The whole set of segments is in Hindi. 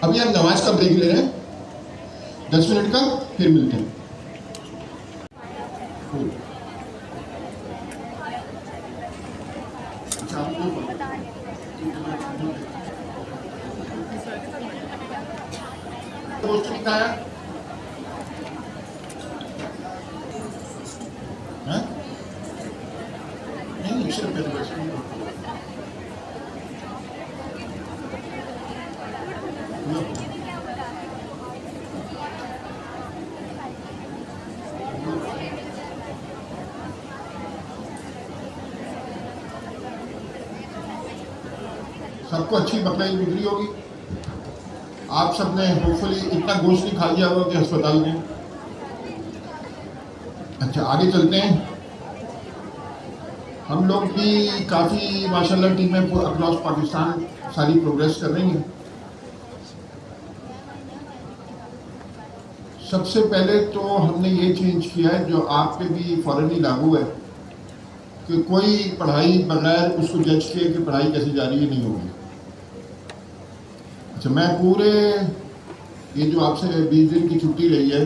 अभी हम नमाज का ब्रेक ले रहे हैं 10 मिनट का, फिर मिलते हैं। पोस्ट दिखाया नहीं, सिर्फ सबको अच्छी बकरीद गुजरी होगी। आप सबने होपफुली इतना गोश्त नहीं खा लिया होगा कि अस्पताल में। अच्छा, आगे चलते हैं। हम लोग भी काफ़ी माशाल्लाह टीमें अक्रॉस पाकिस्तान सारी प्रोग्रेस कर रही हैं। सबसे पहले तो हमने ये चेंज किया है जो आप पे भी फ़ौरन ही लागू है कि कोई पढ़ाई बगैर उसको जज किए कि पढ़ाई कैसी जा रही है नहीं होगी। अच्छा, मैं पूरे ये जो आपसे 20 दिन की छुट्टी रही है,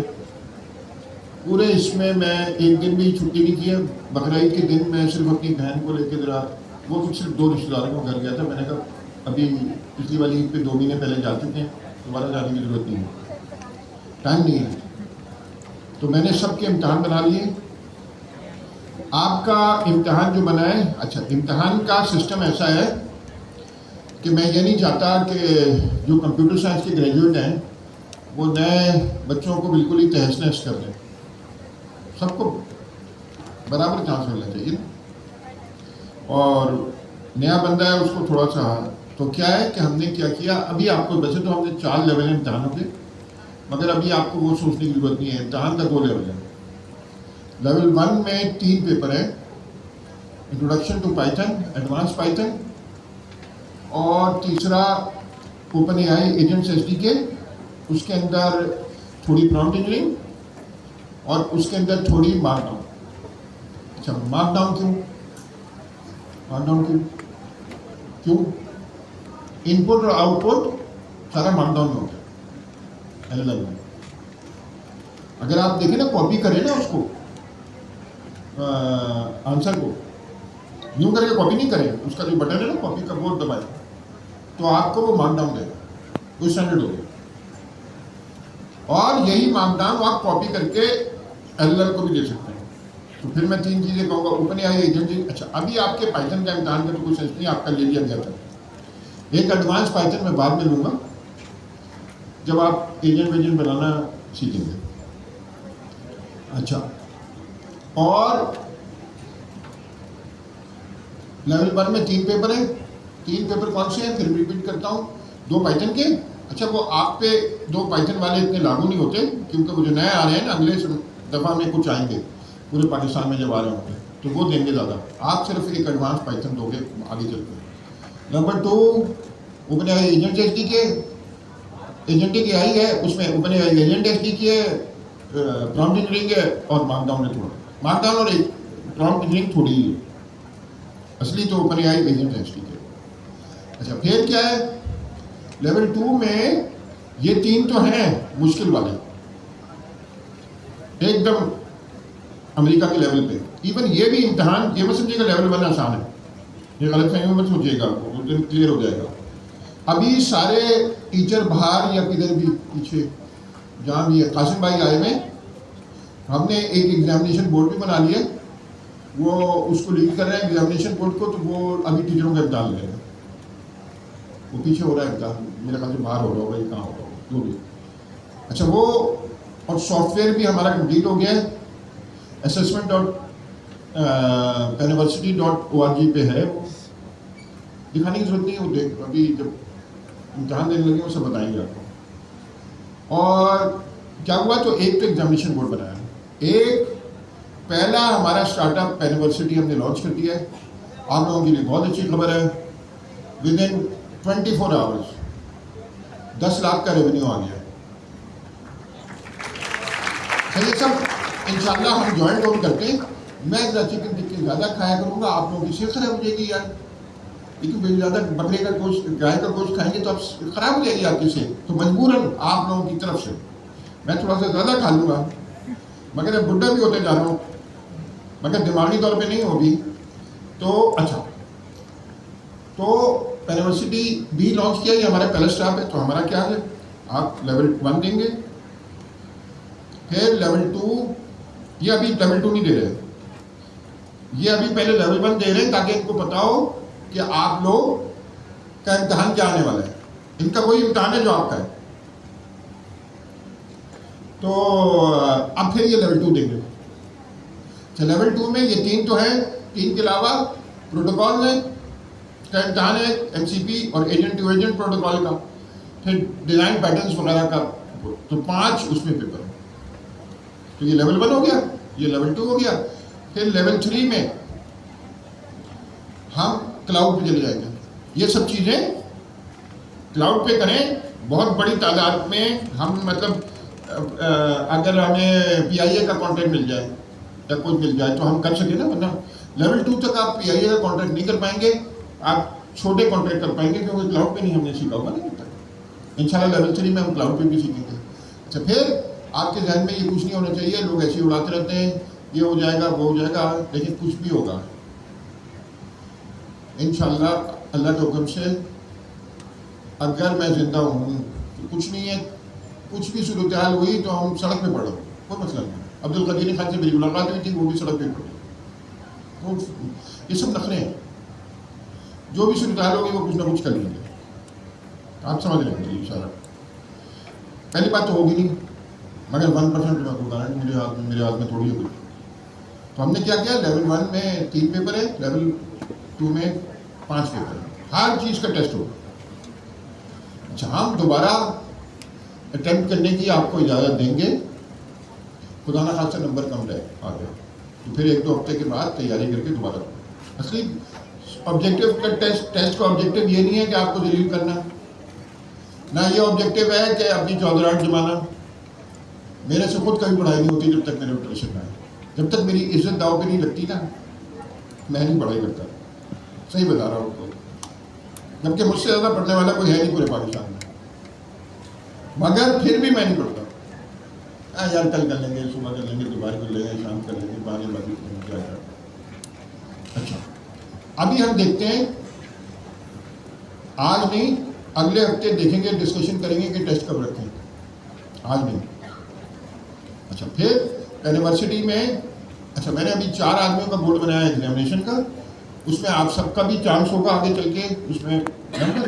पूरे इसमें मैं एक दिन भी छुट्टी नहीं की है। बकरीद के दिन मैं सिर्फ अपनी बहन को लेकर ज़रा, वो कुछ सिर्फ 2 रिश्तेदारों को घर गया था। मैंने कहा अभी पिछली वाली ईद पे 2 महीने पहले जा चुके हैं, दोबारा जाने की ज़रूरत नहीं है, टाइम नहीं है। तो मैंने सबके इम्तहान बना लिए। आपका इम्तहान जो बना है, अच्छा इम्तहान का सिस्टम ऐसा है कि मैं ये नहीं चाहता कि जो कंप्यूटर साइंस के ग्रेजुएट हैं वो नए बच्चों को बिल्कुल ही तहस नहस कर दें। सबको बराबर चांस मिलना चाहिए ना। और नया बंदा है उसको थोड़ा सा, तो क्या है कि हमने क्या किया, अभी आपको वैसे तो हमने 4 लेवल हैं इम्तहानों के, मगर अभी आपको वो सोचने की जरूरत नहीं है। इम्तहान का 2 लेवल है। लेवल 1 में 3 पेपर है, introduction to Python, advance Python, और तीसरा ओपन एआई एजेंट्स एसडीके, उसके अंदर थोड़ी प्रॉम्प्ट इंजीनियरिंग और उसके अंदर थोड़ी मार्कडाउन। अच्छा, मार्कडाउन क्यों? मार्कडाउन क्यों? इनपुट और आउटपुट सारा मार्कडाउन में होता है एलएलएम में। अगर आप देखें ना, कॉपी करें ना उसको, आंसर को यूं करके कॉपी नहीं करें, उसका जो बटन है ना कॉपी का, वो दबाएं तो आपको वो मार्कडाउन देगा, वो स्टैंडर्ड हो गया। और यही मार्कडाउन आप कॉपी करके एलएलएम को भी दे सकते हैं। तो फिर मैं 3 चीज़ें कहूँगा, ओपन एआई एजेंट। अच्छा, अभी आपके पाइथन का इम्तहान का तो कोई सेंस नहीं, आपका ले लिया गया था। एक एडवांस पाइथन में बाद में लूँगा जब आप एजेंट बनाना सीखेंगे। अच्छा, और लेवल 1 में 3 पेपर है। 3 पेपर कौन से हैं, फिर रिपीट करता हूँ। 2 पाइथन के। अच्छा, वो आप पे 2 पाइथन वाले इतने लागू नहीं होते क्योंकि वो जो नए आ रहे हैं ना, अगले दफ़ा में कुछ आएंगे पूरे पाकिस्तान में जब आ रहे होंगे तो वो देंगे ज़्यादा। आप सिर्फ एक एडवांस पाइथन दोगे आगे चलकर। Number 2 open AI agent SDK, agent की आई है, उसमें ओपन एआई एजेंट एसडीके है, प्रॉम्प्ट इंजीनियरिंग है और मार्कडाउन है। थोड़ा मार्कडाउन और एक प्रॉम्प्ट इंजीनियरिंग थोड़ी ही है, असली तो ओपन एआई एजेंट एसडीके। अच्छा, फिर क्या है लेवल 2 में? ये 3 तो हैं मुश्किल वाले, एकदम अमेरिका के लेवल पे। इवन ये भी इम्तहान, ये मत समझिएगा लेवल 1 आसान है, ये गलत फहमी मत सोचिएगा, उस दिन क्लियर हो जाएगा। अभी सारे टीचर बाहर या किधर भी पीछे जहाँ भी है, कासिम भाई आए में, हमने एक एग्जामिनेशन बोर्ड भी बना लिया, वो उसको लीड कर रहे हैं एग्जामिनेशन बोर्ड को, तो वो अभी टीचरों का इम्तहान लेगा। वो पीछे हो रहा है इम्तहान, मेरे ख्याल से बाहर हो रहा होगा, ये कहाँ होगा जो भी। अच्छा, वो और सॉफ्टवेयर भी हमारा कंप्लीट हो गया है। assessment.university.org पे है, वो दिखाने की जरूरत नहीं है, वो देख अभी जब इम्तहान देने लगे वो सब बताएंगे आपको। और क्या हुआ, तो एक तो एग्जामिनेशन बोर्ड बनाया, एक पहला हमारा स्टार्टअप यूनिवर्सिटी हमने लॉन्च कर दिया है। आप लोगों के लिए बहुत अच्छी खबर है, विद इन 24 आवर्स 10 लाख का रेवेन्यू आ गया है। ये सब इंशाल्लाह हम ज्वाइंट ऑन करके, मैं जरा चिकन टिक्की ज़्यादा खाया करूँगा, आप लोगों की सेहत खराब हो जाएगी यार। क्योंकि ज़्यादा बकरे का गोश्त, गाय का गोश्त खाएंगे तो आप खराब हो जाएगी आपकी सेहत, तो मजबूरन आप लोगों की तरफ से मैं थोड़ा सा ज़्यादा खा लूँगा, मगर अब बुढ़ा भी होते जा रहा हूँ, मगर दिमागी तौर पे नहीं होगी। तो अच्छा, तो यूनिवर्सिटी भी लॉन्च किया, ये हमारा पहला स्टाफ है। तो हमारा क्या है, आप लेवल 1 देंगे, फिर लेवल 2, ये अभी लेवल 2 नहीं दे रहे, ये अभी पहले लेवल 1 दे रहे हैं ताकि इनको पता हो कि आप लोग का इम्तहान क्या आने वाला है, इनका कोई इम्तहान है जो आपका है। तो अब फिर ये लेवल 2 देंगे। अच्छा, लेवल 2 में ये 3 तो है, 3 के अलावा प्रोटोकॉल में का इम्तहान है, एमसीपी और एजेंट टू एजेंट प्रोटोकॉल का, फिर डिज़ाइन पैटर्न्स वगैरह का, तो 5 उसमें पेपर है। तो ये लेवल 1 हो गया, ये लेवल 2 हो गया। फिर लेवल 3 में हम क्लाउड पे चले जाएंगे। ये सब चीज़ें क्लाउड पे करें, बहुत बड़ी तादाद में हम, मतलब अगर हमें पीआईए का कॉन्ट्रैक्ट मिल जाए या कुछ मिल जाए तो हम कर सके ना, वरना लेवल 2 तक आप पीआईए का कॉन्ट्रैक्ट नहीं कर पाएंगे, आप छोटे कॉन्ट्रैक्ट कर पाएंगे क्योंकि क्लाउड पे नहीं हमने सीखा होगा ना तक। इंशाल्लाह लेवल 3 में हम क्लाउड पे भी सीखेंगे। अच्छा, फिर आपके जहन में ये कुछ नहीं होना चाहिए, लोग ऐसे उड़ाते रहते हैं, ये हो जाएगा वो हो जाएगा, लेकिन कुछ भी होगा इंशाल्लाह अल्लाह के हुक्म से। अगर मैं जिंदा हूँ तो कुछ नहीं है, कुछ भी सूरत हाल हुई तो हम सड़क पे पड़ो, कोई मसला नहीं। अब्दुल कदीर खान से मेरी मुलाकात हुई थी, वो भी सड़क पे पड़े। तो ये सब नखरे हैं, जो भी सूरत हाल होगी वो कुछ ना कुछ कर लेंगे, आप समझ लेंगे इंशाल्लाह। पहली बात तो होगी नहीं, मगर 1% मैं आपको गारंटी, मेरे हाथ में थोड़ी है कुछ। तो हमने क्या किया, लेवल 1 में 3 पेपर है, लेवल 2 में 5 पेपर है, हर चीज़ का टेस्ट होगा। अच्छा, हम दोबारा अटेम्प्ट करने की आपको इजाज़त देंगे, खुदा ना खासा नंबर कम रहे आ गया तो फिर 1-2 हफ्ते के बाद तैयारी करके दोबारा। असली ऑब्जेक्टिव का टेस्ट का ऑब्जेक्टिव ये नहीं है कि आपको जलील करना, ना ये ऑब्जेक्टिव है कि अपनी चौधराहट जमाना। मेरे से खुद कभी पढ़ाई नहीं होती जब तक मेरे ऑपरेशन में आए, जब तक मेरी इज्जत दाव पे नहीं लगती ना, मैं नहीं पढ़ाई करता, सही बता रहा हूँ आपको। जबकि मुझसे ज़्यादा पढ़ने वाला कोई है नहीं पूरे पाकिस्तान में, मगर फिर भी मैं नहीं पढ़ता। यार कल कर लेंगे, सुबह कर लेंगे, दोपहर कर लेंगे, शाम कर लेंगे, बाकी क्या कर। अच्छा, अभी हम देखते हैं, आज नहीं अगले हफ्ते देखेंगे, डिस्कशन करेंगे कि टेस्ट कब रखें, आज नहीं। अच्छा, फिर यूनिवर्सिटी में, अच्छा मैंने अभी 4 आदमियों का बोर्ड बनाया एग्जामिनेशन का, उसमें आप सबका भी चांस होगा आगे चल के, उसमें नंबर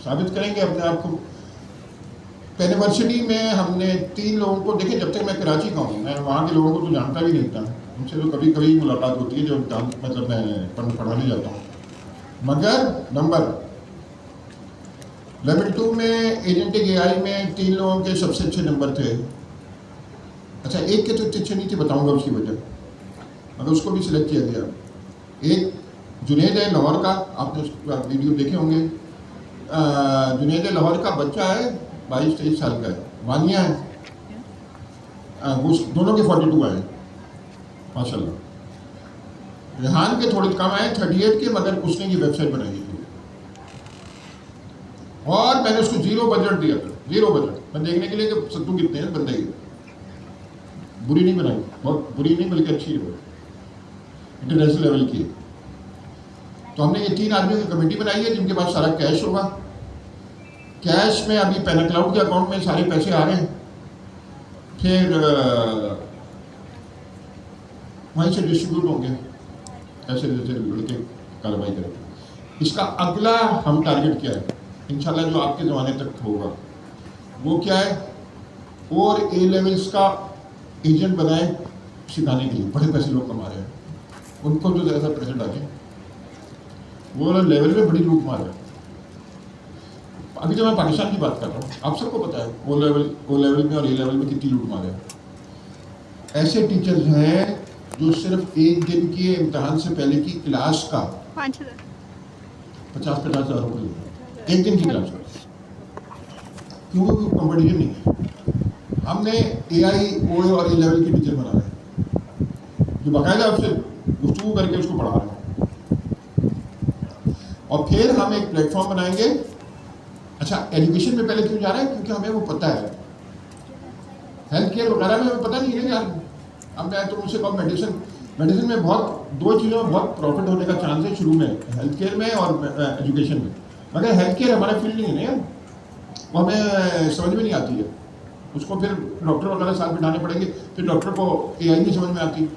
साबित करेंगे अपने आप को। यूनिवर्सिटी में हमने 3 लोगों को देखे, जब तक मैं कराची का हूँ, मैं वहाँ के लोगों को तो जानता भी नहीं था, उनसे तो कभी कभी मुलाकात होती है जब मतलब मैं पढ़ाने जाता हूँ। मगर नंबर लेवल 2 में एजेंटिक एआई में 3 लोगों के सबसे अच्छे नंबर थे। अच्छा, एक के तो अच्छे नहीं थे, बताऊँगा उसकी वजह, मगर उसको भी सिलेक्ट किया गया। एक जुनेद है लाहौर का, आपने उसका वीडियो देखे होंगे। जुनेद लाहौर का बच्चा है, 22-23 साल का है, वानिया है, वो दोनों के 42 आए माशाल्लाह। रेहान के थोड़े कम आए 38 के, मगर उसने ये वेबसाइट बनाई है और मैंने उसको 0 बजट दिया था, 0 बजट, मैं देखने के लिए कि सत्तू कितने हैं बंदे की। बुरी नहीं बनाई, बहुत बुरी नहीं बल्कि अच्छी है, इंटरनेशनल लेवल की। तो हमने ये 3 आदमियों की कमेटी बनाई है जिनके पास सारा कैश होगा। कैश में अभी पेनाक्लाउड के अकाउंट में सारे पैसे आ रहे हैं, फिर वहीं से डिस्ट्रीब्यूट होंगे, ऐसे जैसे लड़के कार्रवाई करेंगे। इसका अगला हम टारगेट क्या है इंशाल्लाह, जो आपके ज़माने तक होगा, वो क्या है, और ए लेवल्स का एजेंट बनाए सिखाने के लिए। बड़े पैसे लोग कमा रहे हैं, उनको तो ज़रा सा प्रेशर डालें, वो लेवल में बड़ी लूट मार रहे हैं। अभी तो मैं पाकिस्तान की बात कर रहा हूँ, आप सबको पता है ओ लेवल में और ए लेवल में कितनी लूट मार है। ऐसे टीचर्स हैं जो सिर्फ एक दिन के इम्तहान से पहले की क्लास का 50-50 हज़ार रुपये, एक दिन की क्लास का, क्योंकि कंपटीशन नहीं है। हमने AI, OA और ए लेवल के टीचर बना रहे हैं जो बाकायदा उससे गुफ्तगू करके उसको पढ़ा रहे हैं। और फिर हम एक प्लेटफॉर्म बनाएंगे। अच्छा, एजुकेशन में पहले क्यों जा रहे हैं? क्योंकि हमें वो पता है, हेल्थ केयर वगैरह में हमें पता नहीं है यार। अब मैं तो मुझसे कहो मेडिसिन में बहुत, दो चीज़ों में बहुत प्रॉफिट होने का चांस है शुरू में, हेल्थ केयर में और एजुकेशन में। मगर हेल्थ केयर हमारा फील्ड नहीं है ना यार, वो हमें समझ में नहीं आती है। उसको फिर डॉक्टर वगैरह साथ बिठाने पड़ेंगे, फिर डॉक्टर को AI नहीं समझ में आती,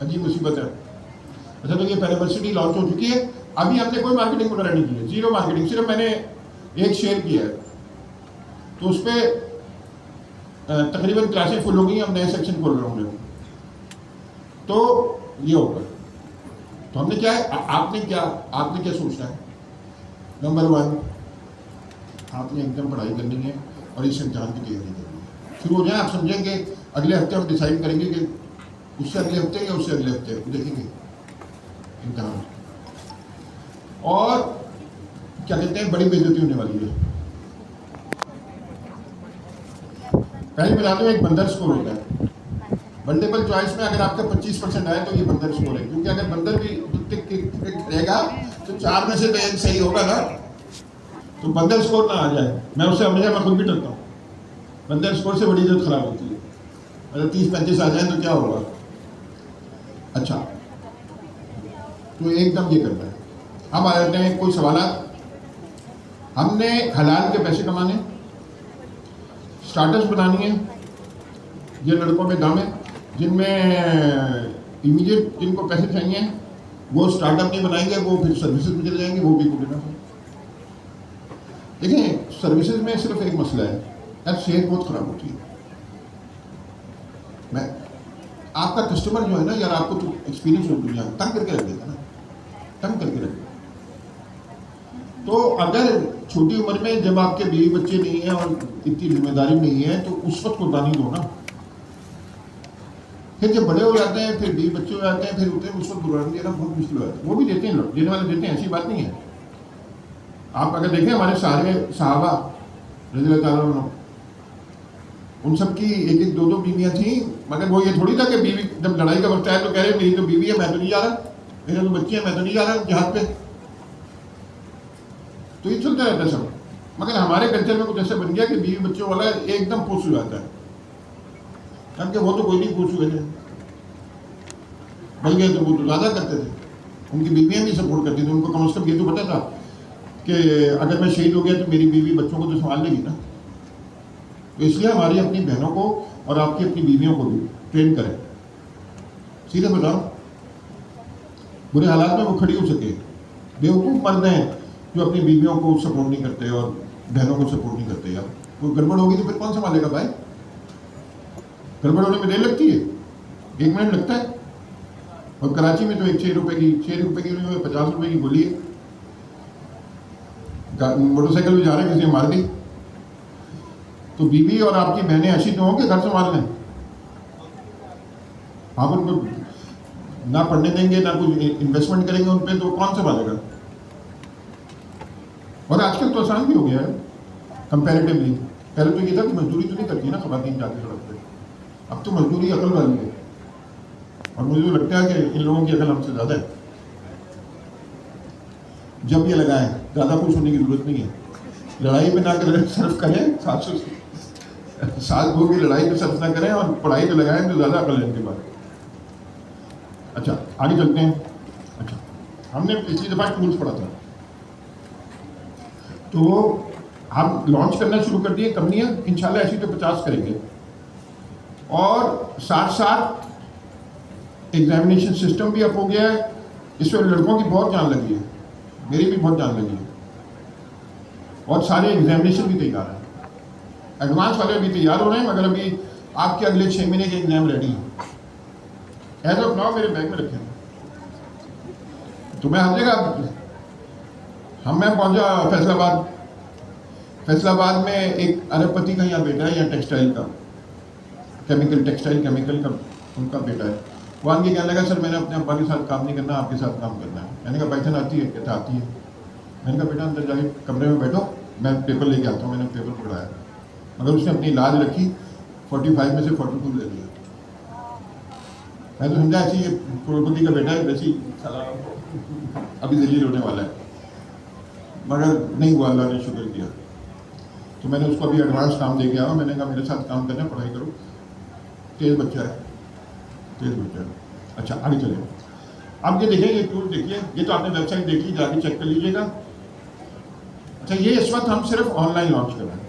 अजीब मुसीबत है। अच्छा, तो ये यूनिवर्सिटी लॉन्च हो चुकी है, अभी हमने कोई मार्केटिंग वगैरह नहीं की है, जीरो मार्केटिंग, सिर्फ मैंने एक शेयर किया है, तो उस पर तकरीबन क्लासें फुल हो गई, हम नए सेक्शन खोल रहे होंगे, तो ये होगा। तो हमने क्या है, आपने क्या सोचना है? नंबर 1, आपने एकदम पढ़ाई करनी है और इस इम्तिहान की तैयारी करनी है। शुरू हो जाए, आप समझेंगे अगले हफ्ते हम डिसाइड करेंगे कि उससे अगले हफ्ते या उससे अगले हफ्ते देखेंगे इम्तिहान। और क्या कहते हैं, बड़ी बेइज्जती होने वाली है। पहले बता दूं, एक बंदर स्कोर होता है मल्टीपल चॉइस में, अगर आपका 25% आए तो ये बंदर स्कोर है, क्योंकि अगर बंदर भी करेगा तो 4 में से तो एक सही होगा ना, तो बंदर स्कोर ना आ जाए। मैं उससे हमेशा मैं खुद भी डरता हूँ, बंदर स्कोर से बड़ी इज्जत खराब होती है। अगर 30-35 आ जाए तो क्या होगा? अच्छा, तो एकदम ये करना है। अब आ जाते हैं कोई सवाल। हमने हलाल के पैसे कमाने, स्टार्टअप्स बनानी है, ये लड़कों में दम है, जिनमें इमीडिएट जिनको पैसे चाहिए वो स्टार्टअप नहीं बनाएंगे, वो फिर सर्विसेज में चले जाएंगे, वो भी गुड इनफ है। देखिए, सर्विसेज में सिर्फ एक मसला है यार, सेहत बहुत खराब होती है। मैं आपका कस्टमर जो है ना यार, आपको तो एक्सपीरियंस हो दुनिया तंग करके रख देता ना, तंग करके रख देता। तो अगर छोटी उम्र में जब आपके बीवी बच्चे नहीं है और इतनी जिम्मेदारी नहीं है, तो उस वक्त कुर्बानी दो ना। फिर जब बड़े हो जाते हैं, फिर बीवी बच्चे हो जाते हैं, फिर उतने उस वक्त कुर्बानी देना बहुत मुश्किल हो जाता है। वो भी देते हैं लोग, देने वाले देते हैं, ऐसी बात नहीं है। आप अगर देखें हमारे सारे सहाबा रज़ियल्लाहु अन्हुम, उन सब की एक एक 2-2 बीवियाँ थी, मगर वो ये थोड़ी था कि बीवी जब लड़ाई का वक्त आया तो कह रहे मेरी तो बीवी है, मैं तो नहीं जा रहा, मेरे तो बच्चे हैं, मैं तो नहीं जा रहा जहाज पे। तो ये चलता रहता है सब। मगर हमारे कल्चर में कुछ ऐसा बन गया कि बीवी बच्चों वाला एकदम खुश हो जाता है, क्योंकि वो तो कोई नहीं खुश हुए थे, बल्कि तो वो तो ज़्यादा करते थे, उनकी बीवियाँ भी सपोर्ट करती थी, उनको कम से कम ये तो पता था कि अगर मैं शहीद हो गया तो मेरी बीवी बच्चों को तो संभाल लेगी ना। तो इसलिए हमारी अपनी बहनों को और आपकी अपनी बीवियों को भी ट्रेन करें। सीधे बताओ, बुरे हालात में वो खड़ी हो सके। बेवकूफ़ मर्द हैं जो अपनी बीवियों को सपोर्ट नहीं करते और बहनों को सपोर्ट नहीं करते। यार कोई गड़बड़ होगी तो फिर कौन संभालेगा भाई? गड़बड़ होने में देर लगती है, 1 मिनट लगता है। और कराची में तो एक 6 रुपए की 50 रुपए की गोली है, मोटरसाइकिल में जा रहे हैं, किसी ने मार दी तो बीवी और आपकी बहनें ऐसी तो हों कि घर संभाल लें। आप उनको ना पढ़ने देंगे, ना कुछ इन्वेस्टमेंट करेंगे उन पर, तो कौन संभालेगा? और आजकल तो आसान भी हो गया है कंपैरेटिवली। पहले तो ये था कि मजदूरी तो नहीं करती ना खवातीन जाती सड़क पे, अब तो मजदूरी अकल वाली है, और मुझे तो लगता है कि इन लोगों की अकल हमसे ज़्यादा है। जब ये लगाएं, ज़्यादा खुश होने की जरूरत नहीं है, लड़ाई में ना करें, सर्फ करें, 7 लोगों की लड़ाई में सर्फ ना करें और पढ़ाई पे लगाएं, तो ज़्यादा अकल है इनके बाद। अच्छा, आगे चलते हैं। अच्छा, हमने पिछली दफ़ा टूल्स पढ़ा था, तो हम लॉन्च करना शुरू कर दिए कंपनियां, इंशाल्लाह ऐसी तो 50 करेंगे। और साथ साथ एग्जामिनेशन सिस्टम भी अप हो गया है, इसमें लड़कों की बहुत जान लगी है, मेरी भी बहुत जान लगी है, और सारे एग्जामिनेशन भी तैयार हैं, एडवांस वाले भी तैयार हो रहे हैं, मगर अभी आपके अगले 6 महीने के एग्जाम रेडी हैं। एज ऑफ नाउ मेरे बैग में रखे हैं, तुम्हें हर जगह। मैं पहुंचा फैसलाबाद में एक अरबपति का यहाँ बेटा है, यहाँ टेक्सटाइल केमिकल का उनका बेटा है। वो आगे कहने लगा, सर मैंने अपने अब्बा के साथ काम नहीं करना, आपके साथ काम करना है। मैंने कहा पाइथन आती है? कहता आती है। मैंने कहा बेटा अंदर जाके कमरे में बैठो, मैं पेपर लेके आता हूँ। मैंने पेपर पढ़ाया, मगर उसने अपनी लाज रखी, 45 में से 42 ले लिया। मैं तो समझा ऐसी करोड़पति का बेटा है, वैसी अभी जलील होने वाला है। मगर नहीं हुआ, अल्लाह ने शुक्र किया। तो मैंने उसको अभी एडवांस काम दे गया, मैंने कहा मेरे साथ काम करना, पढ़ाई करो, तेज बच्चा है, तेज बच्चा है। अच्छा आगे चले। अब ये देखिए, ये टूल देखिए, ये तो आपने वेबसाइट देखी, जाके चेक कर लीजिएगा। अच्छा, ये इस वक्त हम सिर्फ ऑनलाइन लॉन्च कर रहे हैं,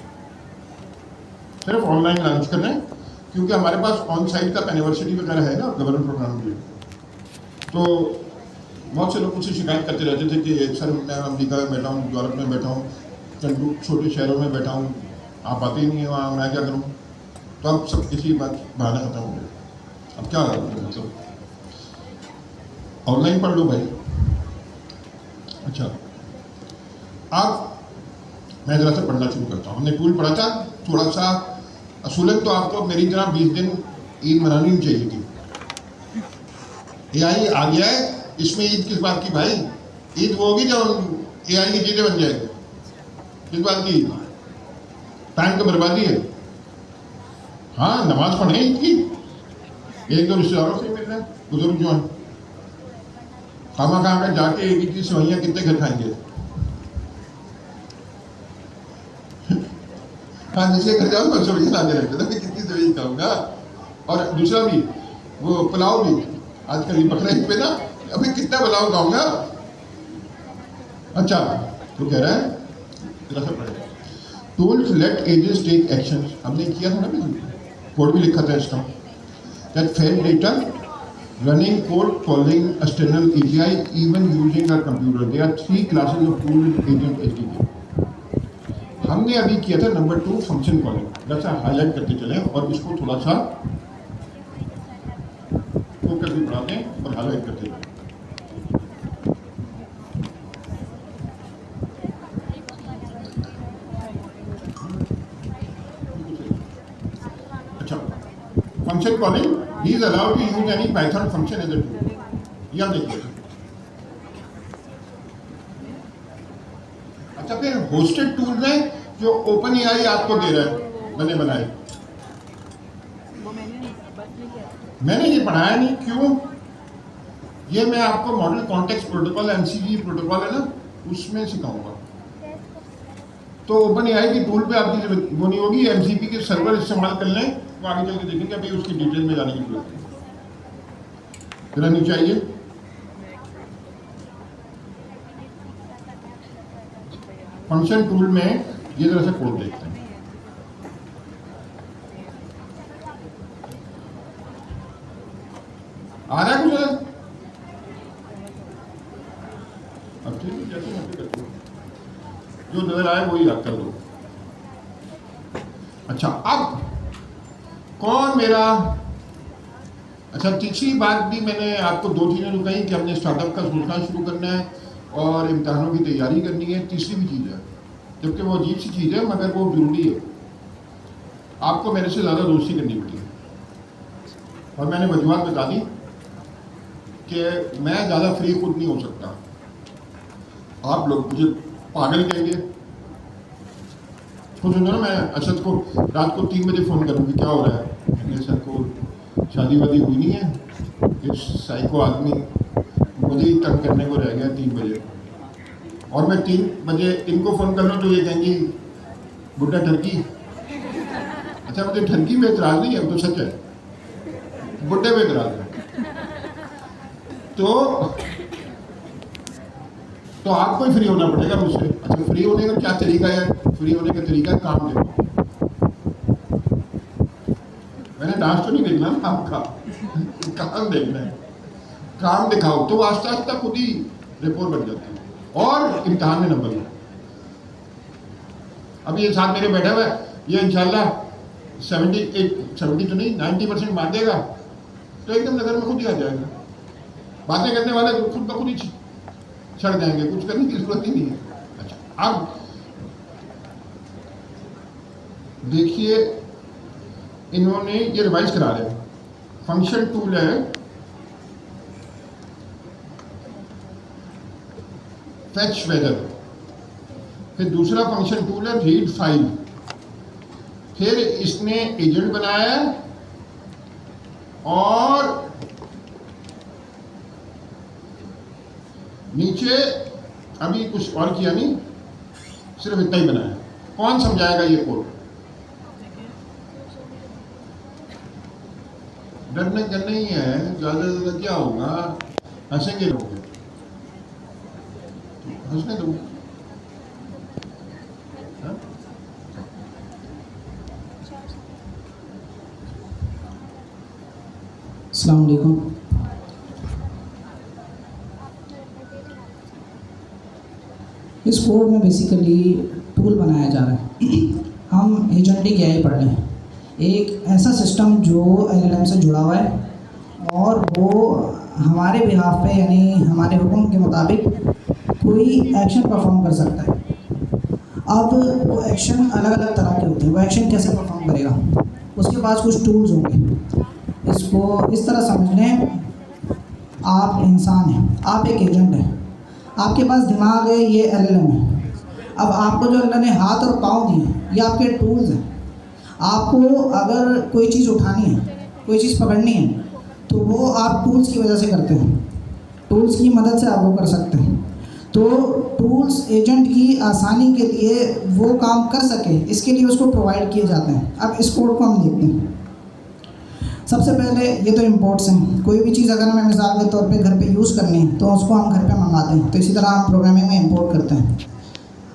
सिर्फ ऑनलाइन लॉन्च कर रहे हैं, क्योंकि हमारे पास ऑन साइट का यूनिवर्सिटी वगैरह है ना गवर्नमेंट प्रोग्राम के। तो बहुत से लोग मुझसे शिकायत करते रहते थे कि सर मैं अमेरिका में बैठा हूँ, यूरोप में बैठा हूँ, चंदू छोटे शहरों में बैठा हूँ, आप आते ही नहीं है वहाँ, मैं क्या करूँ। तो अब सब किसी बात बहाना खत्म हो गया। अब क्या मतलब ऑनलाइन पढ़ लो भाई। अच्छा, अब मैं जरा सा पढ़ना शुरू करता हूँ। हमने टूल पढ़ा था थोड़ा सा। असूलन तो आपको मेरी तरह 20 दिन ईद मनानी नहीं चाहिए थी। AI आ गया है, इसमें ईद किस बात की भाई? ईद वो होगी जब AI की चीजें बन जाएगी। किस बात की? टाइम तो बर्बादी है। हाँ, नमाज पढ़े ईद की, एक दो रिश्तेदारों से मिलना, बुजुर्ग जो है, खामा खा कर जाके एक ही सेवैयाँ कितने घर खाएंगे। हाँ, जिसके घर जाओ तो सेवैयाँ लाने लगते थे, कितनी सेवैयाँ खाऊंगा। और दूसरा भी वो पुलाव भी, आजकल ये बकरा ईद पे ना, अभी कितना पुलाव खाऊंगा। अच्छा, तो कह रहा है जरा सा पढ़ेगा, टूल्स लेट एजेस टेक एक्शन। हमने किया था ना, कोड भी लिखा था इसका, that fed data running code following external API, even using a computer. There are 3 classes of tool agent SDK. हमने अभी किया था नंबर 2 फंक्शन कॉलिंग। जैसा हाईलाइट करते चले और इसको थोड़ा सा फोकस भी बढ़ाते हैं और हाईलाइट करते चले। अच्छा, function calling, he is allowed to use any Python function as a tool. यह देखिए। अच्छा, फिर होस्टेड टूल में जो OpenAI आपको दे रहा है बने बनाए, मैंने ये पढ़ाया नहीं, क्यों? ये मैं आपको model context protocol, MCP protocol है ना, उसमें सिखाऊंगा। तो OpenAI की टूल पे आपकी जरूरत वो नहीं होगी, MCP के सर्वर इस्तेमाल कर लें, तो आगे चल के देखेंगे, अभी उसकी डिटेल में जाने की जरूरत नहीं। जरा नीचे आइए। फंक्शन टूल में ये जरा सा कोड देखते हैं। आ रहा है कुछ? अब ठीक है, जैसे मर्जी करते हो, जो नजर आए वही याद कर दो। अच्छा, अब कौन मेरा, अच्छा तीसरी बात भी मैंने आपको 2 चीजें कही कि हमने स्टार्टअप का सोचना शुरू करना है और इम्तिहानों की तैयारी करनी है। तीसरी भी चीज़ है, जबकि वो अजीब सी चीज़ है मगर वो जरूरी है, आपको मेरे से ज़्यादा दोस्ती करनी पड़ी है। और मैंने वजूहत बता दी कि मैं ज़्यादा फ्री खुद नहीं हो सकता, आप लोग मुझे पागल कहेंगे। खुद सुनो ना, मैं असद को रात को 3 बजे फ़ोन करूँगी, क्या हो रहा है? मेरे सर को शादी वादी हुई नहीं है, इस साइको आदमी मुझे ही तंग करने को रह गया 3 बजे। और मैं 3 बजे इनको फ़ोन कर लूँ तो ये कहेंगी बुड्ढा ठरकी। अच्छा, मुझे ठरकी में एतराज़ नहीं है, वो तो सच है, बुड्ढे में एतराज़ है। तो आपको ही फ्री होना पड़ेगा मुझसे। अच्छा, फ्री होने का क्या तरीका है? फ्री होने का तरीका है काम देखो। मैंने डांस तो नहीं देखना ना आपका, काम देखना है। काम दिखाओ तो आस्ता आस्ता खुद ही रिपोर्ट बन जाती है और इम्तिहान में नंबर लो। अब ये साथ मेरे बैठा हुआ है, ये इंशाल्लाह 70 तो नहीं 90% मान देगा, तो एकदम नजर में खुद ही आ जाएगा। बातें करने वाले खुद ब खुद ही छड़ जाएंगे, कुछ करने की जरूरत ही नहीं है। अच्छा, अब देखिए इन्होंने ये रिवाइज करा रहे हैं। फंक्शन टूल है फेच वेदर, फिर दूसरा फंक्शन टूल है रीड फाइल, फिर इसने एजेंट बनाया और नीचे अभी कुछ और किया नहीं, सिर्फ इतना ही बनाया। कौन समझाएगा ये कोड? डरने का नहीं है, ज़्यादा से ज़्यादा क्या होगा, हंसेंगे लोग, हंसने दो। अस्सलाम वालेकुम। इस कोड में बेसिकली टूल बनाया जा रहा है। हम एजेंटिक एआई पढ़ रहे हैं, एक ऐसा सिस्टम जो एलएलएम से जुड़ा हुआ है और वो हमारे बिहाफ पे यानी हमारे हुक्म के मुताबिक कोई एक्शन परफॉर्म कर सकता है। अब वो एक्शन अलग अलग तरह के होते हैं। वो एक्शन कैसे परफॉर्म करेगा, उसके पास कुछ टूल्स होंगे। इसको इस तरह समझ लें, आप इंसान हैं, आप एक एजेंट हैं, आपके पास दिमाग है, ये एलएलएम है। अब आपको जो अल्लाह ने हाथ और पाँव दिए ये आपके टूल्स हैं। आपको अगर कोई चीज़ उठानी है, कोई चीज़ पकड़नी है, तो वो आप टूल्स की वजह से करते हैं, टूल्स की मदद से आप वो कर सकते हैं। तो टूल्स एजेंट की आसानी के लिए वो काम कर सके, इसके लिए उसको प्रोवाइड किए जाते हैं। अब इस कोड को हम देखते हैं। सबसे पहले ये तो इम्पोर्ट्स हैं। कोई भी चीज़ अगर हमें मिसाल के तौर पे घर पे यूज़ करनी है तो उसको हम घर पे मंगाते हैं, तो इसी तरह हम प्रोग्रामिंग में इंपोर्ट करते हैं।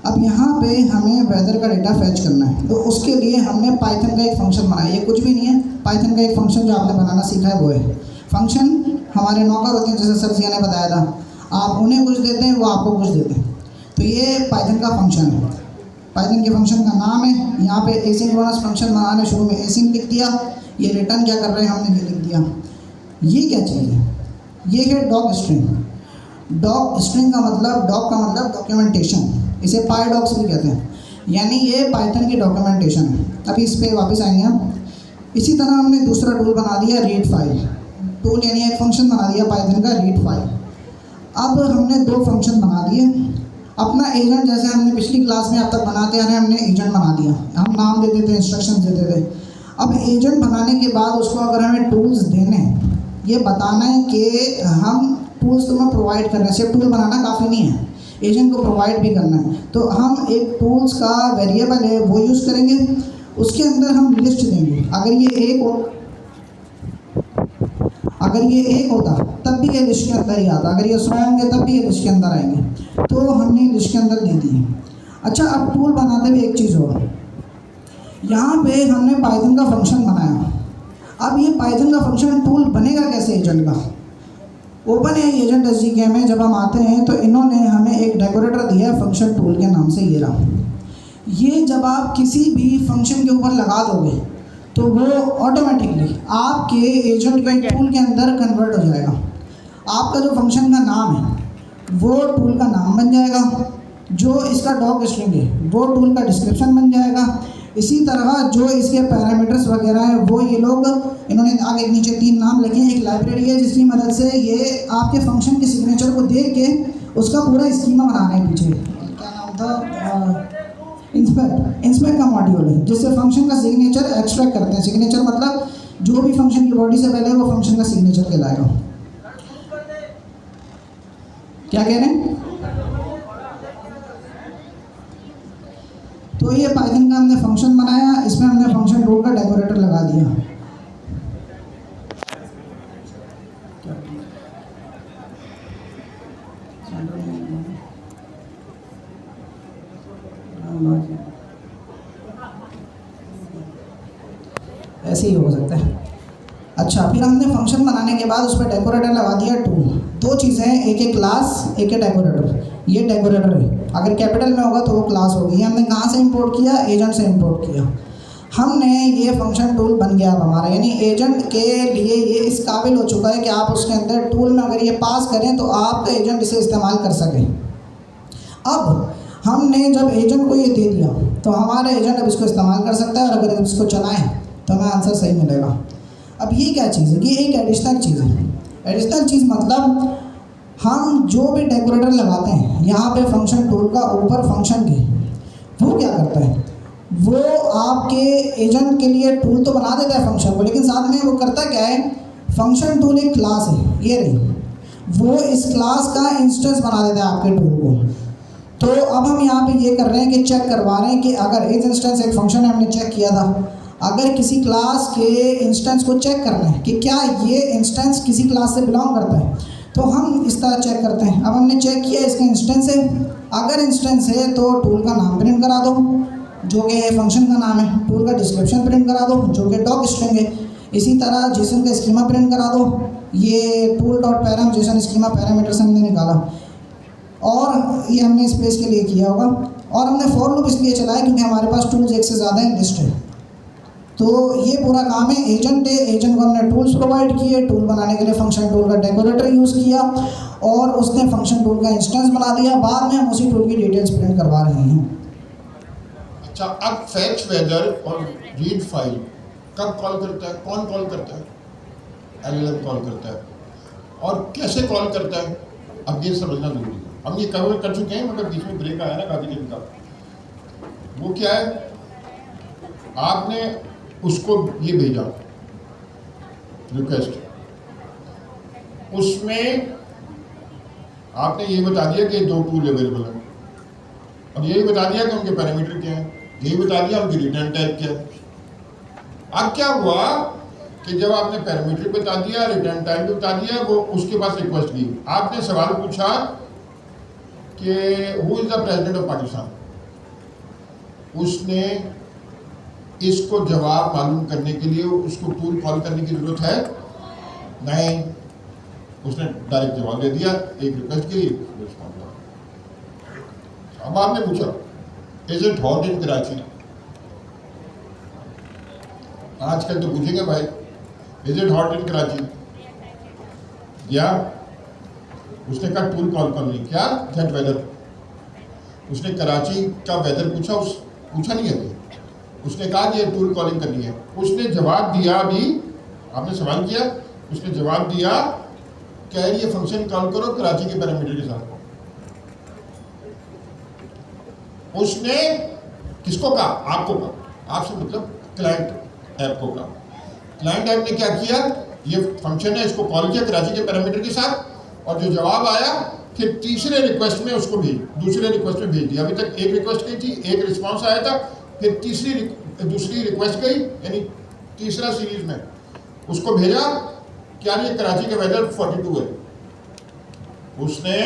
अब यहाँ पे हमें वेदर का डेटा फैच करना है, तो उसके लिए हमने पाइथन का एक फंक्शन बनाया। ये कुछ भी नहीं है, पाइथन का एक फंक्शन जो आपने बनाना सीखा है वो है। फंक्शन हमारे नौकर होते हैं, जैसे सर जिया ने बताया था, आप उन्हें कुछ देते हैं, वो आपको कुछ देते हैं। तो ये पाइथन का फंक्शन है, पाइथन के फंक्शन का नाम है। यहाँ पे एसिंक्रोनस फंक्शन बनाने शुरू में एसिंक लिख दिया, ये रिटर्न क्या कर रहे हैं हमने ये लिख दिया। ये क्या चीज़ है? ये है डॉक स्ट्रिंग। डॉक स्ट्रिंग का मतलब, डॉक का मतलब डॉक्यूमेंटेशन, इसे पायडॉक्स भी कहते हैं, यानी ये पाइथन की डॉक्यूमेंटेशन है। अभी इस पर वापस आएंगे हम। इसी तरह हमने दूसरा टूल बना दिया रीड फाइल टूल, यानी एक फंक्शन बना दिया पाइथन का रीड फाइल। अब हमने दो फंक्शन बना दिए। अपना एजेंट जैसे हमने पिछली क्लास में अब तक बनाते आ रहे हैं, हमने एजेंट बना दिया। हम नाम देते थे, इंस्ट्रक्शन देते थे। अब एजेंट बनाने के बाद उसको अगर हमें टूल्स देने, ये बताना है कि हम टूल्स तुम्हें प्रोवाइड कर रहे हैं। सिर्फ टूल बनाना काफ़ी नहीं है, एजेंट को प्रोवाइड भी करना है। तो हम एक टूल्स का वेरिएबल है वो यूज़ करेंगे, उसके अंदर हम लिस्ट देंगे। अगर ये एक होता तब भी ये लिस्ट के अंदर ही आता, अगर ये 100 होंगे तब भी ये लिस्ट के अंदर आएंगे। तो हमने लिस्ट के अंदर दे दी। अच्छा, अब टूल बनाते हुए एक चीज़ और, यहाँ पे हमने पाइथन का फंक्शन बनाया। अब ये पाइथन का फंक्शन टूल बनेगा कैसे एजेंट का? ओपन है एजेंट एसडीके में जब हम आते हैं तो इन्होंने हमें एक डेकोरेटर दिया है फंक्शन टूल के नाम से, ये रहा। ये जब आप किसी भी फंक्शन के ऊपर लगा दोगे तो वो ऑटोमेटिकली आपके एजेंट के टूल के अंदर कन्वर्ट हो जाएगा। आपका जो फंक्शन का नाम है वो टूल का नाम बन जाएगा, जो इसका डॉक स्ट्रिंग है वो टूल का डिस्क्रिप्शन बन जाएगा। इसी तरह जो इसके पैरामीटर्स वगैरह हैं वो ये लोग, इन्होंने आगे नीचे 3 नाम लिखे हैं। एक लाइब्रेरी है जिसकी मदद से ये आपके फंक्शन के सिग्नेचर को देख के उसका पूरा स्कीमा बना रहे हैं। पीछे क्या नाम था, इंस्पेक्ट का मॉड्यूल है, जिससे फंक्शन का सिग्नेचर एक्सट्रैक्ट करते हैं। सिग्नेचर मतलब जो भी फंक्शन की बॉडी से पहले वो फंक्शन का सिग्नेचर कहलाएगा। क्या कह रहे हैं? तो ये पाइथन का हमने फंक्शन बनाया, इसमें हमने फंक्शन टूल का डेकोरेटर लगा दिया। ऐसे ही हो सकता है। अच्छा, फिर हमने फंक्शन बनाने के बाद उस पर डेकोरेटर लगा दिया टूल। दो चीज़ें हैं, एक है क्लास, एक है डेकोरेटर। ये डेकोरेटर है, अगर कैपिटल में होगा तो वो क्लास होगी। ये हमने कहाँ से इंपोर्ट किया? एजेंट से इंपोर्ट किया। हमने ये फंक्शन टूल बन गया हमारा, यानी एजेंट के लिए ये इस काबिल हो चुका है कि आप उसके अंदर टूल में अगर ये पास करें तो आपका एजेंट इसे इस्तेमाल कर सके। अब हमने जब एजेंट को ये दे दिया तो हमारा एजेंट अब इसको इस्तेमाल कर सकता है, और अगर इसको चलाएं तो हमें आंसर सही मिलेगा। अब ये क्या चीज़ है? ये एक एडिशनल चीज़ है। एडिशनल चीज़ मतलब हम जो भी डेकोरेटर लगाते हैं यहाँ पे फंक्शन टूल का ऊपर फंक्शन के, वो क्या करता है? वो आपके एजेंट के लिए टूल तो बना देता है फंक्शन को, लेकिन साथ में वो करता क्या है? फंक्शन टूल एक क्लास है, ये रही, वो इस क्लास का इंस्टेंस बना देता है आपके टूल को। तो अब हम यहाँ पे ये कर रहे हैं कि चेक करवा रहे हैं कि अगर एज इंस्टेंस एक फंक्शन है, हमने चेक किया था, अगर किसी क्लास के इंस्टेंस को चेक करना है कि क्या ये इंस्टेंस किसी क्लास से बिलोंग करता है, तो हम इस तरह चेक करते हैं। अब हमने चेक किया इसका इंस्टेंस है, अगर इंस्टेंस है तो टूल का नाम प्रिंट करा दो जो कि फंक्शन का नाम है, टूल का डिस्क्रिप्शन प्रिंट करा दो जो कि डॉक स्ट्रिंग है, इसी तरह जेसन का स्कीमा प्रिंट करा दो, ये tool dot params Jason schema parameter से हमने निकाला, और ये हमने स्पेस के लिए किया होगा। और हमने फॉर लूप इसलिए चलाया क्योंकि हमारे पास टूल्स एक से ज़्यादा हैं, लिस्ट है। तो ये पूरा काम है। एजेंट है, एजेंट को हमने टूल्स प्रोवाइड किए, टूल बनाने के लिए फंक्शन टूल का डेकोरेटर यूज़ किया और उसने फंक्शन टूल का इंस्टेंस बना दिया। बाद में हम उसी टूल की डिटेल्स प्रिंट करवा रहे हैं। अच्छा, अब फैच वेदर और रीड फाइल कब कॉल करता है, कौन कॉल करता है? एलएलएम कॉल करता है। और कैसे कॉल करता है, अब ये समझना जरूरी है। हम ये कवर कर चुके हैं, मगर बीच में ब्रेक आया ना काफी दिन का। वो क्या है, आपने उसको ये भेजा रिक्वेस्ट, उसमें आपने ये बता दिया कि 2 टूल अवेलेबल हैं, और यही बता दिया कि उनके पैरामीटर क्या है, यही बता दिया उनकी रिटर्न टाइप क्या है। अब क्या हुआ कि जब आपने पैरामीटर बता दिया, रिटर्न टाइप भी बता दिया, वो उसके पास रिक्वेस्ट की, आपने सवाल पूछा कि who is the president of Pakistan, उसने इसको जवाब मालूम करने के लिए उसको टूल कॉल करने की जरूरत है नहीं, उसने डायरेक्ट जवाब दे दिया एक रिक्वेस्ट के लिए, रिस्पॉन्ड हुआ। अब आपने पूछा is it hot in Karachi, आजकल तो पूछेंगे भाई is it hot in Karachi, या उसने कहा टूल कॉल कर ली, क्या गेट वेदर, उसने कराची का वेदर पूछा नहीं है, उसने कहा कि ये टूल कॉलिंग करनी है, उसने जवाब दिया, अभी आपने सवाल किया, उसने जवाब दिया कह रही है फंक्शन कॉल करो कराची के पैरामीटर के साथ। उसने किसको कहा, आपको कहा, आपसे मतलब क्लाइंट ऐप को कहा। क्लाइंट ऐप ने क्या किया, ये फंक्शन है इसको कॉल किया कराची के पैरामीटर के साथ, और जो जवाब आया फिर तीसरे रिक्वेस्ट में उसको दूसरे रिक्वेस्ट में भेज दिया। अभी तक एक रिक्वेस्ट गई थी, एक रिस्पॉन्स आया था, फिर दूसरी रिक्वेस्ट गई, यानी तीसरा सीरीज में उसको भेजा क्या ये कराची का वेदर 42 है, उसने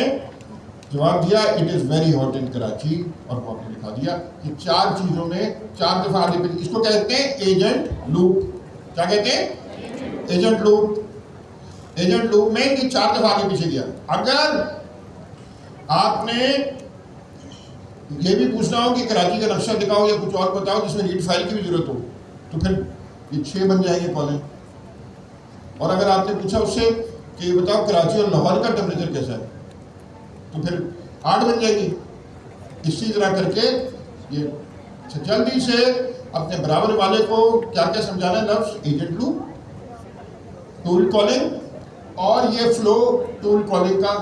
जवाब दिया it is very hot in Karachi, और वो आपने लिखा दिया कि 4 चीज़ों में 4 दफ़ा आगे पीछे। इसको कहते हैं एजेंट लूप। क्या कहते हैं, एजेंट लूप। एजेंट लूप में ये 4 दफ़ा आगे पीछे गया। अगर आपने ये भी पूछना हो कि कराची का नक्शा दिखाओ या कुछ और बताओ जिसमें रीड फाइल की भी जरूरत हो, तो फिर ये 6 बन जाएंगे कॉलें। और अगर आपने पूछा उससे कि ये बताओ कराची और लाहौर का टेम्परेचर कैसा है, तो फिर 8 बन जाएगी। इसी तरह करके ये जल्दी से अपने बराबर वाले को क्या क्या समझाना है, लफ्ज़ एजेंट लूप, टूल कॉलिंग, और ये फ्लो, टूल कॉलिंग का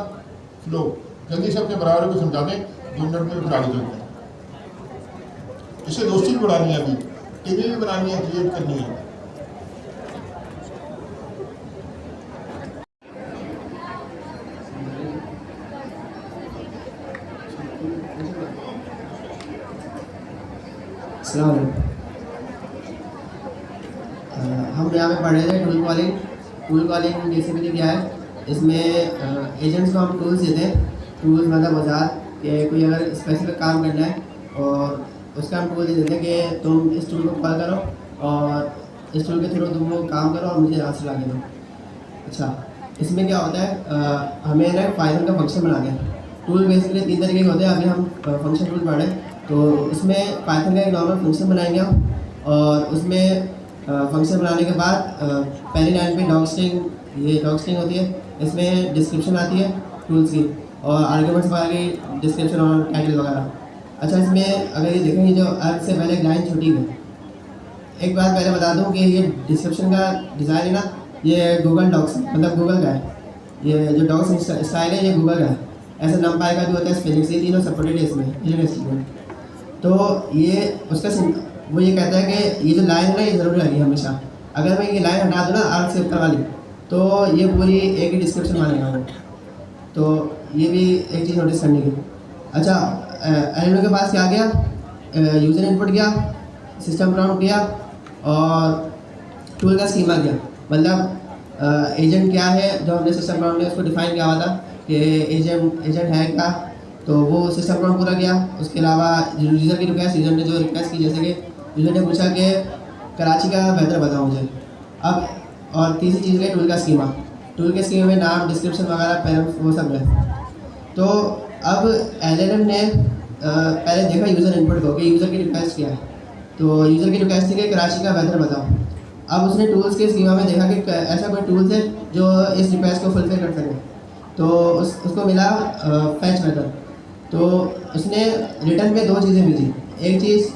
फ्लो जल्दी से अपने बराबर को समझा दें। 2 मिनट में फिर आगे चलते हैं। इसे दोस्ती भी बढ़ानी है, अभी टीवी भी बनानी है, क्रिएट करनी है। हम यहाँ पे पढ़ रहे थे tool calling. Tool calling basically क्या है, इसमें एजेंट्स को हम टूल्स देते हैं। टूल्स मतलब औजार कि कोई अगर स्पेसिफिक काम करना है और उसका हम टूल दे देते हैं कि तुम इस टूल को कॉल करो और इस टूल के थ्रू तुम वो काम करो और मुझे आंसर ला के दो। अच्छा, इसमें क्या होता है, हमें ना पाइथन का फंक्शन बना के, टूल बेसिकली 3 तरीके के होते हैं। अभी हम फंक्शन टूल पढ़ रहे हैं, तो इसमें पाइथन का एक नॉर्मल फंक्शन बनाएंगे हम, और उसमें फंक्शन बनाने के बाद पहली लाइन पे डॉग स्ट्रिंग, ये डॉग स्ट्रिंग होती है, इसमें डिस्क्रिप्शन आती है टूल्स की, और आर्ग्यूमेंट्स वगैरह डिस्क्रिप्शन और टाइटल वगैरह। अच्छा, इसमें अगर ये देखेंगे जो अर्ग से पहले एक लाइन छूटी है, एक बात पहले बता दूं कि ये डिस्क्रिप्शन का डिज़ाइन है ना, ये गूगल डॉक्स मतलब गूगल का है। ये जो डॉक्स स्टाइल है ये गूगल का है। ऐसे नंपाई का भी होता है, स्पेलिंग से तीनों सपोर्टेड है इसमें यूनिवर्सिटी। तो ये उसका वो ये कहता है कि ये जो लाइन है ना ये ज़रूरी रहेगी हमेशा। अगर मैं ये लाइन हटा दूँ ना अर्ग से ऊपर वाली, तो ये पूरी एक ही डिस्क्रिप्शन मानेगा वो। तो ये भी एक चीज़ नोटिस करने की। अच्छा, एल के पास क्या गया, यूज़र इनपुट गया, सिस्टम प्रॉम्प्ट गया और टूल का स्कीमा गया। मतलब एजेंट क्या है, जो हमने सिस्टम प्रॉम्प्ट में उसको डिफाइन किया हुआ था कि एजेंट है क्या, तो वो सिस्टम प्रॉम्प्ट पूरा गया। उसके अलावा यूज़र की रिक्वेस्ट, यूज़र ने जो रिक्वेस्ट की, जैसे कि यूज़र ने पूछा कि कराची का वेदर बताओ मुझे। अब और तीसरी चीज़ है टूल का स्कीमा। टूल के स्कीमा में नाम, डिस्क्रिप्शन वगैरह, पैरामीटर्स वो सब है। तो अब एलएलएम ने पहले देखा यूज़र इनपुट को कि यूज़र की रिक्वेस्ट क्या है। तो यूज़र की रिक्वेस्ट थी कि कराची का वेदर बताओ। अब उसने टूल्स के स्कीमा में देखा कि ऐसा कोई टूल्स है जो इस रिक्वेस्ट को फुलफिल कर सके। तो उसको मिला फैच वेदर। तो उसने रिटर्न में दो चीज़ें मिली। एक चीज़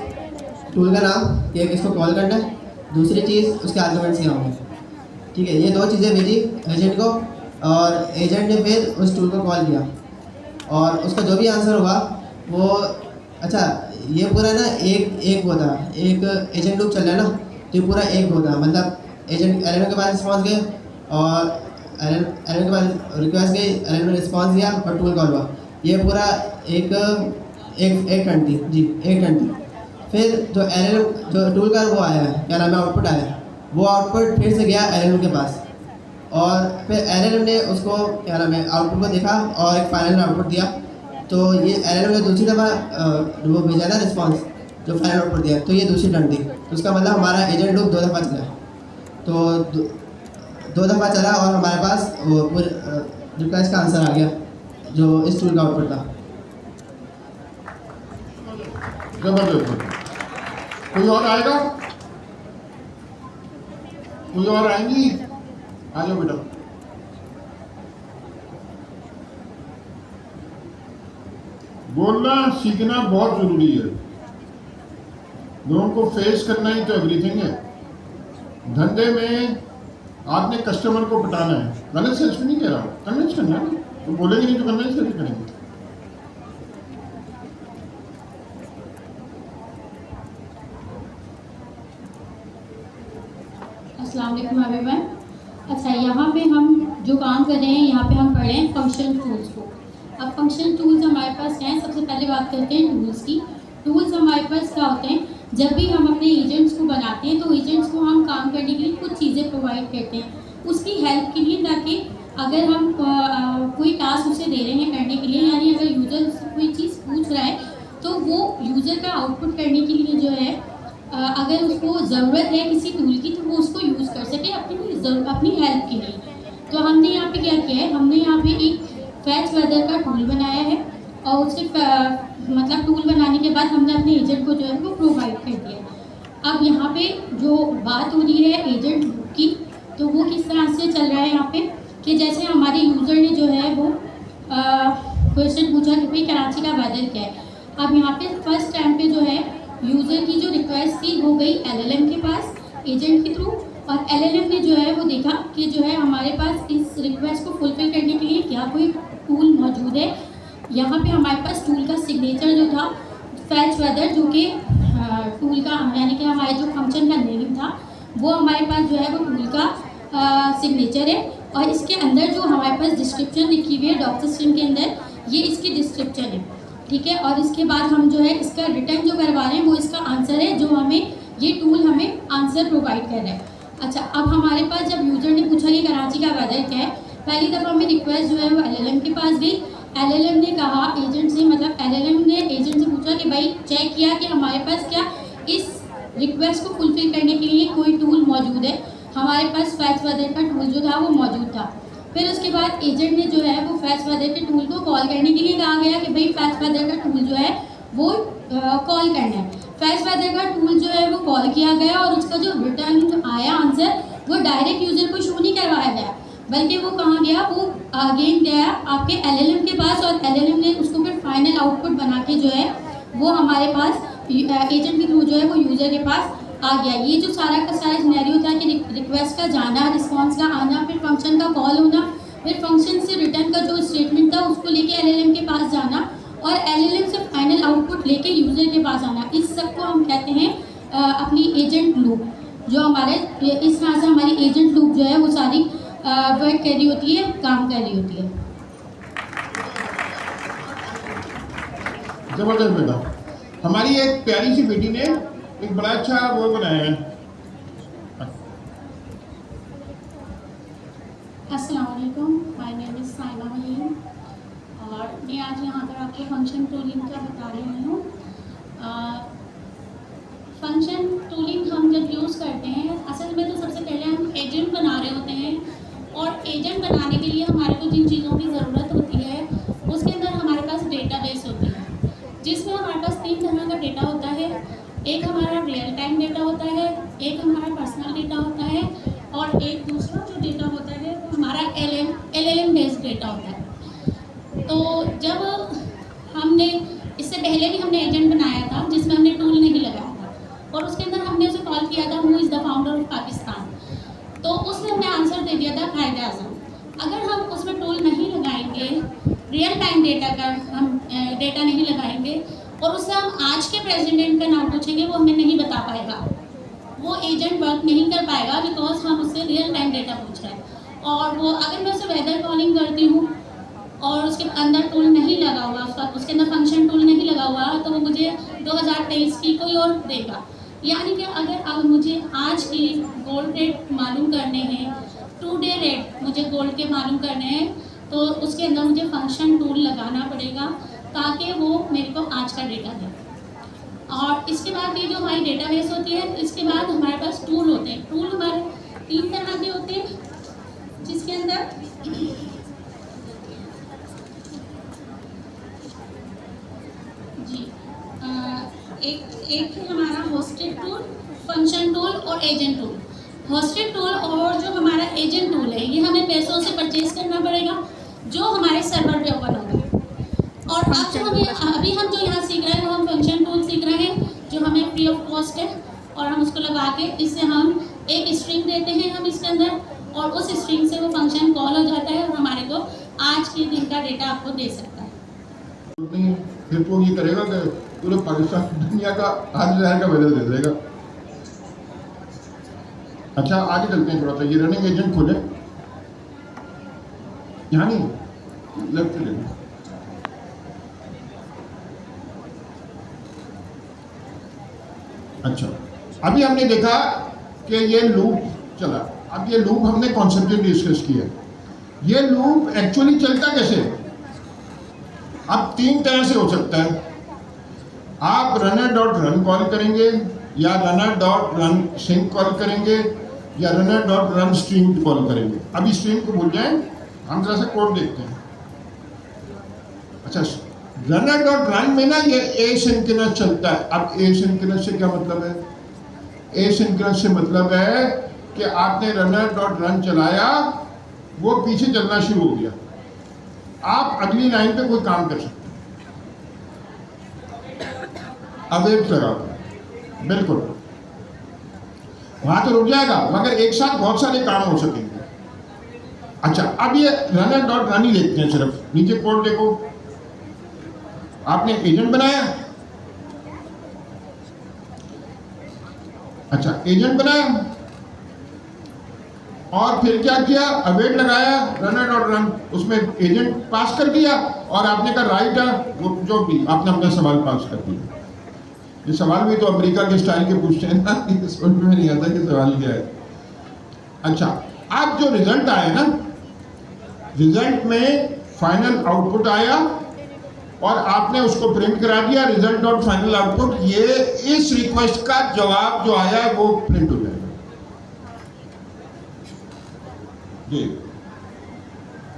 टूल का नाम कि किसको कॉल करना है, दूसरी चीज़ उसके आर्गुमेंट्स क्या होंगे। ठीक है, ये दो चीज़ें भेजी एजेंट को और एजेंट ने फिर उस टूल को कॉल किया और उसका जो भी आंसर होगा वो, अच्छा ये पूरा ना एक वो था, एक एजेंट लूप चल रहा है ना, तो ये पूरा एक वो था। मतलब एजेंट एलएलएम के पास रिस्पॉन्स गए और एलएलएम के पास रिक्वेस्ट गई, एलएलएम ने रिस्पॉन्स दिया और टूल कॉल हुआ। ये पूरा एक टर्न थी जी, एक टर्न थी। फिर जो एलएलएम जो टूल का वो आया है, क्या नाम है, आउटपुट आया, वो आउटपुट फिर से गया एलएलएम के पास और फिर एलएलएम ने उसको क्या नाम है आउटपुट को देखा और एक फाइनल आउटपुट दिया। तो ये एलएलएम ने दूसरी दफ़ा वो भेजा ना रिस्पॉन्स, जो फाइनल आउटपुट दिया, तो ये दूसरी टर्न थी। तो उसका मतलब हमारा एजेंट लूप 2 दफ़ा चला। तो 2 दफ़ा चला और हमारे पास वो रिक्वेस्ट का आंसर आ गया जो इस टूल का आउटपुट था। जबरदस्त। कोई और आएगा? कोई और आएंगी? आ जाओ बेटा। बोलना सीखना बहुत जरूरी है। लोगों को फेस करना ही तो एवरीथिंग है। धंधे में आपने कस्टमर को पटाना है, गलत से नहीं कह रहा, कन्विंस करना है। तो बोलेंगे नहीं तो कन्विंस कैसे करेंगे? अस्सलाम वालेकुम एवरीवन। अच्छा, यहाँ पे हम जो काम कर रहे हैं, यहाँ पे हम पढ़ रहे हैं फंक्शन टूल्स को। अब फंक्शन टूल्स हमारे पास हैं। सबसे पहले बात करते हैं टूल्स की। टूल्स हमारे पास क्या होते हैं, जब भी हम अपने एजेंट्स को बनाते हैं तो एजेंट्स को हम काम करने के लिए कुछ चीज़ें प्रोवाइड करते हैं उसकी हेल्प के लिए, ताकि अगर हम कोई टास्क उसे दे रहे हैं करने के लिए, यानी अगर यूज़र उससे कोई चीज़ पूछ रहा है तो वो यूज़र का आउटपुट करने के लिए जो है अगर उसको ज़रूरत है किसी टूल की तो वो उसको यूज़ कर सके अपनी हेल्प के लिए। तो हमने यहाँ पे क्या किया है, हमने यहाँ पे एक फैच वेदर का टूल बनाया है और उससे मतलब टूल बनाने के बाद हमने अपने एजेंट को जो है वो प्रोवाइड कर दिया। अब यहाँ पे जो बात हो रही है एजेंट लूप की, तो वो किस तरह से चल रहा है यहाँ पे कि जैसे हमारे यूज़र ने जो है वो क्वेश्चन पूछा कि भाई कराची का वेदर क्या है। अब यहाँ पे फर्स्ट टाइम पे जो है यूज़र की जो रिक्वेस्ट थी वो गई एलएलएम के पास एजेंट के थ्रू, और एलएलएम ने जो है वो देखा कि जो है हमारे पास इस रिक्वेस्ट को फुलफिल करने के लिए क्या कोई टूल मौजूद है। यहाँ पे हमारे पास टूल का सिग्नेचर जो था फैच वेदर, जो कि टूल का यानी कि हमारे जो फंक्शन का नेम था वो हमारे पास जो है वो टूल का सिग्नेचर है। और इसके अंदर जो हमारे पास डिस्क्रिप्शन लिखी हुई है डॉक सिस्टम के अंदर, ये इसकी डिस्क्रिप्शन है, ठीक है। और इसके बाद हम जो है इसका रिटर्न जो करवा रहे हैं वो इसका आंसर है, जो हमें ये टूल हमें आंसर प्रोवाइड कर रहा है। अच्छा, अब हमारे पास जब यूज़र ने पूछा कि कराची का वेदर क्या है, पहली दफ़ा हमें रिक्वेस्ट जो है वो एलएलएम के पास गई। एलएलएम ने कहा एजेंट से, मतलब एलएलएम ने एजेंट से पूछा कि भाई चेक किया कि हमारे पास क्या इस रिक्वेस्ट को फुलफिल करने के लिए कोई टूल मौजूद है। हमारे पास फैच वेदर का टूल जो था वो मौजूद था। फिर उसके बाद एजेंट ने जो है वो फैच वेदर के टूल को कॉल करने के लिए कहा गया कि भाई फैच वेदर का टूल जो है वो कॉल करना है। फैच वेदर का टूल जो है वो कॉल किया गया और उसका जो रिटर्न आया आंसर वो डायरेक्ट यूज़र को शो नहीं करवाया गया, बल्कि वो कहाँ गया, वो अगेन गया आपके एलएलएम के पास और एलएलएम ने उसको फिर फाइनल आउटपुट बना के जो है वो हमारे पास एजेंट के थ्रू जो है वो यूज़र के पास आ गया। ये जो सारा का सारा सिनेरियो था कि रिक्वेस्ट का जाना, रिस्पॉन्स का आना, फिर फंक्शन का कॉल होना, फिर फंक्शन से रिटर्न का जो स्टेटमेंट था उसको लेके एलएलएम के पास जाना और एलएलएम से फाइनल आउटपुट लेके यूज़र के पास आना, इस सब को हम कहते हैं अपनी एजेंट लूप। जो हमारे इस तरह से हमारी एजेंट लूप जो है वो सारी वर्क कर रही होती है, काम कर रही होती है। जबरदस्त बेटा। हमारी एक प्यारी सी बेटी ने एक बड़ा अच्छा वो बनाया है। अस्सलाम वालेकुम, माय नेम इज़ साइमा महीन और मैं आज यहाँ पर आपको फंक्शन टूलिंग का बता रही हूँ। फंक्शन टूलिंग हम जब यूज़ करते हैं, असल में तो सबसे पहले हम एजेंट बना रहे होते हैं और एजेंट बनाने के लिए हमारे को जिन चीज़ों की ज़रूरत होती है उसके अंदर हमारे पास डेटाबेस होती है, जिसमें हमारे पास 3 तरह का डेटा होता है। एक हमारा रियल टाइम डेटा होता है, एक हमारा पर्सनल डेटा होता है और एक दूसरा जो डेटा होता है वो हमारा LLM बेस्ड डेटा होता है। तो जब हमने इससे पहले भी हमने एजेंट बनाया था जिसमें हमने टूल नहीं लगाया था और उसके अंदर हमने उसे कॉल किया था who is the founder of Pakistan, तो उसने हमें आंसर दे दिया था कायदे आज़म। अगर हम उसमें टूल नहीं लगाएंगे, रियल टाइम डेटा का हम डेटा नहीं लगाएंगे और उससे हम आज के प्रेसिडेंट का नाम पूछेंगे, वो हमें नहीं बता पाएगा, वो एजेंट वर्क नहीं कर पाएगा बिकॉज हम उससे रियल टाइम डेटा पूछ रहे हैं। और वो अगर मैं उसे वेदर कॉलिंग करती हूँ और उसके अंदर टूल नहीं लगा हुआ, उसके अंदर फंक्शन टूल नहीं लगा हुआ, तो वो मुझे 2023 की कोई और देगा। यानी कि अगर मुझे आज की गोल्ड रेट मालूम करने हैं, 2 डे रेट मुझे गोल्ड के मालूम करने हैं, तो उसके अंदर मुझे फंक्शन टूल लगाना पड़ेगा ताकि वो मेरे को आज का डेटा दे। और इसके बाद ये जो हमारी डेटाबेस होती है, इसके बाद हमारे पास टूल होते हैं। टूल हमारे 3 तरह के होते हैं, जिसके अंदर जी एक है हमारा होस्टेड टूल, फंक्शन टूल और एजेंट टूल। होस्टेड टूल और जो हमारा एजेंट टूल है ये हमें पैसों से परचेज करना पड़ेगा, जो हमारे सर्वर पे ओपन होगा। और अब जो अभी हम जो यहाँ सीख रहे हैं वो हम फंक्शन टूल सीख रहे हैं, जो हमें फ्री ऑफ कॉस्ट है और हम उसको लगा के इससे हम एक स्ट्रिंग देते हैं हम इसके अंदर, और उस स्ट्रिंग से वो फंक्शन कॉल हो जाता है और हमारे को आज के दिन का डेटा आपको दे सकता है। फिर तो ये करेगा कि पूरे पाकिस्तान दुनिया का हर शहर का वेदर दे देगा। अच्छा आगे चलते हैं थोड़ा सा। ये रनिंग एजेंट खोले, यहाँ नहीं, लेफ्ट से लेना। अच्छा, अभी हमने देखा कि ये लूप चला। अब ये लूप हमने कॉन्सेप्ट डिस्कस किया। ये लूप एक्चुअली चलता कैसे? अब 3 तरह से हो सकता है। आप runner.run कॉल करेंगे, या runner.run sync कॉल करेंगे, या runner.run stream कॉल करेंगे। अभी स्ट्रीम को भूल जाएं, हम जरा सा कोड देखते हैं। अच्छा, runner.run में ना ये asynchronous चलता है। अब asynchronous से क्या मतलब है? asynchronous से मतलब है कि आपने runner.run चलाया, वो पीछे चलना शुरू हो गया, आप अगली लाइन पे कोई काम कर सकते हैं। अवेट लगा बिल्कुल, वहां तो रुक जाएगा मगर एक साथ बहुत सारे काम हो सकेंगे। अच्छा, अब ये runner.run ही देखते हैं। सिर्फ नीचे कोड देखो, आपने एजेंट बनाया। अच्छा, एजेंट बनाया और फिर क्या किया? अवेट लगाया, runner.run, उसमें एजेंट पास कर दिया और आपने कहा राइट है, वो जो भी आपने अपना सवाल पास कर दिया। ये सवाल भी तो अमेरिका के स्टाइल के पूछते हैं ना, समझ में नहीं आता कि सवाल क्या है। अच्छा, अब जो रिजल्ट आया ना, रिजल्ट में फाइनल आउटपुट आया और आपने उसको प्रिंट करा दिया। रिजल्ट और फाइनल आउटपुट, ये इस रिक्वेस्ट का जवाब जो आया है वो प्रिंट हो जाएगा। जी,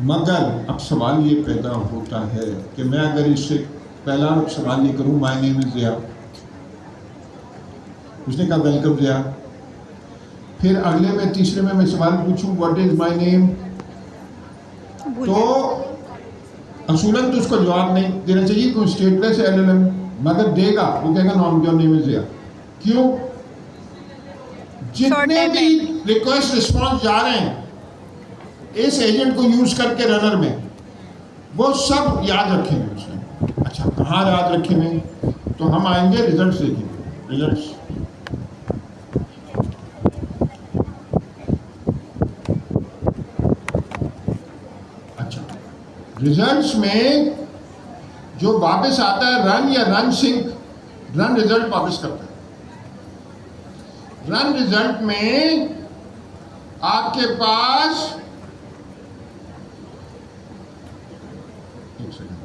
मगर अब सवाल ये पैदा होता है कि मैं अगर इससे पहला सवाल ये करूं, माय नेम इज ज़िया, उसने कहा वेलकम ज़िया। फिर अगले में तीसरे में मैं सवाल पूछूं व्हाट इज माय नेम, तो असूलन तो उसको जवाब नहीं देना चाहिए क्योंकि स्टेटलेस है LLM, मगर देगा, वो कहेगा none your name is Zia. क्यों? जितने भी रिक्वेस्ट रिस्पॉन्स जा रहे हैं इस एजेंट को यूज करके रनर में, वो सब याद रखेंगे उसमें। अच्छा, कहाँ याद रखेंगे? तो हम आएंगे रिजल्ट्स देखेंगे। रिजल्ट्स, अच्छा, रिजल्ट्स में जो वापस आता है रन या रन सिंक, रन रिजल्ट वापस करता है। रन रिजल्ट में आपके पास एक सेकंड,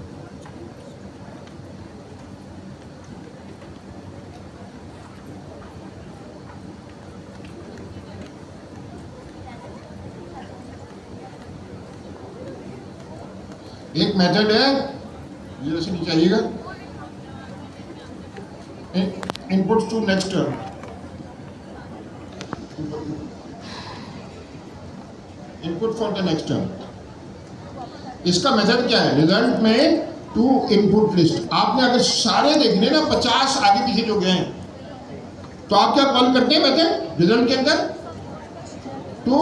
एक मेथड है, ये ऐसे नीचे आइएगा, inputs to next term. Input for the next term. इसका मेथड क्या है? रिजल्ट में टू इनपुट लिस्ट। आपने अगर सारे देखने ना 50 आगे पीछे जो गए हैं, तो आप क्या कॉल करते हैं मेथड रिजल्ट के अंदर? To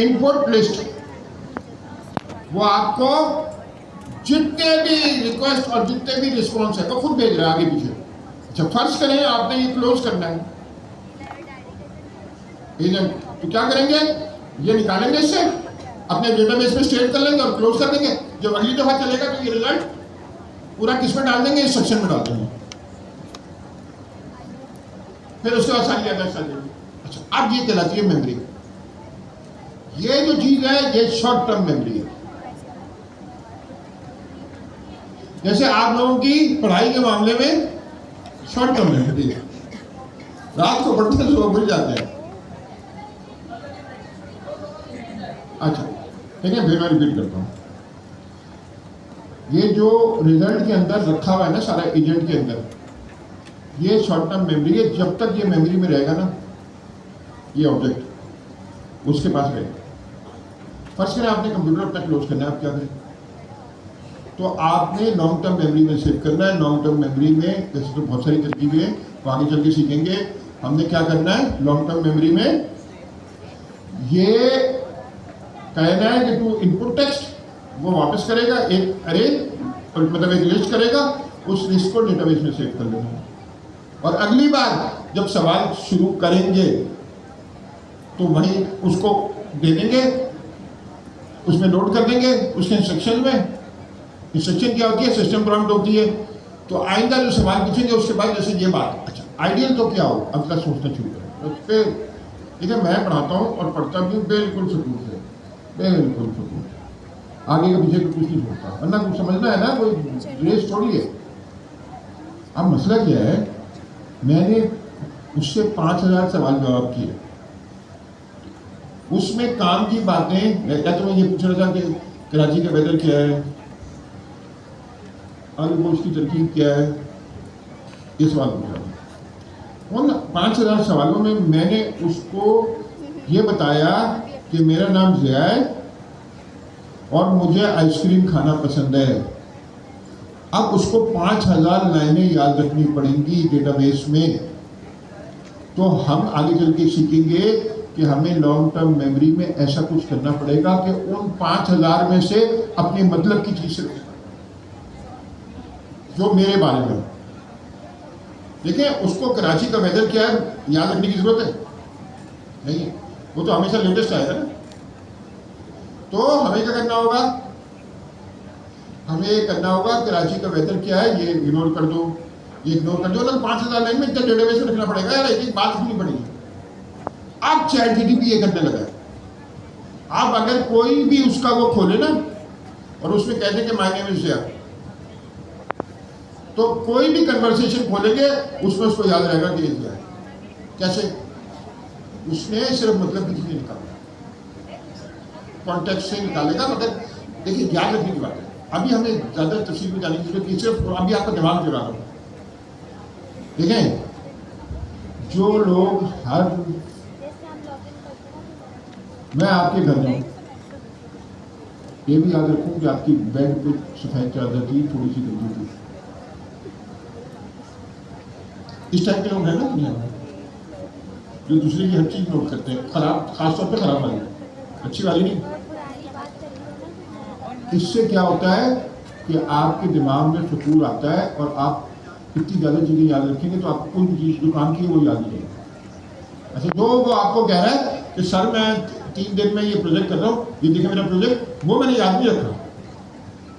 input list. वो आपको जितने भी रिक्वेस्ट और जितने भी रिस्पॉन्स है वो खुद भेज रहा है आगे पीछे। अच्छा, फर्ज करें आपने ये क्लोज करना है एजेंट, तो क्या करेंगे? ये निकालेंगे इससे, अपने डेटाबेस में स्टोर कर लेंगे और क्लोज कर देंगे। जब अगली दफा चलेगा तो ये रिजल्ट पूरा किसमें डाल देंगे? इस सेक्शन में डाल देंगे। फिर उसके बाद सारी एड्रेस आ जाएगी। अच्छा, अब ये कहलाती है मेमोरी। ये जो चीज है ये शॉर्ट टर्म मेमोरी है। जैसे आप लोगों की पढ़ाई के मामले में शॉर्ट टर्म मेमोरी है, रात को पढ़ते हैं सुबह भूल जाते हैं। अच्छा ठीक है, फिर मैं रिपीट करता हूँ। ये जो रिजल्ट के अंदर रखा हुआ है ना सारा एजेंट के अंदर, ये शॉर्ट टर्म मेमोरी है। जब तक ये मेमोरी में रहेगा ना ये ऑब्जेक्ट उसके पास रहेगा। फर्स्ट करें आपने कंप्यूटर अपना क्लोज करना है, आप क्या करें? तो आपने लॉन्ग टर्म मेमोरी में सेव करना है। लॉन्ग टर्म मेमोरी में वैसे तो बहुत सारी तरकीबें हैं, तो आगे चल के सीखेंगे। हमने क्या करना है लॉन्ग टर्म मेमोरी में? ये कहना है कि टू इनपुट टेक्स्ट, वो वापस करेगा एक अरे, मतलब एक लिस्ट करेगा, उस लिस्ट को डेटाबेस में सेव कर लेना। और अगली बार जब सवाल शुरू करेंगे तो वहीं उसको दे देंगे, उसमें लोड कर देंगे उसके इंस्ट्रक्शन में। इंस्ट्रक्शन क्या होती है? सिस्टम प्रॉम्प्ट होती है। तो आइंदा जो सवाल पूछेंगे उसके बाद जैसे ये बात, अच्छा आइडियल तो क्या हो, अब तक सोचना शुरू करें। उस पर देखिए मैं पढ़ाता हूँ और पढ़ता भी बिल्कुल सुकून से, बिल्कुल सुकून, आगे के पीछे कुछ नहीं सोचता, वरना कुछ समझना है ना, कोई रेस थोड़ी है। अब मसला क्या है, मैंने उससे 5000 सवाल जवाब किए, उसमें काम की बातें, क्या तो मैं ये पूछ रहा था कि कराची का वेदर क्या है, आलू गोश्त की तरकीब क्या है, ये सवाल पूछ रहा था। उन 5000 सवालों में मैंने उसको ये बताया कि मेरा नाम ज़िया है और मुझे आइसक्रीम खाना पसंद है। अब उसको 5000 लाइनें याद रखनी पड़ेंगी डेटाबेस में। तो हम आगे चल के सीखेंगे कि हमें लॉन्ग टर्म मेमोरी में ऐसा कुछ करना पड़ेगा कि उन 5000 में से अपने मतलब की चीज से जो मेरे बारे में। देखिए उसको कराची का वेदर क्या है याद रखने की जरूरत है नहीं, वो तो हमेशा लेटेस्ट आएगा ना। तो हमें क्या करना होगा? हमें ये करना होगा कराची का वेदर क्या है ये इग्नोर कर दो, ये इग्नोर कर दो। तो 5000 लाइन में इतना डेटाबेस में रखना पड़ेगा यार, एक एक बात सुननी पड़ेगी। अब चैट जीपीटी ये करने लगा है। आप अगर कोई भी उसका वो खोले ना और उसमें कहते कि माय नेम इज ज़िया, तो कोई भी कन्वर्सेशन खोलेंगे उसमें उसको याद रहेगा कि ये ज़िया है। कैसे? उसने सिर्फ मतलब की चीजें निकाला, कॉन्टेक्स्ट से निकालेगा। मगर देखिए याद रखने की बात है, अभी हमें ज्यादा तफसील में जाने की जरूरत नहीं, सिर्फ अभी आपका दिमाग चला रहा हूं। देखें जो लोग हर, मैं आपके घर जाऊं, ये भी याद रखूं कि आपकी बेड पे सफेद चादर थी, थोड़ी सी गंदी थी। इस टाइप के लोग हैं ना दुनिया में, जो दूसरे की हर चीज नोट करते हैं, खराब, खासतौर पे खराब वाली, अच्छी वाली नहीं। इससे क्या होता है कि आपके दिमाग में सुकून आता है और आप इतनी ज़्यादा चीज़ें याद रखेंगे तो आपको कोई चीज़ जो काम की है वो याद नहीं रहेगी। अच्छा, जो वो आपको कह रहा है कि सर मैं 3 दिन में ये प्रोजेक्ट कर रहा हूँ, ये देखिए मेरा प्रोजेक्ट, वो मैंने याद नहीं रखा,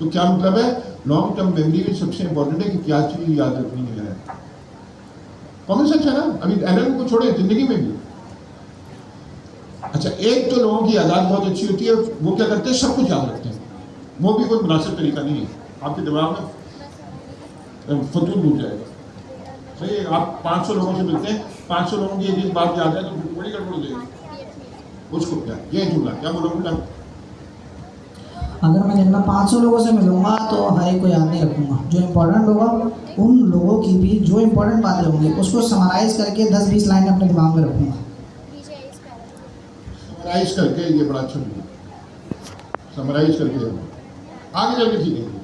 तो क्या मतलब है? लॉन्ग टर्म मेमोरी में सबसे इंपॉर्टेंट है कि क्या चीज़ याद रखनी है। कॉमन सेंस है ना, अभी एलएलएम को छोड़े जिंदगी में भी। अच्छा, एक तो लोगों की यादाश्त बहुत अच्छी होती है, वो क्या करते हैं, सब कुछ याद रखते हैं। वो भी कोई मुनासिब तरीका नहीं है, आपके दिमाग में फतूल डूब जाएगा। सही है, आप 500 लोगों से मिलते हैं, 500 लोगों की एक बात याद है तो बड़ी गड़बड़ हो जाएगी। उसको क्या ये जुमला क्या बोलोगे? अगर मैं दिन में 500 लोगों से मिलूंगा तो हर एक को याद नहीं रखूंगा। जो इम्पोर्टेंट होगा उन लोगों की भी जो इम्पोर्टेंट बातें होंगी उसको समराइज़ करके 10-20 लाइनें अपने दिमाग में रखूंगा। समराइज करके, ये बड़ा अच्छा है, समराइज करके आगे चल के सीखेंगे।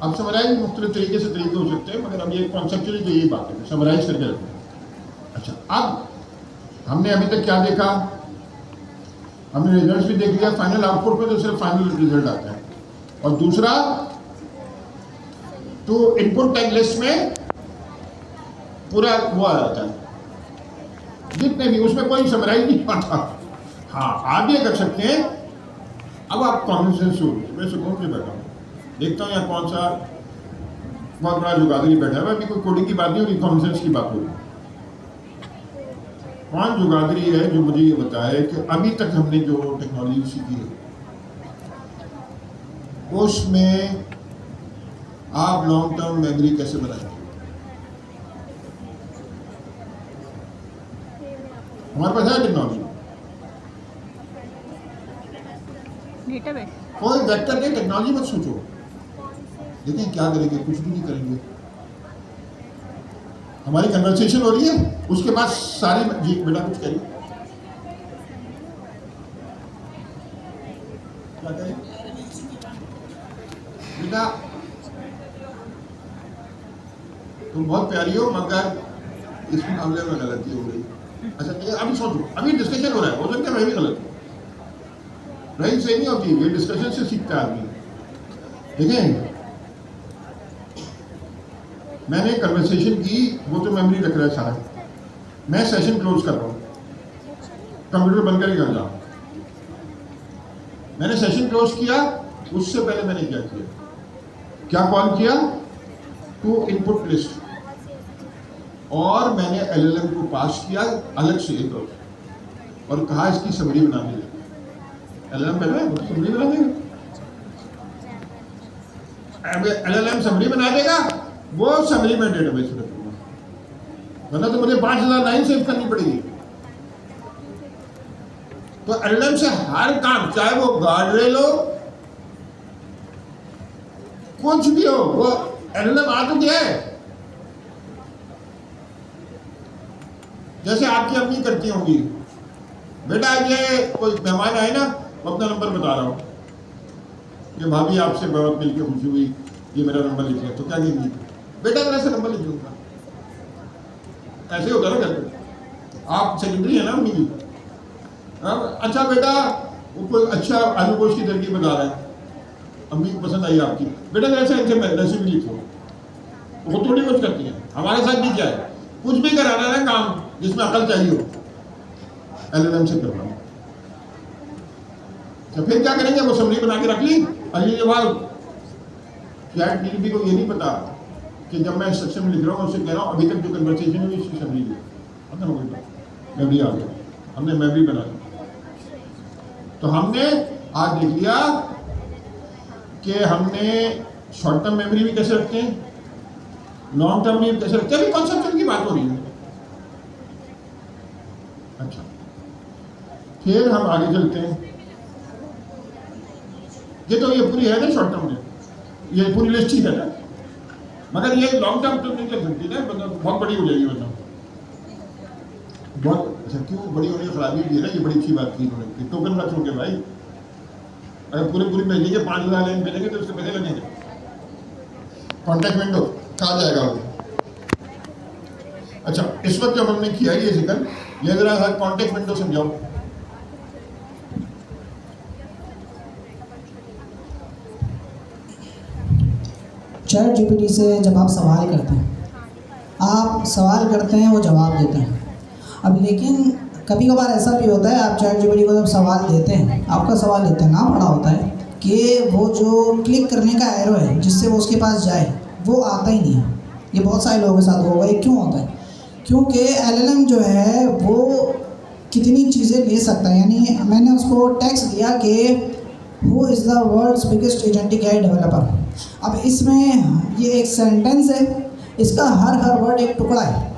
अब समराइज मुख्तलिफ तरीके से तरीके हो सकते हैं, मगर अब ये कॉन्सेप्चुअली तो यही बात है, समराइज करके रखते हैं। अच्छा, अब हमने अभी तक क्या देखा? हमने रिजल्ट्स भी देख लिया। फाइनल आउटपुट में तो सिर्फ फाइनल रिजल्ट आता है, और दूसरा तो इनपुट टैग लिस्ट में पूरा वो आ जाता है जितने भी, उसमें कोई समराइज नहीं आता। हाँ, आप ये कर सकते हैं। अब आप कॉमन सेंस हो, मैं सुकून से बैठा हूँ, देखता हूँ यहाँ कौन सा बहुत बड़ा जुगादरी बैठा है। अभी कोई कोडिंग की बात नहीं हो रही, कॉमन सेंस की बात हो रही। कौन जुगादरी है जो मुझे ये बताए कि अभी तक हमने जो टेक्नोलॉजी सीखी है उसमें आप लॉन्ग टर्म मेमोरी कैसे बनाएंगे? हमारे पास है टेक्नोलॉजी, कोई वेक्टर नहीं, टेक्नोलॉजी मत सोचो, देखें क्या करेंगे, कुछ भी नहीं करेंगे। हमारी कन्वर्सेशन हो रही है, उसके बाद सारी जी बेटा कुछ करिए, क्या करें बेटा? तुम बहुत प्यारी हो मगर इस मामले में गलती हो गई। अच्छा, अभी सोचो, अभी डिस्कशन हो रहा है, हो सकता है मैं भी गलत हूँ। रही सही नहीं होती, ये डिस्कशन से सीखता है आदमी। देखें, मैंने कन्वर्सेशन की, वो तो मेमोरी रख रहा है सारा। मैं सेशन क्लोज कर रहा हूँ, कंप्यूटर बंद करके कर जाऊँ। मैंने सेशन क्लोज किया, उससे पहले मैंने क्या किया, क्या कॉल किया? टू इनपुट लिस्ट, और मैंने एलएलएम को पास किया अलग से एक और कहा इसकी समरी बना दे। एलएलएम पहले वो तो समरी बना देगा, एलएलएम समरी बना देगा, वो समरी में डेटाबेस में रखूंगा, वरना तो मुझे 5000 लाइन सेव करनी पड़ेगी। तो एलएलएम से हर काम, चाहे वो गार्ड रेल हो, कुछ भी हो, वो एलएलएम आ तो गया है। जैसे आपकी अम्मी करती होंगी, बेटा ये कोई मेहमान आए ना, अपना नंबर बता रहा हूँ कि भाभी आपसे बहुत मिलकर खुशी हुई, ये मेरा नंबर लिख लिया। तो क्या कहेंगी? बेटा मेरा से नंबर लिख लूंगा। ऐसे होता है ना घर पे, आप सेकेंडरी है ना अम्मी की। अच्छा बेटा, वो कोई अच्छा आलू गोश्त की तरकीब बता रहा है, अम्मी को पसंद आई आपकी, बेटा मेरे से इनसे रेसिपी लिखो। वो थोड़ी कुछ करती है, हमारे साथ भी क्या है, कुछ भी कराना है काम जिसमें अकल चाहिए हो, एलएलएम से करना। तो फिर क्या करेंगे, वो समरी बना के रख ली। अगली बात चैट जीपीटी को ये नहीं पता कि जब मैं इंस्ट्रक्शन में लिख रहा हूँ, उससे कह रहा हूँ अभी तक जो कन्वर्सेशन हुई इसकी समरी ली, मेमोरी आ गया, हमने मेमोरी बना ली। तो हमने आज देख लिया कि हमने शॉर्ट टर्म मेमोरी भी कैसे रखते हैं, लॉन्ग टर्म में कैसे रखते हैं। अभी कॉन्सेप्चुअल की बात हो रही है। अच्छा, फिर हम आगे चलते हैं। ये तो ये पूरी है ना शॉर्ट टर्म में, ये पूरी लिस्ट ही है ना, मगर ये लॉन्ग टर्म तो नहीं चल सकती ना, मतलब बहुत बड़ी हो जाएगी। मतलब बहुत अच्छा, क्यों बड़ी होने की खराबी भी है ना, ये बड़ी अच्छी बात की उन्होंने। टोकन रख लोगे भाई, अगर पूरे पूरी महीने के 5000 लाइन भेजेंगे तो उसके पैसे लगेंगे। कॉन्टैक्ट विंडो कहाँ जाएगा वो? अच्छा, इस वक्त जब हमने किया ये जिक्र, ये जरा हर कॉन्टैक्ट विंडो समझाओ। चैट जीपीटी से जब आप सवाल करते हैं, आप सवाल करते हैं, वो जवाब देते हैं। अब लेकिन कभी कभार ऐसा भी होता है, आप चैट जीपीटी को जब सवाल देते हैं, आपका सवाल इतना बड़ा होता है कि वो जो क्लिक करने का एरो है जिससे वो उसके पास जाए वो आता ही नहीं है। ये बहुत सारे लोगों के साथ होगा। ये क्यों होता है? क्योंकि एलएलएम जो है वो कितनी चीज़ें ले सकता है। यानी मैंने उसको टेक्स्ट दिया कि who is the world's biggest agentic AI developer. अब इसमें ये एक सेंटेंस है, इसका हर वर्ड एक टुकड़ा है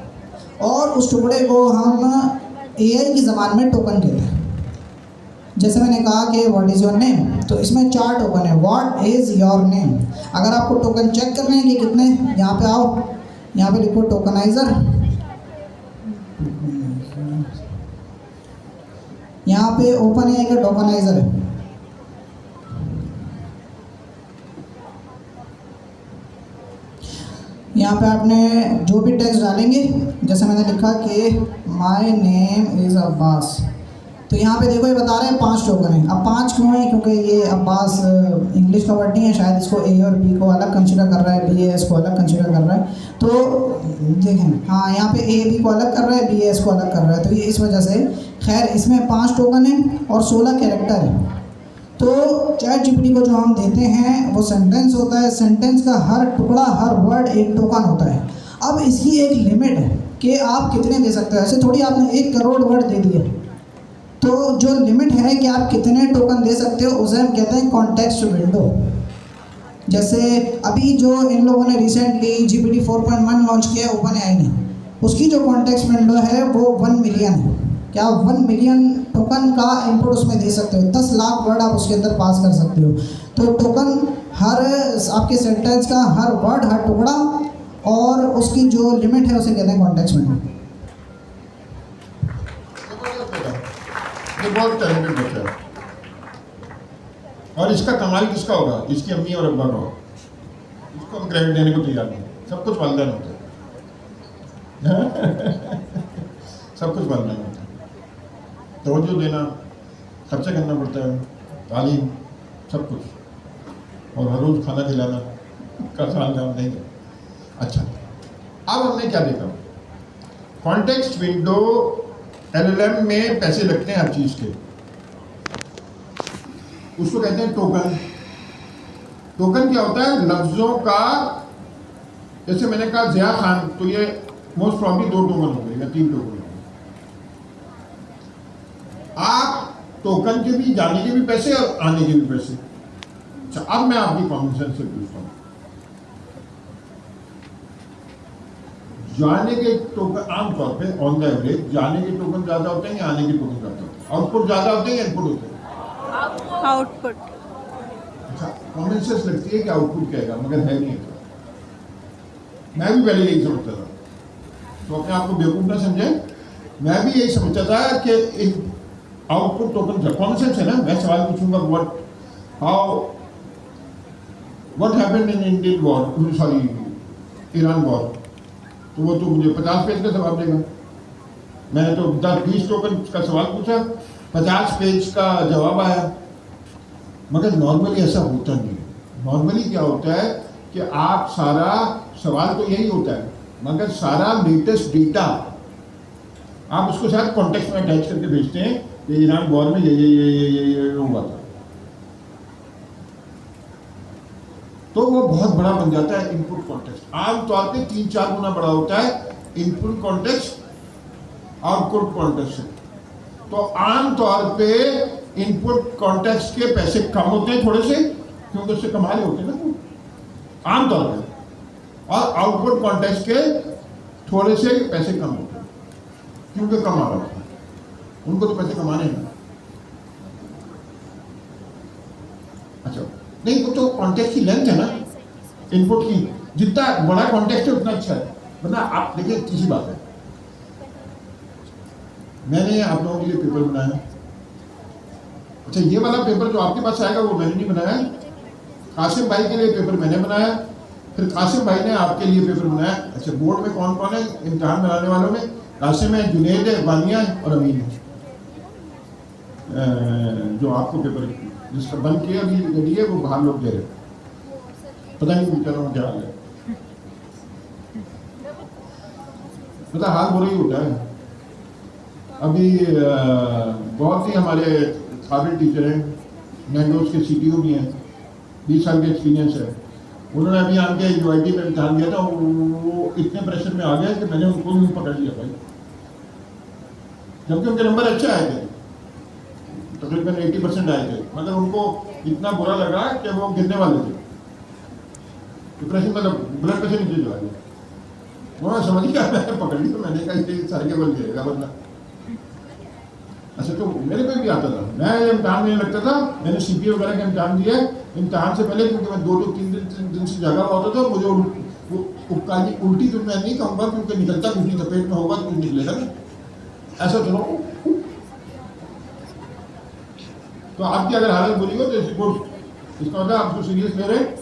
और उस टुकड़े को हम एआई की ज़बान में टोकन कहते हैं। जैसे मैंने कहा कि व्हाट इज़ योर नेम, तो इसमें 4 टोकन है। What is your name. अगर आपको टोकन चेक करने हैं कि कितने, यहाँ पे आओ, यहाँ पे लिखो टोकनाइज़र, यहाँ पे ओपन है कि टोकनाइज़र है। यहाँ पे आपने जो भी टेक्स्ट डालेंगे, जैसे मैंने लिखा कि माय नेम इज़ अब्बास, तो यहाँ पे देखो ये बता रहे हैं 5 टोकन है। अब 5 क्यों है? क्योंकि ये अब्बास इंग्लिश का वर्ड नहीं है, शायद इसको ए और बी को अलग कंसिडर कर रहा है, बी ए एस को अलग कंसिडर कर रहा है। तो देखें, हाँ यहाँ पे ए बी को अलग कर रहा है, बी ए एस को अलग कर रहा है, तो ये इस वजह से। खैर इसमें 5 टोकन है और 16 कैरेक्टर है। तो चैट जीपीटी को जो हम देते हैं वो सेंटेंस होता है, सेंटेंस का हर टुकड़ा, हर वर्ड एक टोकन होता है। अब इसकी एक लिमिट है कि आप कितने दे सकते हो। ऐसे थोड़ी आपने 1 करोड़ वर्ड दे दिए, तो जो लिमिट है कि आप कितने टोकन दे सकते हो उसे हम कहते हैं कॉन्टेक्स्ट विंडो। जैसे अभी जो इन लोगों ने रिसेंटली GPT 4.1 लॉन्च किया है ओपन एआई ने, उसकी जो कॉन्टेक्स्ट विंडो है वो 1 मिलियन है। क्या 1 मिलियन टोकन का इनपुट उसमें दे सकते हो? 10 लाख वर्ड आप उसके अंदर पास कर सकते हो। तो टोकन हर आपके सेंटेंस का हर वर्ड, हर टुकड़ा, और उसकी जो लिमिट है उसे कहते हैं कॉन्टेक्स्ट विंडो। ये बहुत टैलेंटेड बच्चा है और इसका कमाल किसका होगा? इसकी अम्मी और अब्बा का होगा। इसको हम क्रेडिट देने को तैयार नहीं। सब कुछ वालिदैन होता है सब कुछ वालिदैन होता है। तवज्जो देना, खर्चा करना पड़ता है, तालीम, सब कुछ, और हर रोज़ खाना खिलाना का आसान काम नहीं है। अच्छा, अब हमने क्या देखा? कॉन्टेक्स्ट विंडो एलएलएम में पैसे लगते हैं हर चीज़ के, उसको कहते हैं टोकन। टोकन क्या होता है? लफ्ज़ों का, जैसे मैंने कहा ज़िया खान, तो ये मोस्ट प्रॉब्ली 2 टोकन हो गए या 3 टोकन हो गए। आप टोकन के भी, जाने के भी पैसे और आने के भी पैसे। अच्छा, अब मैं आपकी कॉमन सेंस से पूछता हूँ, जाने के टोकन आमतौर पे ऑन द एवरेज जाने के टोकन ज़्यादा होते हैं या आने के टोकन ज़्यादा होते हैं? आउटपुट ज़्यादा होते हैं या इनपुट होते हैं? आउटपुट। अच्छा, कॉमन सेंस लगती है कि आउटपुट कहेगा, मगर है नहीं है। मैं भी पहले यही समझता था, तो अपने आप को बेवकूफ़ ना समझें। मैं भी यही समझता था कि आउटपुट टोकन कॉमन सेंस है ना। मैं सवाल पूछूंगा what happened in Indian war, sorry Iran war, तो वो तो मुझे 50 पेज का जवाब देगा। मैंने तो 10-20 टोकन का सवाल पूछा, 50 पेज का जवाब आया। मगर नॉर्मली ऐसा होता नहीं है। नॉर्मली क्या होता है कि आप सारा सवाल तो यही होता है, मगर सारा लेटेस्ट डेटा आप उसको शायद कॉन्टेक्स्ट में अटैच करके भेजते हैं कि ईरान वॉर में ये हुआ था, तो वो बहुत बड़ा बन जाता है इनपुट कॉन्टेक्स्ट। आमतौर पे 3-4 गुना बड़ा होता है इनपुट कॉन्टेक्स्ट आउटपुट कॉन्टेक्स्ट से। तो आमतौर पे इनपुट कॉन्टेक्स्ट के पैसे कम होते हैं थोड़े से, क्योंकि उससे कमाल होते हैं ना आमतौर पे, और आउटपुट कॉन्टेक्स्ट के थोड़े से पैसे कम होते हैं क्योंकि कम आ रहा है, उनको तो पैसे कमाने हैं। अच्छा, नहीं, वो तो कॉन्टेक्स्ट की लेंथ है ना इनपुट की, जितना बड़ा कॉन्टेक्स्ट है उतना अच्छा है। वरना आप देखिए, किसी बात है, मैंने आप लोगों के लिए पेपर बनाया। अच्छा, ये वाला पेपर जो आपके पास आएगा वो मैंने नहीं बनाया, कासिम भाई के लिए पेपर मैंने बनाया, फिर कासिम भाई ने आपके लिए पेपर बनाया। अच्छा, बोर्ड में कौन कौन है इम्तिहान बनाने वालों में? कासिम है, जुनेद है, वानिया है और अमीन है। जो आपको पेपर जिसका बंद किया अभी रेडी है, वो बाहर लोग दे रहे, पता नहीं बेचारों क्या हाल है, पता हाल बुरा ही होता है। अभी बहुत ही हमारे काबिल टीचर हैं, नैंडोज के CTO भी हैं, 20 साल के एक्सपीरियंस है। उन्होंने अभी आके UIT में इम्तहान दिया था, वो इतने प्रेशर में आ गए कि मैंने उनको भी पकड़ लिया भाई, जबकि उनके नंबर अच्छे आए थे, तकरीबन 80% आए थे, मगर उनको इतना बुरा लगा कि वो गिरने वाले थे, डिप्रेशन मतलब ब्लड प्रेशर नीचे चला गया। उन्होंने समझ लिया, मैंने पकड़ ली, तो मैंने कहा इसे सर के बल गिरेगा वरना। अच्छा, तो मेरे पे भी आता था, मैं इम्तहान नहीं लगता था, मैंने CPA वगैरह के इम्तहान दिए, इम्तहान से पहले, क्योंकि मैं 2-3 दिन से जगा हुआ होता था, मुझे वो उल्टी तो मैं नहीं कहूँगा, क्योंकि निकलता कुछ नहीं था, पेट में होगा तो कुछ निकलेगा नहीं, ऐसा चलो। तो आपकी अगर हालत बुरी हो तो इसका मतलब आप उसको सीरियस ले रहे हैं,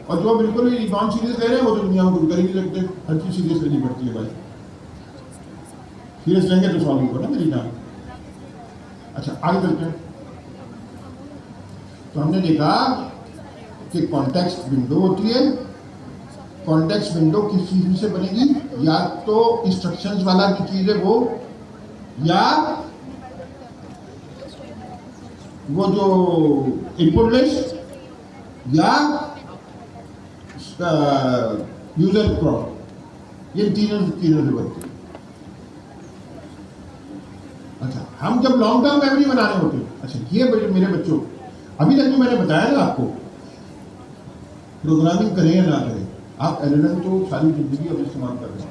और जो बिल्कुल भी नॉन सीरियस ले रहे हैं वो तो दुनिया में कुछ कर ही नहीं सकते। हर चीज़ सीरियस लेनी पड़ती है भाई, सीरियस लेंगे तो सॉल्व होगा ना मेरी जान। अच्छा, आगे चलते हैं। तो हमने देखा कि कॉन्टेक्स्ट विंडो होती है। कॉन्टेक्स्ट विंडो किस चीज से बनेगी? या तो इंस्ट्रक्शंस वाला जो चीज है वो, या वो जो इनपुट लिस्ट, या यूजर प्रॉम्प्ट, ये तीनों से बनती है। अच्छा, हम जब लॉन्ग टर्म मेमोरी बनाने होते हैं, अच्छा ये मेरे बच्चों, अभी तक जो मैंने बताया ना आपको, प्रोग्रामिंग करें या ना करें, आप LLM तो सारी जिंदगी अब इस्तेमाल कर रहे हैं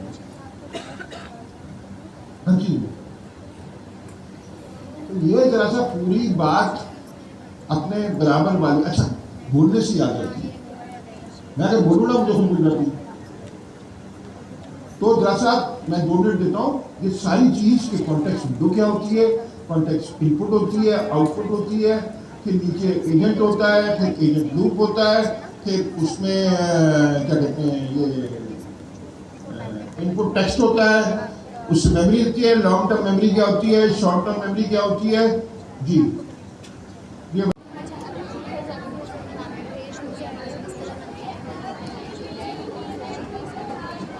हर चीज में। तो ये जरा सा पूरी बात अपने बराबर वाली, अच्छा बोलने से याद रहती है, मैं अगर बोलूँ ना मुझे भूल जाती, तो जरा सा मैं 2 मिनट देता हूँ। ये सारी चीज के कॉन्टेक्स्ट विंडो क्या होती है, कॉन्टेक्स्ट इनपुट होती है, आउटपुट होती है, फिर नीचे एजेंट होता है, फिर एजेंट लूप होता है, फिर उसमें क्या कहते हैं ये इनपुट टेक्स्ट होता है, उससे मेमोरी होती है, लॉन्ग टर्म मेमोरी क्या होती है, शॉर्ट टर्म मेमोरी क्या होती है जी। ये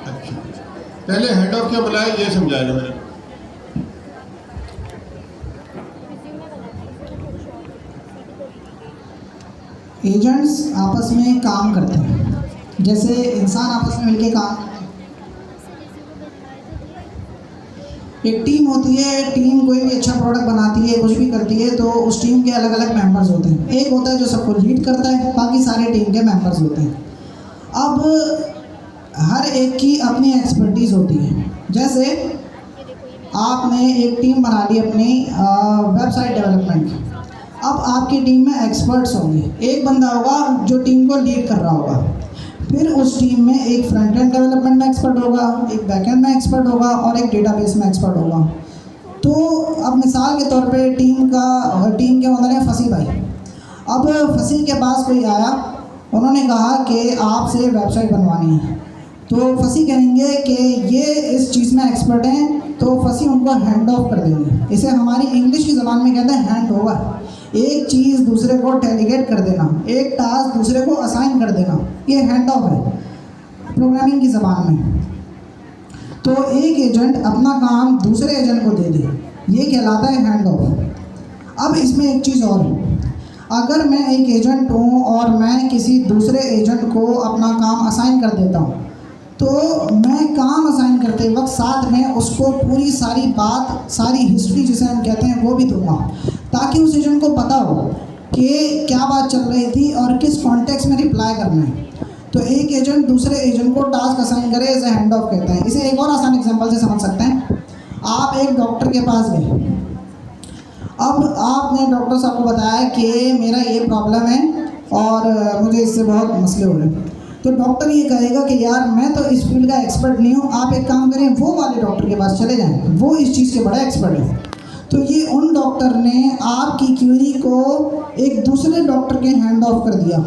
अच्छा, पहले हेड ऑफ क्या बुलाया ये समझाएगा मैंने। एजेंट्स आपस में काम करते हैं, जैसे इंसान आपस में मिलके काम करते हैं। एक टीम होती है, टीम कोई भी अच्छा प्रोडक्ट बनाती है, कुछ भी करती है, तो उस टीम के अलग अलग मेंबर्स होते हैं। एक होता है जो सबको लीड करता है, बाकी सारे टीम के मेंबर्स होते हैं। अब हर एक की अपनी एक्सपर्टीज़ होती है। जैसे आपने एक टीम बना ली अपनी वेबसाइट डेवलपमेंट की, अब आपकी टीम में एक्सपर्ट्स होंगे। एक बंदा होगा जो टीम को लीड कर रहा होगा, फिर उस टीम में एक फ्रंट एंड डेवलपमेंट में एक्सपर्ट होगा, एक बैक एंड में एक्सपर्ट होगा और एक डेटाबेस में एक्सपर्ट होगा। तो अब मिसाल के तौर पे टीम के ओनर है फसी भाई। अब फसी के पास कोई आया, उन्होंने कहा कि आपसे वेबसाइट बनवानी है, तो फसी कहेंगे कि ये इस चीज़ में एक्सपर्ट हैं, तो फसी उनको हैंड ऑफ कर देंगे। इसे हमारी इंग्लिश की ज़बान में कहते हैं हैंड ओवर। एक चीज़ दूसरे को डेलीगेट कर देना, एक टास्क दूसरे को असाइन कर देना, ये हैंड ऑफ है प्रोग्रामिंग की ज़बान में। तो एक एजेंट अपना काम दूसरे एजेंट को दे दे, ये कहलाता है हैंड ऑफ। अब इसमें एक चीज़ और है, अगर मैं एक एजेंट हूँ और मैं किसी दूसरे एजेंट को अपना काम असाइन कर देता हूँ, तो मैं काम असाइन करते वक्त साथ में उसको पूरी सारी बात, सारी हिस्ट्री जिसे हम कहते हैं वो भी दूंगा, ताकि उस एजेंट को पता हो कि क्या बात चल रही थी और किस कॉन्टेक्स्ट में रिप्लाई करना है। तो एक एजेंट दूसरे एजेंट को टास्क असाइन करे, इसे हैंड ऑफ कहते हैं। इसे एक और आसान एग्जांपल से समझ सकते हैं। आप एक डॉक्टर के पास गए, अब आपने डॉक्टर साहब को बताया कि मेरा ये प्रॉब्लम है और मुझे इससे बहुत मसले हो रहे हैं। तो डॉक्टर ये कहेगा कि यार मैं तो इस फील्ड का एक्सपर्ट नहीं हूँ, आप एक काम करें, वो वाले डॉक्टर के पास चले जाएं, वो इस चीज़ के बड़ा एक्सपर्ट है। तो ये उन डॉक्टर ने आपकी क्वेरी को एक दूसरे डॉक्टर के हैंड ऑफ कर दिया।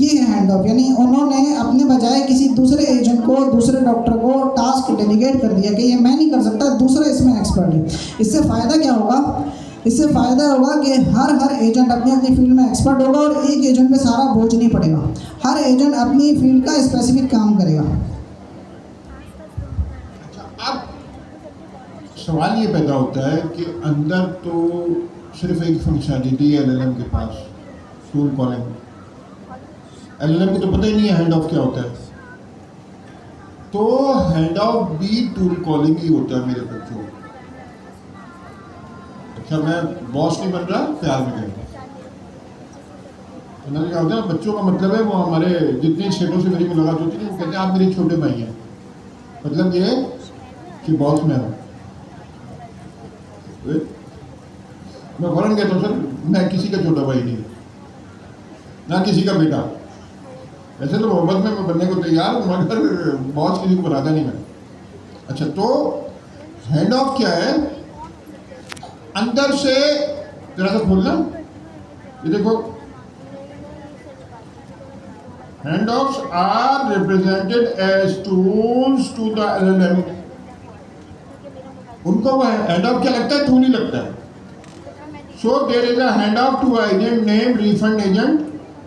ये है हैंड ऑफ, यानी उन्होंने अपने बजाय किसी दूसरे एजेंट को, दूसरे डॉक्टर को टास्क डेलीगेट कर दिया कि ये मैं नहीं कर सकता, दूसरा इसमें एक्सपर्ट है। इससे फ़ायदा क्या होगा? इससे फ़ायदा होगा कि हर एजेंट अपनी अपनी फील्ड में एक्सपर्ट होगा और एक एजेंट पे सारा बोझ नहीं पड़ेगा। हर एजेंट अपनी फील्ड का स्पेसिफिक काम करेगा। अच्छा, अब सवाल ये पैदा होता है कि अंदर तो सिर्फ एक फंक्शनलिटी है LLM के पास, टूल कॉलिंग। एलएलएम को तो पता ही नहीं है हैंड ऑफ क्या होता है, तो हैंड ऑफ भी टूल कॉलिंग ही होता है मेरे बच्चों। अच्छा, मैं बॉस नहीं बन रहा, प्यार में कहूँगा। मैंने क्या होता है, बच्चों का मतलब है वो हमारे जितने स्टेटों से मेरी मुलाकात होती है वो कहते हैं आप मेरे छोटे भाई हैं, मतलब ये कि बॉस में हूँ। मैं फौरन कहता हूँ सर मैं किसी का छोटा भाई नहीं, ना किसी का बेटा। ऐसे तो मोहब्बत में मैं बनने को तैयार हूँ, मगर बॉस किसी को बनाता नहीं मैं। अच्छा, तो हैंड ऑफ क्या है? अंदर से जरा सा खोलना, ये देखो, hand offs are represented as tools to the LLM. उनको वो हैंड ऑफ क्या लगता है? टूल ही लगता है। So there is a hand off to agent name refund agent,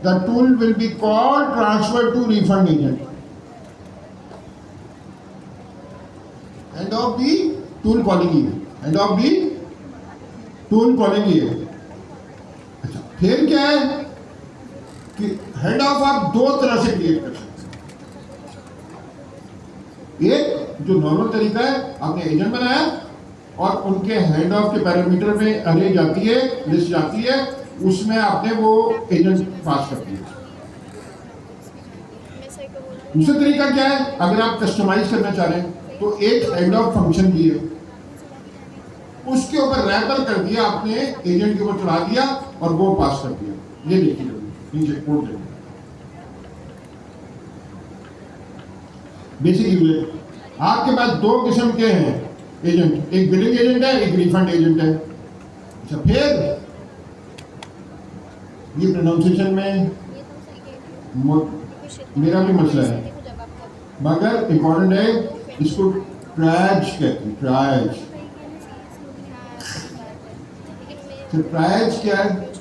the tool will be called transfer to refund agent. Hand off भी टूल कॉलिंग ही है, हैंड ऑफ भी टूल कॉलिंग ही है। अच्छा, फिर क्या है कि हैंड ऑफ आप दो तरह से क्रिएट कर सकते हैं। एक जो नॉर्मल तरीका है, आपने एजेंट बनाया और उनके हैंड ऑफ के पैरामीटर में अरे जाती है, लिस्ट जाती है, उसमें आपने वो एजेंट पास कर दिया। दूसरा तरीका क्या है, अगर आप कस्टमाइज करना चाह रहे हैं तो एक हैंड ऑफ फंक्शन भी है, उसके ऊपर रैपर कर दिया आपने, एजेंट के ऊपर चढ़ा दिया और वो पास कर दिया। ये देखिए नीचे कोड देखिए, बेसिक यूजर। आपके पास दो किस्म के हैं एजेंट, एक बिलिंग एजेंट है, एक रिफंड एजेंट है। अच्छा, फिर ये प्रोनाउंसिएशन में मेरा भी मसला है, मगर इम्पोर्टेंट है, इसको ट्रायज कहते हैं, ट्रायज। तो ट्रायज क्या है?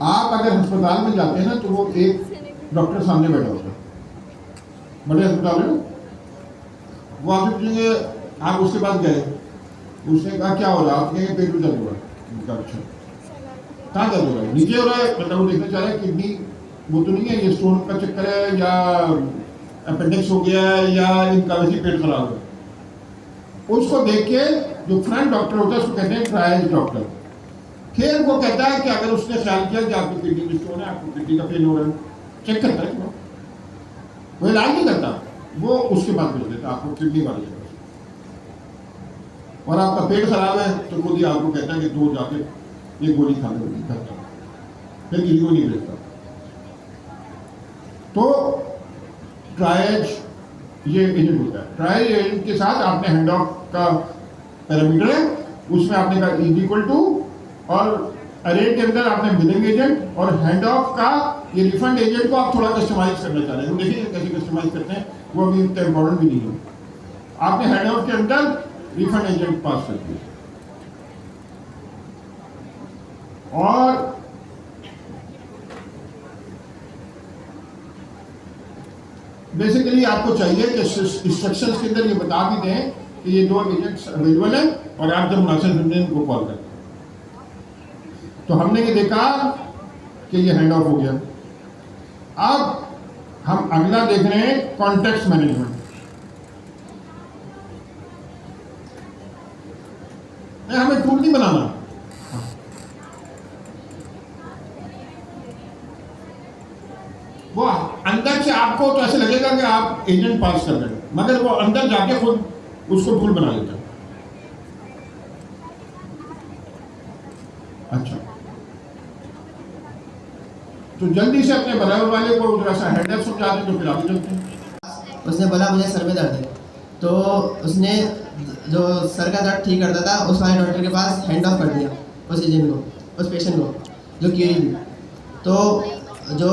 आप अगर अस्पताल में जाते हैं ना तो वो एक डॉक्टर सामने बैठा होता है, बड़े अस्पताल में, वो आपसे पूछेंगे, आप उसके पास गए, उसने कहा क्या हो रहा है? आप कहेंगे पेट में दर्द हो रहा है। अच्छा, कहाँ दर्द हो रहा है? नीचे हो रहा है, मतलब वो देखना चाह रहा है किडनी, वो तो नहीं है ये स्टोन का चक्कर है या अपेंडिक्स हो गया है या इनका वैसे पेट खराब है। उसको देख के जो फ्रंट डॉक्टर होता है उसको कहते हैं ट्रायल डॉक्टर। फिर वो कहता है कि अगर उसने ख्याल किया कि आपको किडनी में स्टोन है, आपको किडनी का पेन हो रहा है, चेक करता है, वो इलाज नहीं करता, वो उसके बाद भेज देता आपको किडनी वाले के पास। और आपका पेट खराब है तो खुद ही आपको कहता है कि दो जाके ये गोली खा लो, फिर किसी को नहीं भेजता। तो ट्रायज ये एजेंट होता है। ट्रायज एजेंट के साथ आपने हैंड ऑफ का पैरामीटर है, उसमें आपने कहा इज इक्वल टू, और अरे के अंदर आपने बिलिंग एजेंट, और हैंड ऑफ का ये रिफंड एजेंट को आप थोड़ा कस्टमाइज करना चाह रहे हैं, देखिए कैसे कस्टमाइज करते हैं, वो अभी इतना इंपॉर्टेंट भी नहीं है। आपने हैंड ऑफ के अंदर रिफंड एजेंट पास कर दिया, और बेसिकली आपको चाहिए कि इंस्ट्रक्शंस के अंदर ये बता भी दें कि ये दो एजेंट्स अवेलेबल हैं और आप जब मुनासिब समझें इनको कॉल करें। तो हमने ये देखा कि ये हैंड ऑफ हो गया। अब हम अगला देख रहे हैं कॉन्टेक्स्ट मैनेजमेंट। हमें टूल नहीं बनाना, वो अंदर से आपको तो ऐसे लगेगा कि आप एजेंट पास कर रहे हैं, मगर वो अंदर जाके खुद उसको टूल बना लेता है। अच्छा, तो जल्दी से अपने बराबर वाले को जरा सा हेडर समझा दें तो फिर आगे चलते हैं। उसने बोला मुझे सर में दर्द है, तो उसने जो सर का दर्द ठीक करता था उस वाले डॉक्टर के पास हैंड ऑफ कर दिया उस एजेंट को, उस पेशेंट को जो क्यूरी थी। तो जो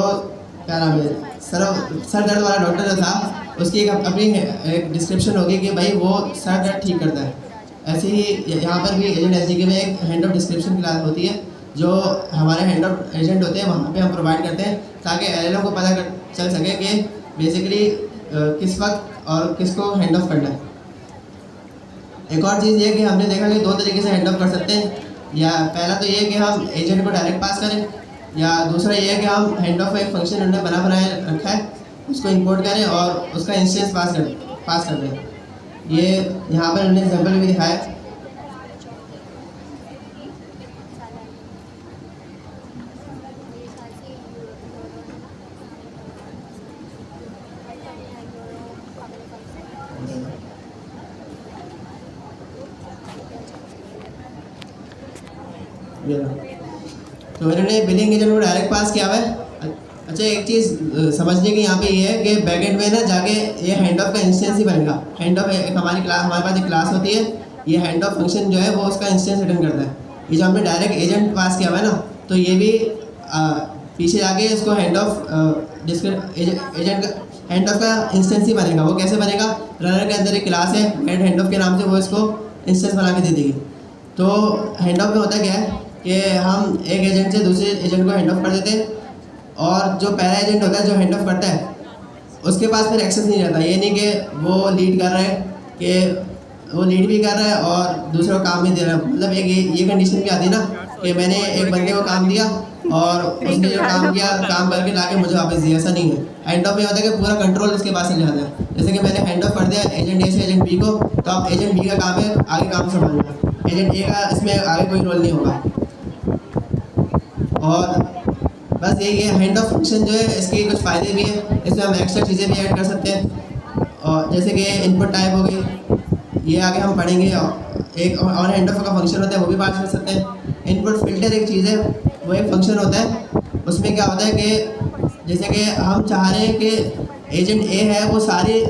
क्या नाम है, सर दर्द वाला डॉक्टर जो था उसकी एक अपनी एक डिस्क्रिप्शन होगी कि भाई वो सर दर्द ठीक करता है। ऐसे ही यहाँ पर भी एजेंट एसडीके में एक हैंड ऑफ डिस्क्रिप्शन क्लास होती है जो हमारे हैंड ऑफ एजेंट होते हैं, वहाँ पे हम प्रोवाइड करते हैं ताकि एलएलओ को पता चल सके कि बेसिकली किस वक्त और किसको हैंड ऑफ करना है। एक और चीज़ ये कि हमने देखा कि दो तरीके से हैंड ऑफ कर सकते हैं, या पहला तो ये कि हम एजेंट को डायरेक्ट पास करें, या दूसरा ये है कि हम हैंड ऑफ एक फंक्शन उन्होंने बनाया रखा है, उसको इंपोर्ट करें और उसका इंस्टेंस पास कर दें। ये यहाँ पर उन्होंने एग्जाम्पल भी दिखाया है। तो इन्होंने बिलिंग एजेंट को डायरेक्ट पास किया हुआ है। अच्छा, एक चीज़ समझने की यहाँ पे ये है कि बैकएंड में ना जाके ये हैंड ऑफ का इंस्टेंस ही बनेगा। हैंड ऑफ एक हमारे पास एक क्लास होती है, ये हैंड ऑफ फंक्शन जो है वो उसका इंस्टेंस रिटर्न करता है। ये जो हमने डायरेक्ट एजेंट पास किया हुआ है ना, तो ये भी पीछे जाके इसको हैंड ऑफ एजेंट का हैंड ऑफ का इंस्टेंस ही बनेगा। वो कैसे बनेगा? रनर के अंदर एक क्लास है गेट हैंड ऑफ के नाम से, वो इसको इंस्टेंस बना के दे देगी। तो हैंड ऑफ में होता क्या है कि हम एक एजेंट से दूसरे एजेंट को हैंड ऑफ कर देते हैं, और जो पहला एजेंट होता है जो हैंड ऑफ करता है उसके पास फिर एक्सेस नहीं रहता। ये नहीं कि वो लीड कर रहा है, कि वो लीड भी कर रहा है और दूसरे को काम भी दे रहा है। मतलब एक ये कंडीशन भी आती है ना कि मैंने एक बंदे को काम दिया और उसने जो काम किया, काम करके लाके मुझे वापस दिया, ऐसा नहीं है। हैंड ऑफ में होता है कि पूरा कंट्रोल उसके पास चले जाता है। जैसे कि मैंने हैंड ऑफ कर दिया एजेंट ए से एजेंट बी को, तो अब एजेंट बी का काम है आगे काम संभालना, एजेंट ए का इसमें आगे कोई रोल नहीं होगा। और बस यही है हैंड ऑफ फंक्शन जो है, इसके कुछ फ़ायदे भी हैं। इसमें हम एक्स्ट्रा चीज़ें भी ऐड कर सकते हैं, और जैसे कि इनपुट टाइप हो गई, ये आगे हम पढ़ेंगे। एक और हैंड ऑफ का फंक्शन होता है, वो भी बात कर सकते हैं। इनपुट फिल्टर एक चीज़ है, वो एक फंक्शन होता है। उसमें क्या होता है कि जैसे कि हम चाह रहे हैं कि एजेंट ए है वो सारी,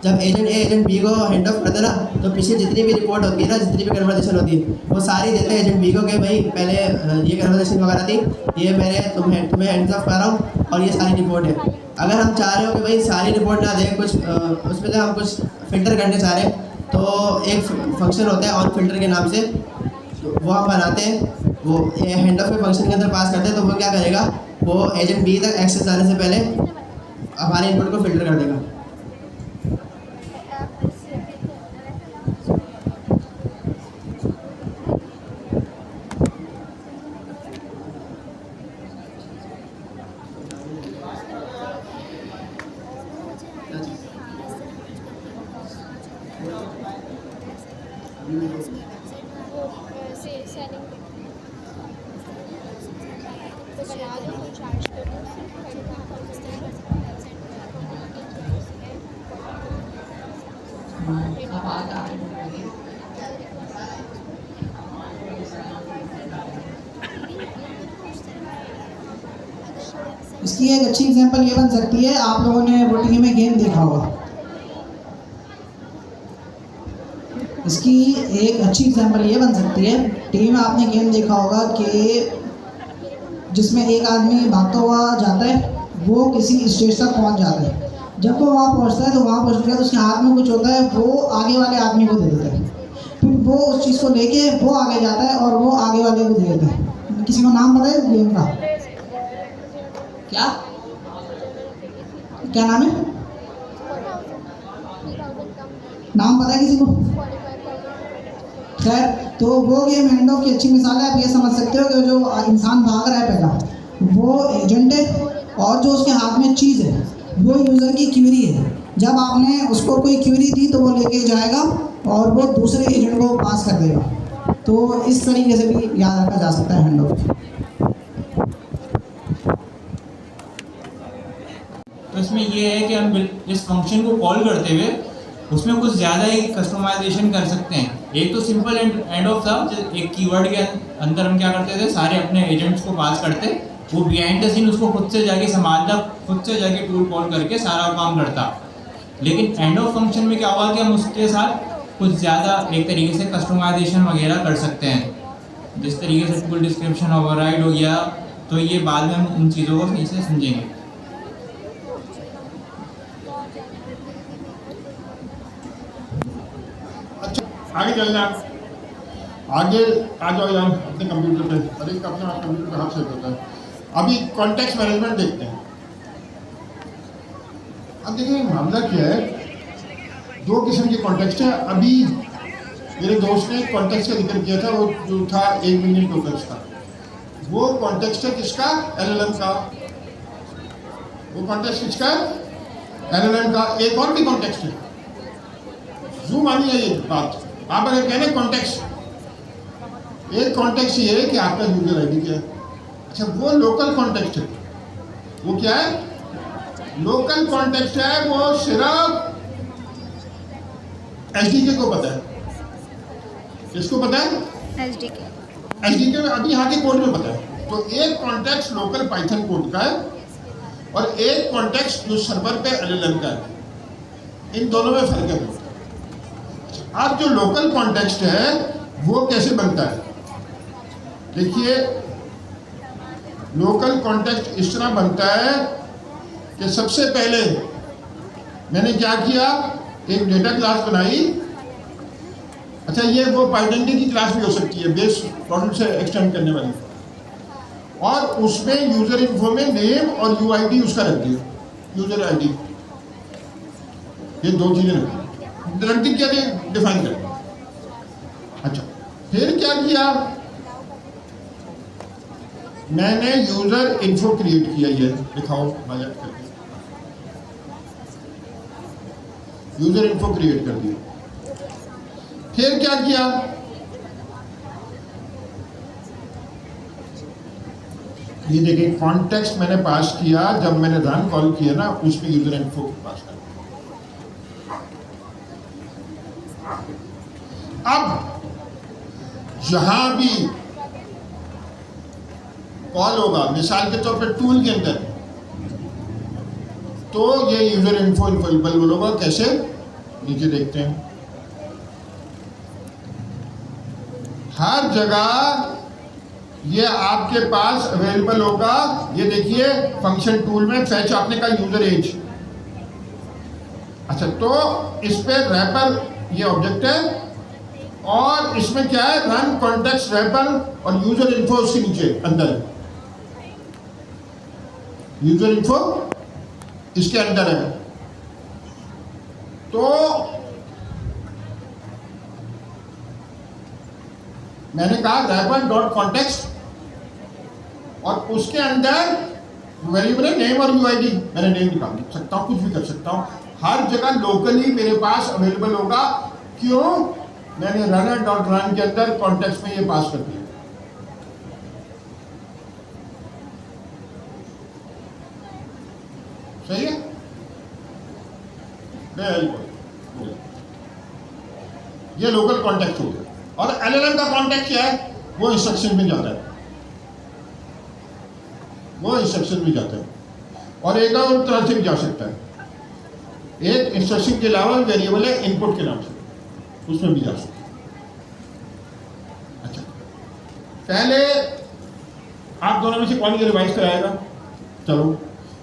जब एजेंट ए एजेंट बी को हैंड ऑफ करते ना, तो पीछे जितनी भी रिपोर्ट होती है ना, जितनी भी कन्वर्सेशन होती है, वो सारी देते हैं एजेंट बी को कि भाई पहले ये कन्वर्सेशन वगैरह थी, ये मैंने तुम्हें हैंड्स ऑफ कर रहा हूँ और ये सारी रिपोर्ट है। अगर हम चाह रहे हो कि भाई सारी रिपोर्ट ना दें, कुछ उसमें से हम कुछ फ़िल्टर करने चाह रहे हैं, तो एक फंक्शन होता है ऑन फिल्टर के नाम से, तो वो हम बनाते हैं। वो हैंड ऑफ के फंक्शन के अंदर पास करते हैं, तो वो क्या करेगा, वो एजेंट बी तक एक्सेस आने से पहले हमारे इनपुट को फिल्टर कर देगा। इसकी एक अच्छी एग्जांपल ये बन सकती है, आप लोगों ने वो टीवी में गेम देखा होगा। इसकी एक अच्छी एग्जांपल ये बन सकती है, टीवी में आपने गेम देखा होगा कि जिसमें एक आदमी भागता हुआ जाता है, वो किसी स्टेज तक पहुंच जाता है। जब वो वहाँ पहुंचता है तो वहाँ पहुंचने के बाद उसके हाथ में कुछ होता है, वो आगे वाले आदमी को दे देता है। फिर वो उस चीज़ को लेके वो आगे जाता है और वो आगे वाले को दे देता है। किसी को नाम पता है गेम का? क्या नाम है? नाम पता है किसी को? खैर, तो वो गेम हैंड ऑफ की अच्छी मिसाल है। आप ये समझ सकते हो कि जो इंसान भाग रहा है पहला, वो एजेंट है, और जो उसके हाथ में चीज़ है वो यूज़र की क्यूरी है। जब आपने उसको कोई क्यूरी दी तो वो लेके जाएगा और वो दूसरे एजेंट को पास कर देगा। तो इस तरीके से भी याद रखा जा सकता है हैंड ऑफ। तो इसमें ये है कि हम इस फंक्शन को कॉल करते हुए उसमें कुछ ज़्यादा ही कस्टमाइजेशन कर सकते हैं। एक तो सिंपल एंड ऑफ था, एक कीवर्ड के अंदर हम क्या करते थे, सारे अपने एजेंट्स को पास करते, वो बिहाइंड द सीन उसको खुद से जाके संभालता, खुद से जाके टूल कॉल करके सारा काम करता। लेकिन एंड ऑफ फंक्शन में क्या हुआ कि हम उसके साथ कुछ ज़्यादा एक तरीके से कस्टमाइजेशन वगैरह कर सकते हैं। जिस तरीके से टूल डिस्क्रिप्शन ओवरराइड हो गया, तो ये बाद में हम इन चीज़ों को सही से समझेंगे। आगे चलना, आगे आ जाओ यार अपने कंप्यूटर पे। अरे अपना कंप्यूटर पे हाथ से होता है। अभी कॉन्टेक्स्ट मैनेजमेंट देखते हैं। अब देखिए मामला क्या है, दो किस्म के कॉन्टेक्स्ट है। अभी मेरे दोस्त ने कॉन्टेक्स्ट का जिक्र किया था, वो जो था 1 मिलियन टोकन्स का। वो कॉन्टेक्स्ट है किसका? एलएलएम का। वो कॉन्टेक्स्ट किसका है? एलएलएम का। एक और भी कॉन्टेक्स्ट है, जूम आनी है ये बात। आप अगर कहें कॉन्टेक्स्ट, एक कॉन्टेक्स्ट ये है कि आपका यूजर आईडी क्या है। अच्छा, वो लोकल कॉन्टेक्स्ट है। वो क्या है? लोकल कॉन्टेक्स्ट है। वो सिर्फ एसडीके को पता है। किसको पता है? एसडीके। एसडीके में अभी यहाँ के कोड में पता है। तो एक कॉन्टेक्स्ट लोकल पाइथन कोड का है और एक कॉन्टेक्स्ट जो सर्वर पे एलएलएम का है। इन दोनों में फर्क है। अब जो लोकल कॉन्टेक्स्ट है वो कैसे बनता है? देखिए, लोकल कॉन्टेक्स्ट इस तरह बनता है कि सबसे पहले मैंने क्या किया, एक डेटा क्लास बनाई। अच्छा, ये वो पाइडेंटिटी की क्लास भी हो सकती है, बेस प्रोडक्ट से एक्सटेंड करने वाली, और उसमें यूजर इन्फो में नेम और यूआईडी उसका रख दिया, यूजर आईडी। ये दो चीजें रख दी, क्या डिफाइन कर। अच्छा, फिर क्या किया, मैंने यूजर इन्फो क्रिएट किया। ये दिखाओ हाईलाइट करके, यूजर इन्फो क्रिएट कर दिया। फिर क्या किया, ये देखिए कॉन्टेक्स्ट मैंने पास किया। जब मैंने रन कॉल किया ना, उसमें यूजर इन्फो पास कर। अब जहां भी कॉल होगा, मिसाल के तौर पर टूल के अंदर, तो ये यूजर इन्फो इन्फॉलेबल होगा। कैसे? नीचे देखते हैं। हर जगह ये आपके पास अवेलेबल होगा। ये देखिए फंक्शन टूल में फैच आपने का यूजर एज। अच्छा, तो इस पे रैपर ये ऑब्जेक्ट है और इसमें क्या है, रन कॉन्टेक्स्ट रैपर और यूजर इन्फो उसके नीचे अंदर है। यूजर इन्फो इसके अंदर है। तो मैंने कहा रैपर डॉट कॉन्टेक्स्ट और उसके अंदर वेरिएबल है नेम और यूआईडी। मैंने नेम निकाल सकता हूँ, कुछ भी कर सकता हूँ। हर जगह लोकली मेरे पास अवेलेबल होगा। क्यों? मैंने रनर डॉट रन के अंदर कॉन्टेक्स्ट में ये पास कर दिया। सही है? बिल्कुल, ये लोकल कॉन्टेक्स्ट हो गया। और एलएलएम का कॉन्टेक्स्ट क्या है? वो इंस्ट्रक्शन में जाता है, वो इंस्ट्रक्शन में जाता है। और एक और तरह से भी जा सकता है। एक इंस्ट्रक्शन के अलावा वेरिएबल है इनपुट के नाम से, उसमें भी जा सकता है। अच्छा, पहले आप दोनों में से कौन ये रिवाइज कराएगा? चलो,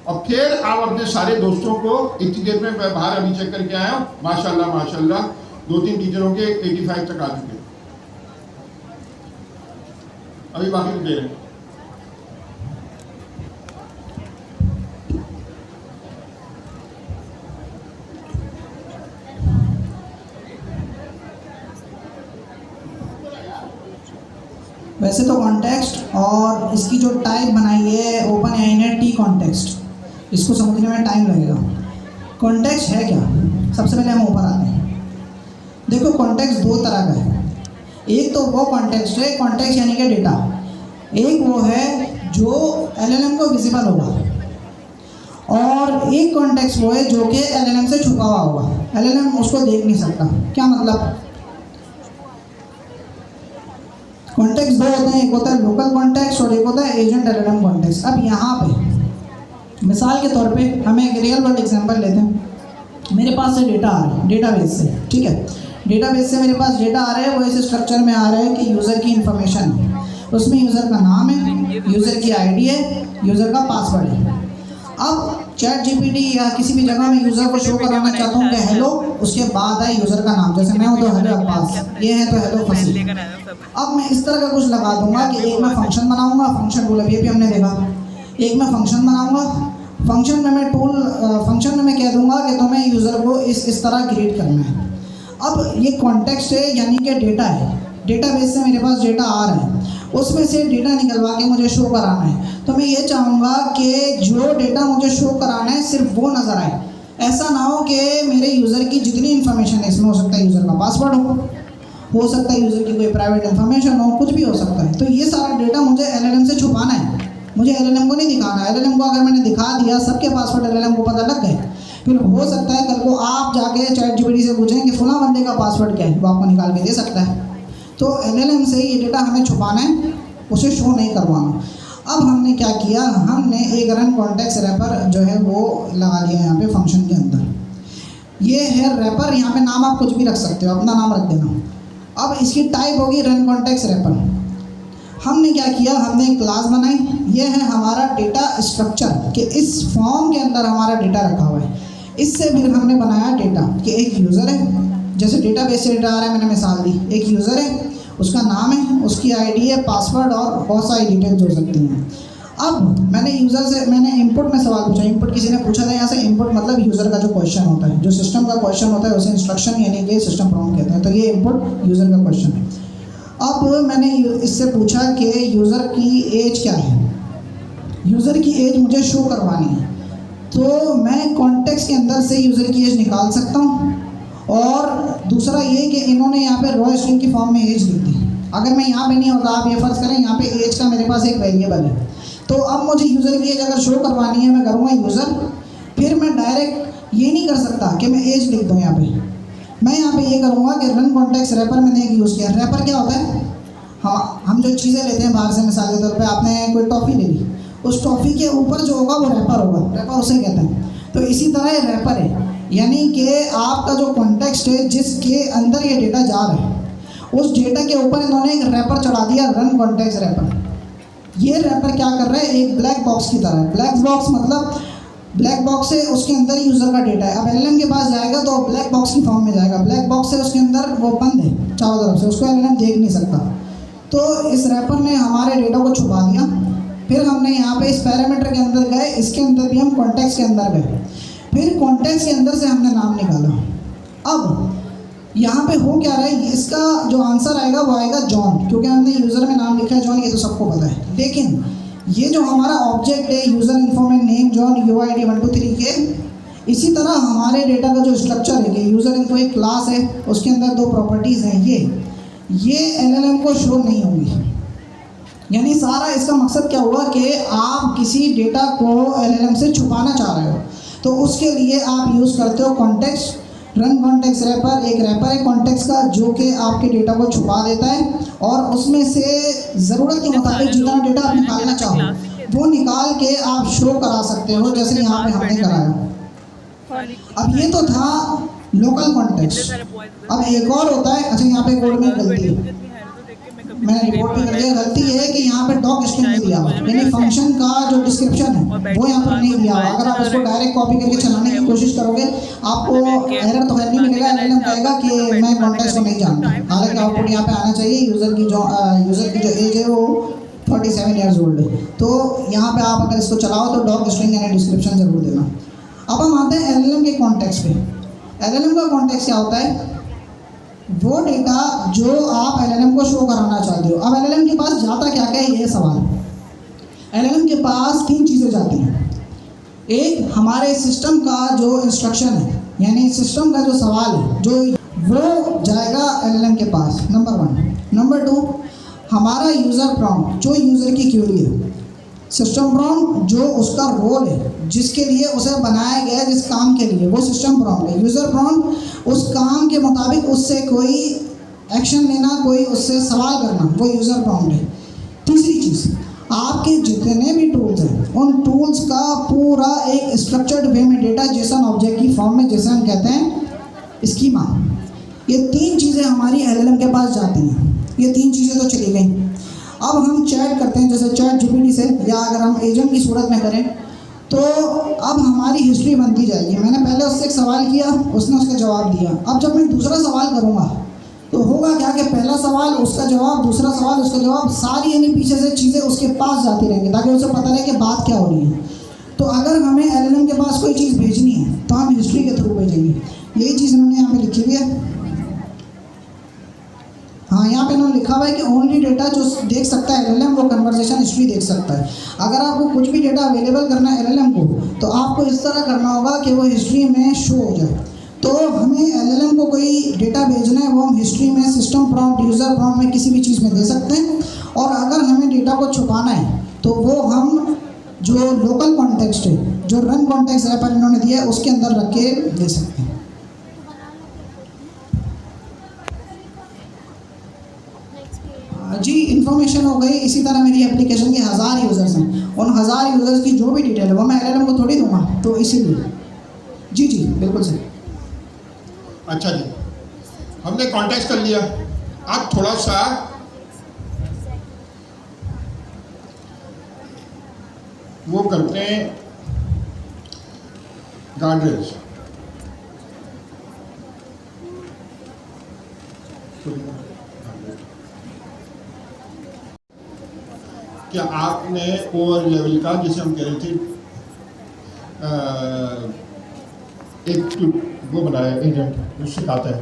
और फिर आप अपने सारे दोस्तों को, इतनी देर में बाहर अभी चेक करके आया हूँ, माशाल्लाह माशाल्लाह 2-3 टीचरों के 85 तक आ चुके हैं। अभी बाकी तो दे रहे हैं। वैसे तो कॉन्टेक्स्ट और इसकी जो टाइप बनाई है ओपन एआई ने टी कॉन्टेक्स्ट, इसको समझने में टाइम लगेगा। कॉन्टेक्स्ट है क्या? सबसे पहले हम ऊपर आते हैं। देखो, कॉन्टेक्स्ट दो तरह का है। एक तो वो कॉन्टेक्स्ट है, कॉन्टेक्स्ट यानी कि डेटा। एक वो है जो एलएलएम को विजिबल होगा, और एक कॉन्टेक्स्ट वो है जो कि एलएलएम से छुपा हुआ होगा, एलएलएम उसको देख नहीं सकता। क्या मतलब? कॉन्टेक्स्ट दो होते हैं, एक होता है लोकल कॉन्टेक्स्ट और एक होता है एजेंट एलएलएम कॉन्टेक्स्ट। अब यहाँ पे मिसाल के तौर पे हम एक रियल वर्ल्ड एग्जांपल लेते हैं। मेरे पास से डेटा आ रहा है डेटाबेस से, ठीक है। डेटाबेस से मेरे पास डेटा आ रहा है, वो इस स्ट्रक्चर में आ रहा है कि यूज़र की इन्फॉर्मेशन है, उसमें यूज़र का नाम है, यूज़र की आईडी है, यूज़र का पासवर्ड है। अब चैट जीपीटी या किसी भी जगह में यूज़र को शो कराना चाहता हूँ कि हेलो, उसके बाद है यूज़र का नाम। जैसे मैं हूँ तो हेलो अब्बास, ये है तो हेलो फसील। अब मैं इस तरह का कुछ लगा दूंगा कि एक मैं फंक्शन बनाऊंगा, फंक्शन टूल अभी हमने देखा। एक मैं फंक्शन बनाऊंगा, फंक्शन में मैं कह दूंगा कि तुम्हें यूज़र को इस तरह क्रिएट करना है। अब ये कॉन्टेक्स्ट है, यानी कि डेटा है। डेटाबेस से मेरे पास डेटा आ रहा है उसमें से डेटा निकलवा के मुझे शो कराना है। तो मैं ये चाहूँगा कि जो डेटा मुझे शो कराना है सिर्फ वो नज़र आए। ऐसा ना हो कि मेरे यूज़र की जितनी इन्फॉर्मेशन है, इसमें हो सकता है यूज़र का पासवर्ड हो सकता है यूज़र की कोई प्राइवेट इन्फॉर्मेशन हो, कुछ भी हो सकता है। तो ये सारा डेटा मुझे एलएलएम से छुपाना है, मुझे एलएलएम को नहीं दिखाना। एलएलएम को अगर मैंने दिखा दिया, सबके पासवर्ड एलएलएम को पता लग गए, फिर हो सकता है कल को आप जाके ChatGPT से पूछें कि फलां बंदे का पासवर्ड क्या है, वो आपको निकाल के दे सकता है। तो एलएलएम से ये डेटा हमें छुपाना है, उसे शो नहीं करवाना। अब हमने क्या किया, हमने एक रन कॉन्टेक्स्ट रैपर जो है वो लगा दिया यहाँ पे फंक्शन के अंदर। ये है रैपर, यहाँ पे नाम आप कुछ भी रख सकते हो, अपना नाम रख देना। अब इसकी टाइप होगी रन कॉन्टेक्स्ट रैपर। हमने क्या किया, हमने एक क्लास बनाई, ये है हमारा डेटा स्ट्रक्चर कि इस फॉर्म के अंदर हमारा डेटा रखा हुआ है। इससे फिर हमने बनाया डेटा कि एक यूज़र है, जैसे डेटाबेस से डेटा आ रहा है, मैंने मिसाल दी, एक यूज़र है, उसका नाम है, उसकी आईडी है, पासवर्ड और बहुत सारी डिटेल्स हो सकती हैं। अब मैंने यूज़र से इनपुट में सवाल पूछा, इनपुट किसी ने पूछा था यहाँ से। इनपुट मतलब यूज़र का जो क्वेश्चन होता है, जो सिस्टम का क्वेश्चन होता है उसे इंस्ट्रक्शन यानी कि सिस्टम प्रॉम्प्ट कहते हैं। तो ये इनपुट यूज़र का क्वेश्चन है। अब मैंने इससे पूछा कि यूज़र की एज क्या है, यूज़र की एज मुझे शो करवानी है। तो मैं कॉन्टेक्स्ट के अंदर से यूज़र की एज निकाल सकता हूँ। और दूसरा ये कि इन्होंने यहाँ पे रॉ स्ट्रिंग की फॉर्म में एज लिख दी। अगर मैं यहाँ पे नहीं होता, आप ये फ़र्ज़ करें यहाँ पे एज का मेरे पास एक वेरिएबल है, तो अब मुझे यूज़र की एज अगर शो करवानी है, मैं करूँगा यूज़र, फिर मैं डायरेक्ट ये नहीं कर सकता कि मैं एज लिख दूँ यहाँ पे। मैं यहाँ पे ये करूँगा कि रन कॉन्टेक्स्ट रैपर मैंने एक यूज़ किया। रैपर क्या होता है, हाँ, हम जो चीज़ें लेते हैं बाहर से, मिसाल के तौर पे आपने कोई टॉफ़ी ले ली, उस टॉफ़ी के ऊपर जो होगा वो रैपर होगा, रैपर उसे कहते हैं। तो इसी तरह ये रैपर है, यानी कि आपका जो कॉन्टेक्स्ट है जिसके अंदर ये डेटा जा रहा है, उस डेटा के ऊपर इन्होंने एक रैपर चढ़ा दिया, रन कॉन्टेक्स्ट रैपर। ये रैपर क्या कर रहा है, एक ब्लैक बॉक्स की तरह है। ब्लैक बॉक्स मतलब ब्लैक बॉक्स से उसके अंदर यूज़र का डेटा है। अब एलएलएम के पास जाएगा तो ब्लैक बॉक्स की फॉर्म में जाएगा, ब्लैक बॉक्स से उसके अंदर वो बंद है चारों तरफ से, उसको एलएलएम देख नहीं सकता। तो इस रैपर ने हमारे डेटा को छुपा दिया। फिर हमने यहाँ पे इस पैरामीटर के अंदर गए, इसके अंदर भी हम कॉन्टेक्स्ट के अंदर गए, फिर कॉन्टेक्स्ट के अंदर से हमने नाम निकाला। अब यहाँ पे हो क्या रहा है, इसका जो आंसर आएगा वो आएगा जॉन, क्योंकि हमने यूज़र में नाम लिखा है जॉन, ये तो सबको पता है। लेकिन ये जो हमारा ऑब्जेक्ट है यूज़र इन्फॉर्मेट नेम जॉन UID 1 2 3 के, इसी तरह हमारे डेटा का जो स्ट्रक्चर है कि यूज़र इनको एक क्लास है, उसके अंदर 2 प्रॉपर्टीज़ हैं, ये एलएलएम को शो नहीं होंगी। यानी सारा इसका मकसद क्या हुआ कि आप किसी डेटा को एलएलएम से छुपाना चाह रहे हो, तो उसके लिए आप यूज़ करते हो कॉन्टेक्स्ट, रन कॉन्टेक्स्ट रैपर। एक रैपर है कॉन्टेक्स्ट का जो कि आपके डेटा को छुपा देता है और उसमें से ज़रूरत के मुताबिक जितना डेटा आप निकालना चाहो वो निकाल के आप शो करा सकते हो, जैसे यहाँ पे हमने कराया। अब ये तो था लोकल कॉन्टेक्स्ट। अब एक और होता है, अच्छा यहाँ पे कोड में गलती है, मैंने रिपोर्ट भी कर दिया। गलती ये है कि यहाँ पे डॉक स्ट्रिंग नहीं दिया हुआ, यानी फंक्शन का जो डिस्क्रिप्शन है वो यहाँ पर नहीं दिया हुआ। अगर आप उसको डायरेक्ट कॉपी करके चलाने की कोशिश करोगे आपको एरर तो नहीं मिलेगा, एलएलएम कहेगा कि मैं कॉन्टेक्स्ट को नहीं जानता। हालांकि आउटपुट यहाँ पे आना चाहिए यूज़र की जो एज है वो 47 ईयर्स ओल्ड है। तो यहाँ पे आप अगर इसको चलाओ तो डॉक स्ट्रिंग यानी डिस्क्रिप्शन ज़रूर देना। अब हम आते हैं एलएलएम के कॉन्टेक्स्ट पे। एलएलएम का कॉन्टेक्स्ट क्या होता है, वो डेटा जो आप एलएलएम को शो कराना चाहते हो। अब एलएलएम के पास जाता क्या क्या है, ये सवाल। एलएलएम के पास 3 चीज़ें जाती हैं। एक हमारे सिस्टम का जो इंस्ट्रक्शन है, यानी सिस्टम का जो सवाल है जो वो जाएगा एलएलएम के पास, नंबर 1। नंबर 2 हमारा यूज़र प्रॉम्प्ट, जो यूज़र की क्वेरी है। सिस्टम प्रॉम्प्ट जो उसका रोल है, जिसके लिए उसे बनाया गया है, जिस काम के लिए, वो सिस्टम प्रॉम्प्ट है। यूज़र प्रॉम्प्ट उस काम के मुताबिक उससे कोई एक्शन लेना, कोई उससे सवाल करना, वो यूज़र प्रॉम्प्ट है। तीसरी चीज़, आपके जितने भी टूल्स हैं उन टूल्स का पूरा एक स्ट्रक्चर्ड वे में डेटा जेसन ऑब्जेक्ट की फॉर्म में, जैसे हम कहते हैं स्कीमा। ये 3 चीज़ें हमारी एलएलएम के पास जाती हैं। ये 3 चीज़ें तो चली गई। अब हम चैट करते हैं जैसे ChatGPT से, या अगर हम एजेंट की सूरत में करें तो अब हमारी हिस्ट्री बनती जाएगी। मैंने पहले उससे एक सवाल किया, उसने उसका जवाब दिया। अब जब मैं दूसरा सवाल करूँगा तो होगा क्या कि पहला सवाल उसका जवाब, दूसरा सवाल उसका जवाब, सारी यानी पीछे से चीज़ें उसके पास जाती रहेंगी ताकि उसे पता रहे कि बात क्या हो रही है। तो अगर हमें एलएलएम के पास कोई चीज़ भेजनी है तो हम हिस्ट्री के थ्रू भेजेंगे। यही चीज़ इन्होंने यहाँ पे लिखी हुई है। हाँ, यहाँ पे इन्होंने लिखा हुआ है कि ओनली डेटा जो देख सकता है एलएलएम वो कन्वर्सेशन हिस्ट्री देख सकता है। अगर आपको कुछ भी डेटा अवेलेबल करना है एलएलएम को, तो आपको इस तरह करना होगा कि वो हिस्ट्री में शो हो जाए। तो हमें एलएलएम को कोई डेटा भेजना है वो हम हिस्ट्री में, सिस्टम प्रॉम्प्ट, यूज़र प्रॉम्प्ट में किसी भी चीज़ में दे सकते हैं। और अगर हमें डेटा को छुपाना है तो वो हम जो लोकल कॉन्टेक्स्ट है, जो रन कॉन्टेक्स्ट रैपर इन्होंने दिया है उसके अंदर रख के दे सकते हैं। जी, इन्फॉर्मेशन हो गई। इसी तरह मेरी एप्लीकेशन के 1000 यूज़र्स हैं, उन 1000 यूज़र्स की जो भी डिटेल है वो मैं एलएलएम को थोड़ी दूंगा, तो इसीलिए जी जी बिल्कुल सही। अच्छा जी, हमने कॉन्टेक्स्ट कर लिया। अब थोड़ा सा वो करते हैं गार्डरेल्स। क्या आपने ओवर लेवल का, जिसे हम कह रहे थे, एक वो बनाया एजेंट जो सिखाता है।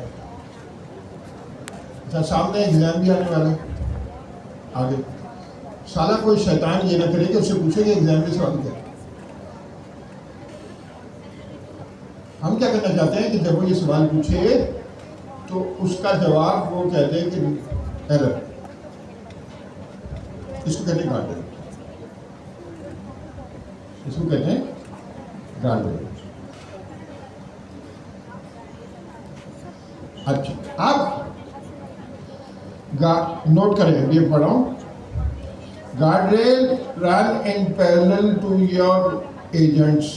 अच्छा, सामने एग्जाम भी आने वाला है आगे। साला कोई शैतान ये ना करे कि उससे पूछेंगे एग्जाम के सवाल क्या। हम क्या करना चाहते हैं कि जब वो ये सवाल पूछे तो उसका जवाब वो कहते हैं कि एरर। इसको कहते हैं गार्डरेल, इसको कहते हैं गार्डरेल। अच्छा, अब नोट करें, ये पढ़ो। Guardrail run in parallel to your agents.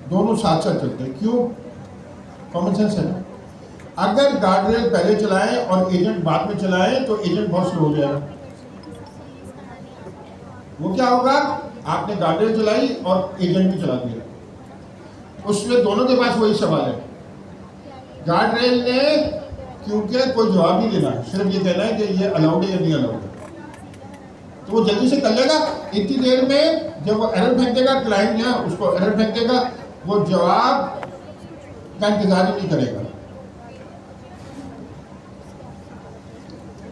दोनों साथ साथ चलते हैं। क्यों? कॉमन सेंस है ना। अगर गार्डरेल पहले चलाएं और एजेंट बाद में चलाएं तो एजेंट बहुत स्लो हो जाएगा। वो क्या होगा, आपने गार्डरेल चलाई और एजेंट भी चला दिया, उसमें दोनों के पास वही सवाल है। गार्डरेल ने क्योंकि कोई जवाब नहीं देना, सिर्फ ये कहना है कि ये अलाउड है या नहीं अलाउड है, तो वो जल्दी से कर लेगा। इतनी देर में जब वो एरर फेंकेगा, क्लाइंट जो है उसको एरर फेंकेगा, वो जवाब का इंतजार ही नहीं करेगा।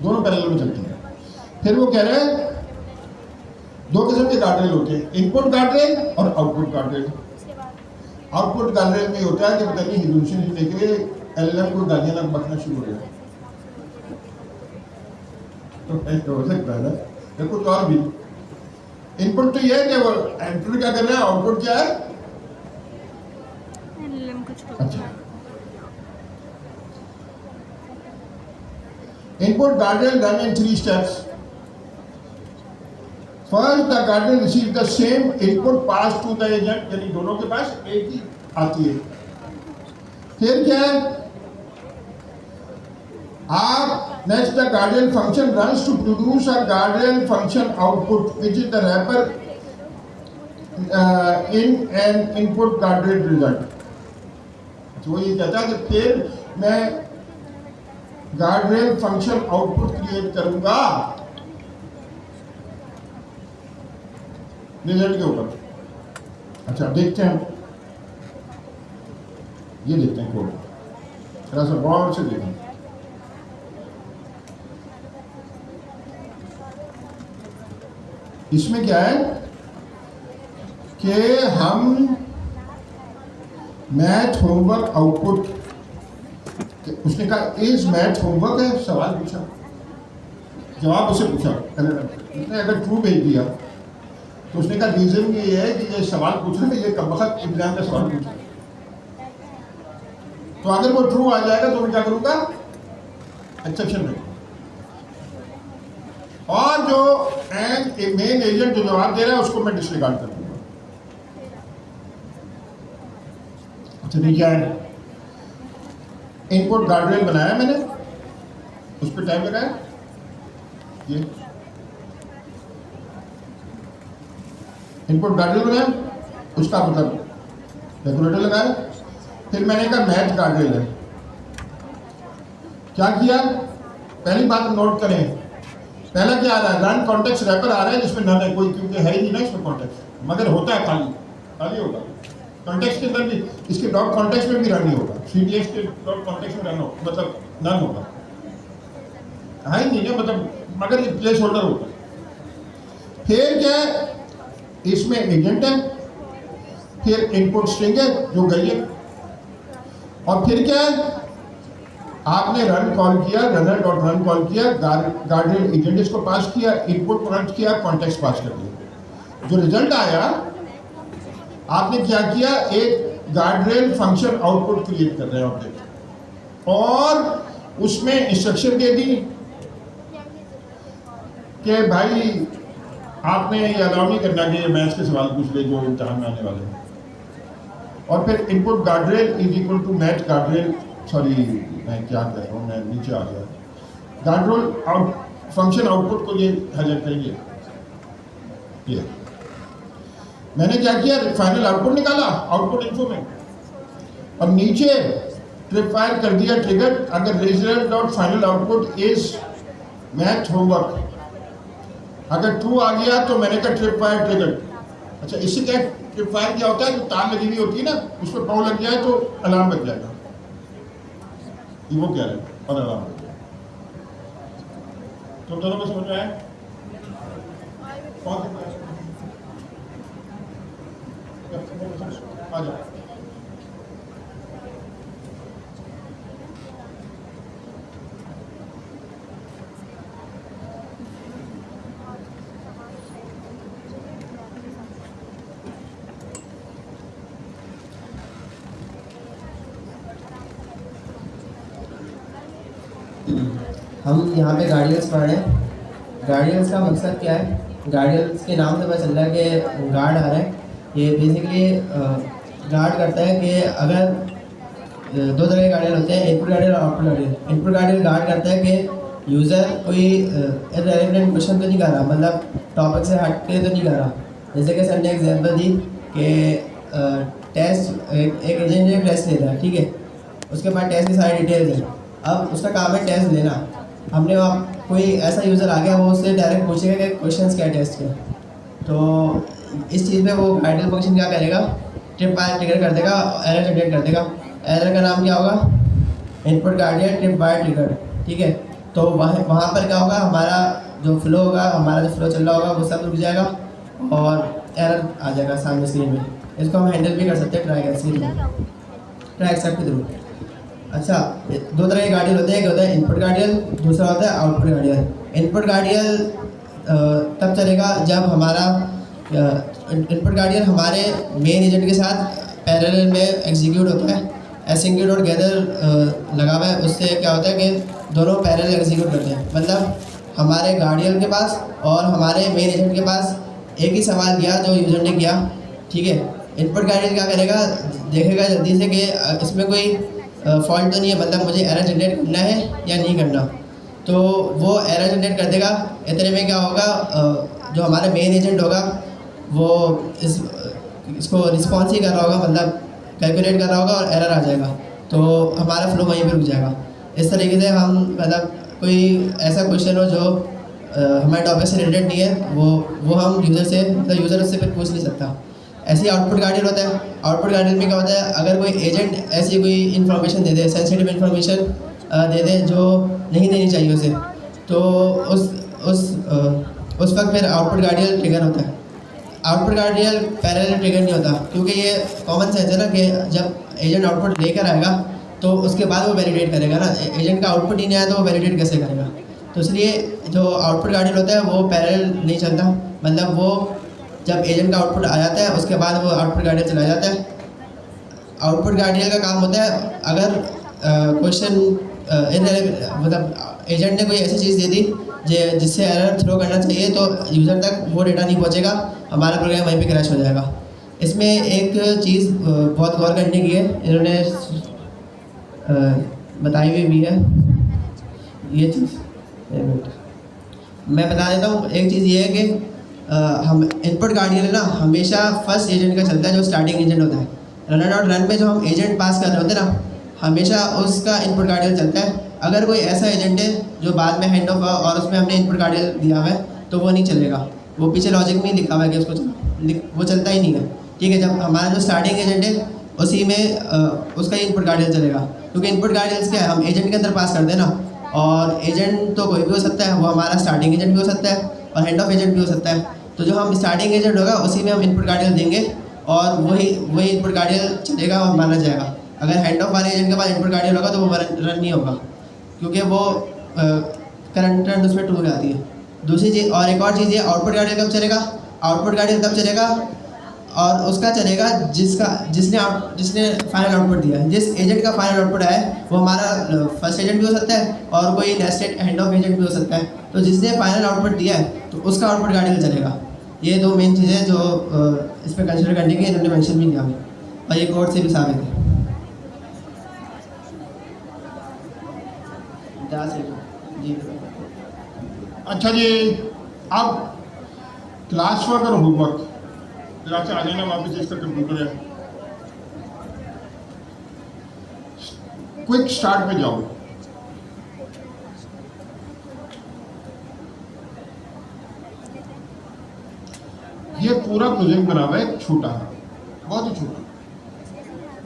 दोनों पैरेलल में चलते हैं। फिर वो कह रहे हैं दो किस्म के गार्डरेल होते हैं, इनपुट गार्डरेल और आउटपुट गार्डरेल। आउटपुट गार्डरेल में होता है कि पता नहीं रिजोल्यूशन देने के लिए एलएलएम को गालियां ना बकना शुरू हो गया, तो हो सकता है ना, या कुछ और भी। इनपुट तो ये है कि वो एंटर क्या कर रहा है, आउटपुट क्या है। अच्छा, input guardrail run in 3 steps. First, the guardian receives the same input passed to the agent, यानी दोनों के पास एक ही आती है। फिर क्या है, आप next the guardian function runs to produce a guardian function output which is the wrapper in an input guardrail result. तो ये कहता है कि फिर मैं गार्डरेल फंक्शन आउटपुट क्रिएट करूंगा रिजल्ट के ऊपर। अच्छा, देखते हैं, ये देखते हैं कोड, थोड़ा सा गौर से देखें। इसमें क्या है कि हम मैथ होमवर्क आउटपुट, उसने कहा इज मैथ होमवर्क है, सवाल पूछा, जवाब उसे पूछा, उसने अगर ट्रू भेज दिया तो उसने कहा रीजन ये है कि ये सवाल पूछ रहे हैं, ये कब वक्त एग्जाम का सवाल पूछ रहे हैं। तो अगर वो ट्रू आ जाएगा तो मैं क्या करूंगा, एक्सेप्शन में, और जो मेन एजेंट जो जवाब दे रहा है उसको मैं डिसरिगार्ड कर दूंगा। अच्छा, नहीं क्या है, इनपुट गार्डरेल बनाया मैंने, उस पर टाइम लगाया, ये इनपुट गार्डरेल बनाया, उसका मतलब कैलकुलेटर लगाया। फिर मैंने कहा मैथ गार्डरेल है। क्या किया, पहली बात नोट करें, पहला क्या आ रहा है, रन कॉन्टेक्स्ट रैपर आ रहा है जिसमें नन है कोई, क्योंकि है ही नहीं ना इसमें कॉन्टेक्स्ट, मगर होता है खाली होगा कॉन्टेक्स्ट के अंदर भी, इसके डॉट कॉन्टेक्स्ट में भी रन नहीं होगा, CDX के डॉट कॉन्टेक्स्ट में रन हो, मतलब नन होगा। है ही नहीं है, मतलब मगर ये प्लेस होल्डर होता है। फिर क्या है, इसमें एजेंट है, फिर इनपुट स्ट्रिंग है जो गई है, और फिर क्या है, आपने रन कॉल किया, रनर डॉट रन कॉल किया, गार्डियन एजेंट इसको पास किया, इनपुट पॉइंट किया, कॉन्टेक्स्ट पास कर दिया। जो रिजल्ट आया, आपने क्या किया, एक गार्डरेल फंक्शन आउटपुट क्रिएट कर रहे हैं ऑब्जेक्ट, और उसमें इंस्ट्रक्शन दे दी कि भाई आपने ये अलाउ नहीं करना कि ये मैथ्स के सवाल पूछ ले जो इम्तहान में आने वाले हैं। और फिर input guardrail is equal to math guardrail, sorry मैं क्या कर रहा हूँ, मैं नीचे आ गया, गार्डरेल आउट फंक्शन आउटपुट को ये हाईलाइट करेंगे। ये मैंने क्या किया, फाइनल आउटपुट निकाला आउटपुट इन्फो में, और नीचे ट्रिप फायर कर दिया ट्रिगर, अगर result dot final output is math homework, अगर ट्रू आ गया तो मैंने कहा ट्रिप फायर ट्रिगर। अच्छा, इससे क्या ट्रिप फायर क्या होता है, जो तार लगी हुई होती है ना, उस पर पाँव लग जाए तो अलार्म बज जाएगा, ये वो कह रहे हैं, और अलार्म बज जाएगा। तो दोनों को समझ में आया? कौन आ जाओ। हम यहाँ पे गार्डियंस पढ़ रहे हैं। गार्डियंस का मकसद क्या है? गार्डियंस के नाम से पता चल रहा है कि गार्ड आ रहा है। ये बेसिकली गार्ड करता है कि अगर दो तरह के गार्डियन होते हैं, इनपुट गार्डियन और output guardian. Input guardian guard करता है कि यूज़र कोई इररिलेवेंट क्वेश्चन तो नहीं कर रहा, मतलब टॉपिक से हट के तो नहीं कर रहा। जैसे कि सर ने एग्जाम्पल दी कि टेस्ट एक एजेंट ने टेस्ट ले रहा है, ठीक है, उसके बाद टेस्ट की सारी डिटेल्स हैं। अब उसका काम है टेस्ट लेना। हमने वहाँ कोई ऐसा यूज़र आ गया, वो उससे डायरेक्ट पूछेगा कि क्वेश्चंस क्या टेस्ट के, तो इस चीज़ में वो गार्डियन फंक्शन क्या करेगा, ट्रिप बाय ट्रिगर कर देगा, एरर जनरेट कर देगा। एरर का नाम क्या होगा, input guardian trip by trigger, ठीक है। तो वहाँ पर क्या होगा, हमारा जो फ्लो होगा, हमारा जो फ्लो चल रहा होगा वो सब रुक जाएगा और एरर आ जाएगा सामने स्क्रीन में। इसको हम हैंडल भी कर सकते हैं ट्राई एक्सेप्ट के थ्रू। अच्छा, दो तरह के गार्डियन होते हैं, एक होता है इनपुट गार्डियन, दूसरा होता है आउटपुट गार्डियन। इनपुट गार्डियन तब चलेगा जब हमारा इनपुट गार्डियन हमारे मेन एजेंट के साथ पैरेलल में एग्जीक्यूट होता है। एसिंक्यूट और गैदर लगा हुआ है, उससे क्या होता है कि दोनों पैरेलल एग्जीक्यूट करते हैं। मतलब हमारे गार्डियन के पास और हमारे मेन एजेंट के पास एक ही सवाल गया जो यूजर ने किया, ठीक है। इनपुट गार्डियन क्या करेगा, देखेगा जल्दी से कि इसमें कोई फॉल्ट तो नहीं है, मतलब मुझे एरर जनरेट करना है या नहीं करना, तो वो एरर जनरेट कर देगा। इतने में क्या होगा, जो हमारा मेन एजेंट होगा वो इसको रिस्पॉन्स ही कर रहा होगा, मतलब कैलकुलेट कर रहा होगा और एरर आ जाएगा, तो हमारा फ्लो वहीं पे रुक जाएगा। इस तरीके से हम, मतलब कोई ऐसा क्वेश्चन हो जो हमारे टॉपिक से रिलेटेड नहीं है, वो हम यूज़र से, मतलब यूज़र उससे फिर पूछ नहीं सकता। ऐसे ही आउटपुट गार्डियन होता है। आउटपुट गार्डियन में क्या होता है, अगर कोई एजेंट ऐसी कोई इन्फॉर्मेशन दे दे, सेंसिटिव इन्फॉर्मेशन दे दे जो नहीं देनी चाहिए उसे, तो उस वक्त फिर आउटपुट गार्डियन ट्रिगर होता है। आउटपुट गार्डियन पैरेलल ट्रिगर नहीं होता, क्योंकि ये कॉमन सेंस है ना कि जब एजेंट आउटपुट लेकर आएगा तो उसके बाद वो वैलिडेट करेगा ना। एजेंट का आउटपुट ही नहीं आया तो वो वैलिडेट कैसे करेगा। तो इसलिए जो आउटपुट गार्डियन होता है वो पैरेलल नहीं चलता, मतलब वो जब एजेंट का आउटपुट आ जाता है उसके बाद वो आउटपुट गार्डियन चला जाता है। आउटपुट गार्डियन का काम होता है, अगर क्वेश्चन मतलब एजेंट ने कोई ऐसी चीज़ दे दी जिससे एरर थ्रो करना चाहिए, तो यूज़र तक वो डेटा नहीं पहुंचेगा, हमारा प्रोग्राम वहीं पे क्रैश हो जाएगा। इसमें एक चीज़ बहुत गौर करने की है, इन्होंने बताई हुई भी है ये चीज़। मैं बता देता हूँ, एक चीज़ ये है कि हम इनपुट गार्डियन है ना, हमेशा फर्स्ट एजेंट का चलता है जो स्टार्टिंग एजेंट होता है। रन और रन में जो हम एजेंट पास कर रहे होते हैं ना, हमेशा उसका इनपुट गार्डियन चलता है। अगर कोई ऐसा एजेंट है जो बाद में हैंड ऑफ और उसमें हमने इनपुट गार्डियन दिया हुआ है, तो वो नहीं चलेगा, वो पीछे लॉजिक में ही लिखा हुआ है कि उसको वो चलता ही नहीं है, ठीक है। जब हमारा जो स्टार्टिंग एजेंट है उसी में उसका ही इनपुट गार्डियन चलेगा, क्योंकि इनपुट गार्डियंस क्या है, हम एजेंट के अंदर पास करते हैं ना, और एजेंट तो कोई भी हो सकता है, वो हमारा स्टार्टिंग एजेंट भी हो सकता है और हेड ऑफ एजेंट भी हो सकता है। तो जो हम स्टार्टिंग एजेंट होगा उसी में हम इनपुट गार्डियल देंगे और वही इनपुट गार्डियल चलेगा और माना जाएगा। अगर हेड ऑफ वाले एजेंट के पास इनपुट गार्डियल होगा तो वो रन नहीं होगा, क्योंकि वो करंट उसमें टूल आती है। दूसरी चीज़ और एक और चीज़ है, आउटपुट गार्डियल कब चलेगा? आउटपुट गार्डियल तब चलेगा और उसका चलेगा जिसने फाइनल आउटपुट दिया है। जिस एजेंट का फाइनल आउटपुट आया है वो हमारा फर्स्ट एजेंट भी हो सकता है और कोई नेस्टेड हेड ऑफ एजेंट भी हो सकता है। तो जिसने फाइनल आउटपुट दिया है तो उसका आउटपुट गार्डियल चलेगा। ये दो मेन चीज़ें जो इस पर कंसिडर करने की इन्होंने मेंशन भी किया है और ये कोर्ट से भी साबित है। जी अच्छा जी, अब क्लास वर्क और होमवर्क जरा से आ जाना वापस, इसका कंप्यूटर है। क्विक स्टार्ट पे जाओ। ये पूरा प्रोजेक्ट बना हुआ है छोटा है, बहुत ही छोटा।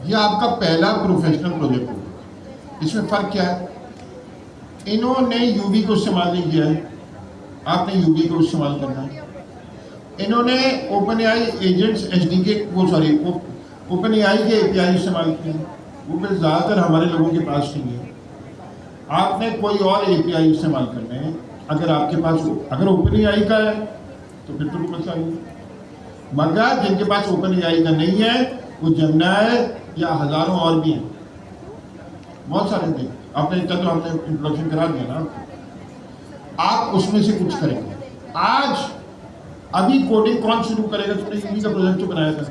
ये आपका पहला प्रोफेशनल प्रोजेक्ट होगा। इसमें फ़र्क क्या है? इन्होंने यूवी को इस्तेमाल नहीं किया है, आपने यूवी को इस्तेमाल करना है। इन्होंने open AI agents SDK open AI के एपीआई इस्तेमाल किए हैं, वो फिर ज़्यादातर हमारे लोगों के पास नहीं है। आपने कोई और एपीआई इस्तेमाल करने हैं। अगर आपके पास अगर ओपन एआई का है तो फिर तो कोई मसला नहीं, मगर जिनके पास ओपन एआई का नहीं है वो जेमिनी या हज़ारों और भी हैं, बहुत सारे थे। आपने इतना तो हमने इंट्रोडक्शन करा दिया ना। आप उसमें से कुछ करेंगे। आज अभी कोडिंग कौन शुरू करेगा? तुमने यूवी का प्रोजेक्ट जो बनाया था,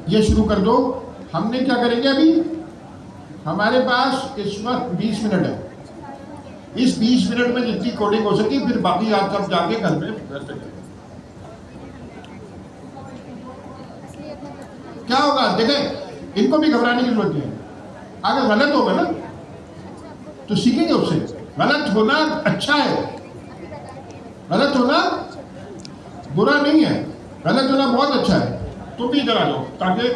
ये शुरू कर दो। हमने क्या करेंगे? अभी हमारे पास इस वक्त 20 मिनट है। इस 20 मिनट में जितनी कोडिंग हो सकी, फिर बाकी आप सब जाके घर में रेस्ट करें। क्या होगा देखें, इनको भी घबराने की जरूरत नहीं है। अगर गलत होगा ना तो सीखेंगे उससे। गलत होना अच्छा है, गलत होना बुरा नहीं है, गलत होना बहुत अच्छा है। तुम भी इधर आ जाओ ताकि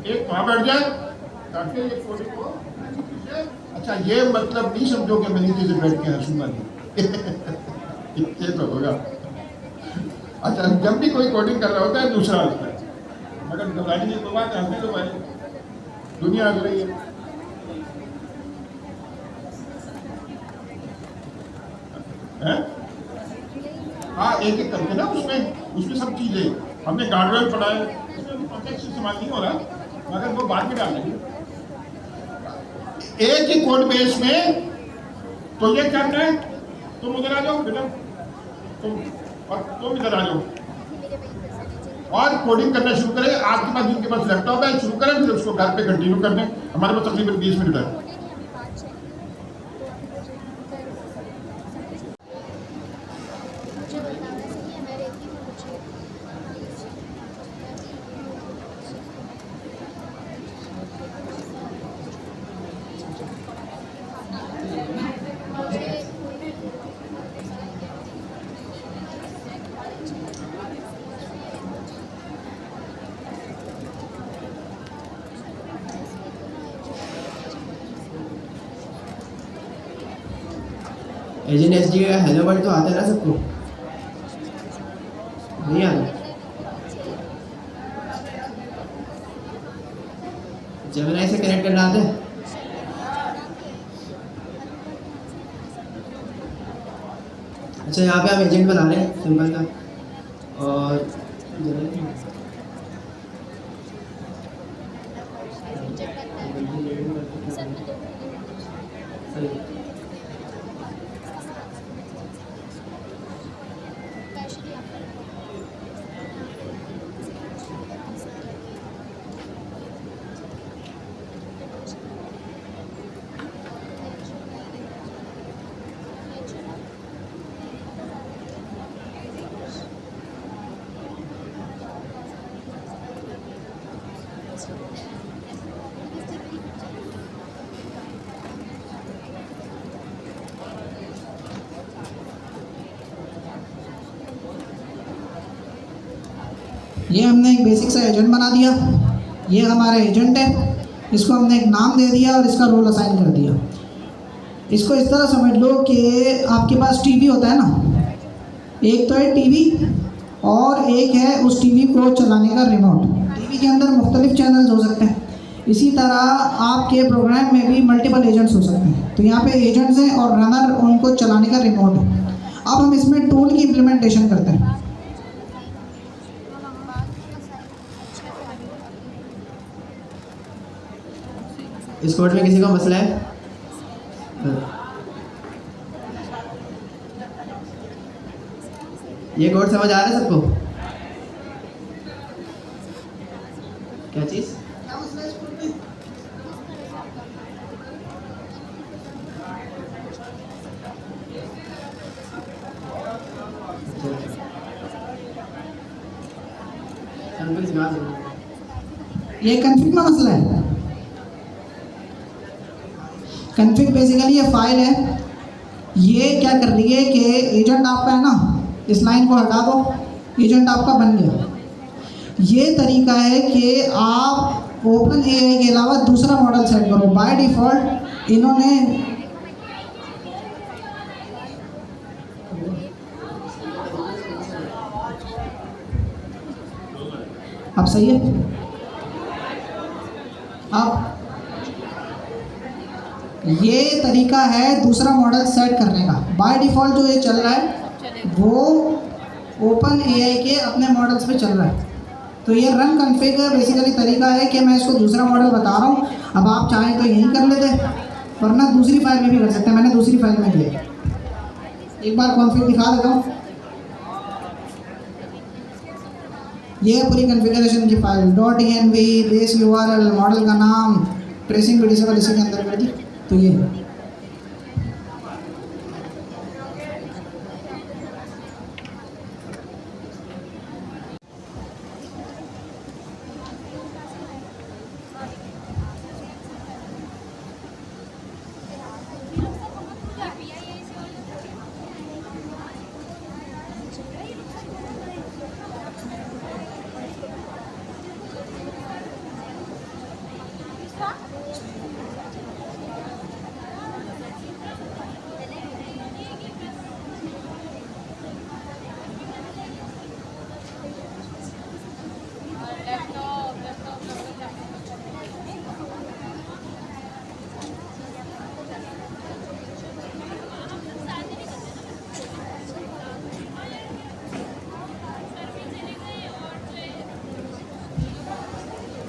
एक वहाँ बैठ जाए, ताकि ये कोडिंग को अच्छा, ये मतलब नहीं समझो कि मैं नीचे से बैठ के हंसूंगा नहीं। ये तो होगा। अच्छा, जब भी कोई कोडिंग कर रहा होता है दूसरा हंसता है, मगर घबराने की कोई बात है, हंसने तो भाई दुनिया हंस रही है। हाँ, एक एक करके ना उसमें सब चीज़ें हमने गार्डवेल पढ़ा है, उसमें कॉन्टेक्स्ट इस्तेमाल नहीं हो रहा, मगर वो बाद में डाल देंगे एक ही कोड बेस में। तो ये करना है, तुम उधर आ जाओ बेटा, तुम इधर आ जाओ और कोडिंग करना शुरू करें। आपके पास जिनके पास लैपटॉप है शुरू करें, फिर उसको घर पे कंटिन्यू कर दें। हमारे पास तकरीबन 20 मिनट है। एजेंट एसडी का हेलो वर्ड तो आता है ना सबको? नहीं आता? जेमिनी से कनेक्ट करना आता है? अच्छा, यहाँ पे आप एजेंट बना रहे हैं सिंपल का, और ये हमने एक बेसिक सा एजेंट बना दिया। ये हमारा एजेंट है, इसको हमने एक नाम दे दिया और इसका रोल असाइन कर दिया। इसको इस तरह समझ लो कि आपके पास टीवी होता है ना, एक तो है टीवी और एक है उस टीवी को चलाने का रिमोट। टीवी के अंदर मुख्तलिफ चैनल्स हो सकते हैं, इसी तरह आपके प्रोग्राम में भी मल्टीपल एजेंट्स हो सकते हैं। तो यहाँ पे एजेंट्स हैं और रनर उनको चलाने का रिमोट है। अब हम इसमें टूल की इम्प्लीमेंटेशन करते हैं। इस कोड में किसी को मसला है? ये कोड समझ आ रहा है सबको? क्या चीज़? ये कन्फिग में मसला है। कन्फिग बेसिकली ये फाइल है, ये क्या कर रही है कि एजेंट आपका है ना, इस लाइन को हटा दो, एजेंट आपका बन गया। ये तरीका है कि आप ओपन एआई के अलावा दूसरा मॉडल सेट करो। बाय डिफ़ॉल्ट इन्होंने अब सही है। अब ये तरीका है दूसरा मॉडल सेट करने का। बाय डिफ़ॉल्ट जो ये चल रहा है वो ओपन एआई के अपने मॉडल्स पे चल रहा है। तो ये रन कन्फिग बेसिकली तरीका है कि मैं इसको दूसरा मॉडल बता रहा हूँ। अब आप चाहें तो यहीं कर लेते, वरना दूसरी फाइल में भी कर सकते हैं। मैंने दूसरी फाइल में किया। एक बार कॉन्फ़िग दिखा देता हूँ। ये है पूरी कॉन्फ़िगरेशन की file .env base URL, model का नाम, ट्रेसिंग भी डिसेबल इसी के अंदर कर दी। तो ये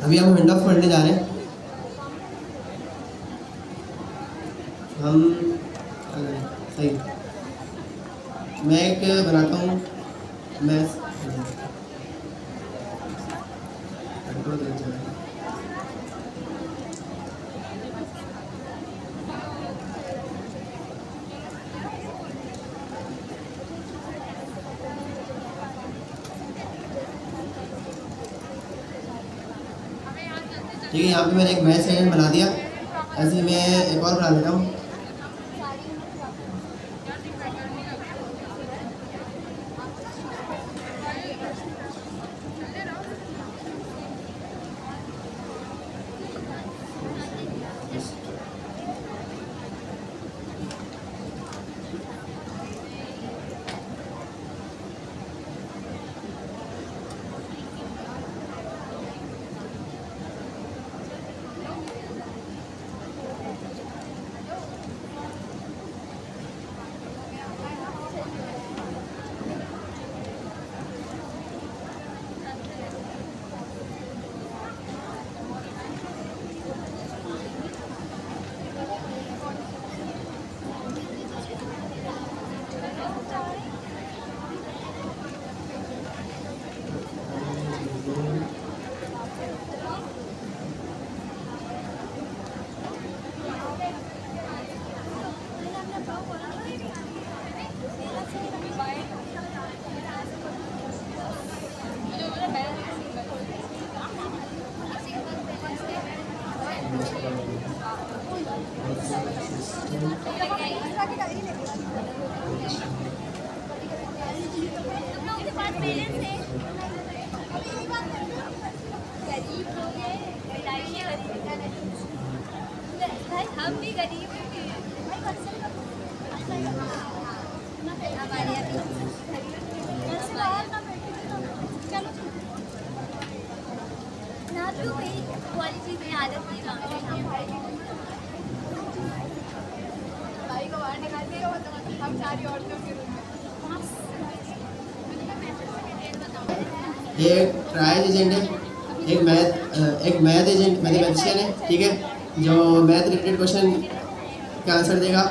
अभी हम विंडोज पढ़ने जा रहे हैं। हम सही, मैं एक बनाता हूँ। मैं ठीक है, यहाँ पे मैंने एक मैच एजेंट बना दिया। ऐसे ही मैं एक और बना लेता हूँ। हम भी गरीब हैं। चीज़ें आदत नहीं जानते भाई को बाहर निकाल दिया तो हम सारी औरतों के ये ट्रायल एजेंट है, एक मैथ एजेंट मैथमेटिशियन है, ठीक है, जो मैथ रिलेटेड क्वेश्चन का आंसर देगा।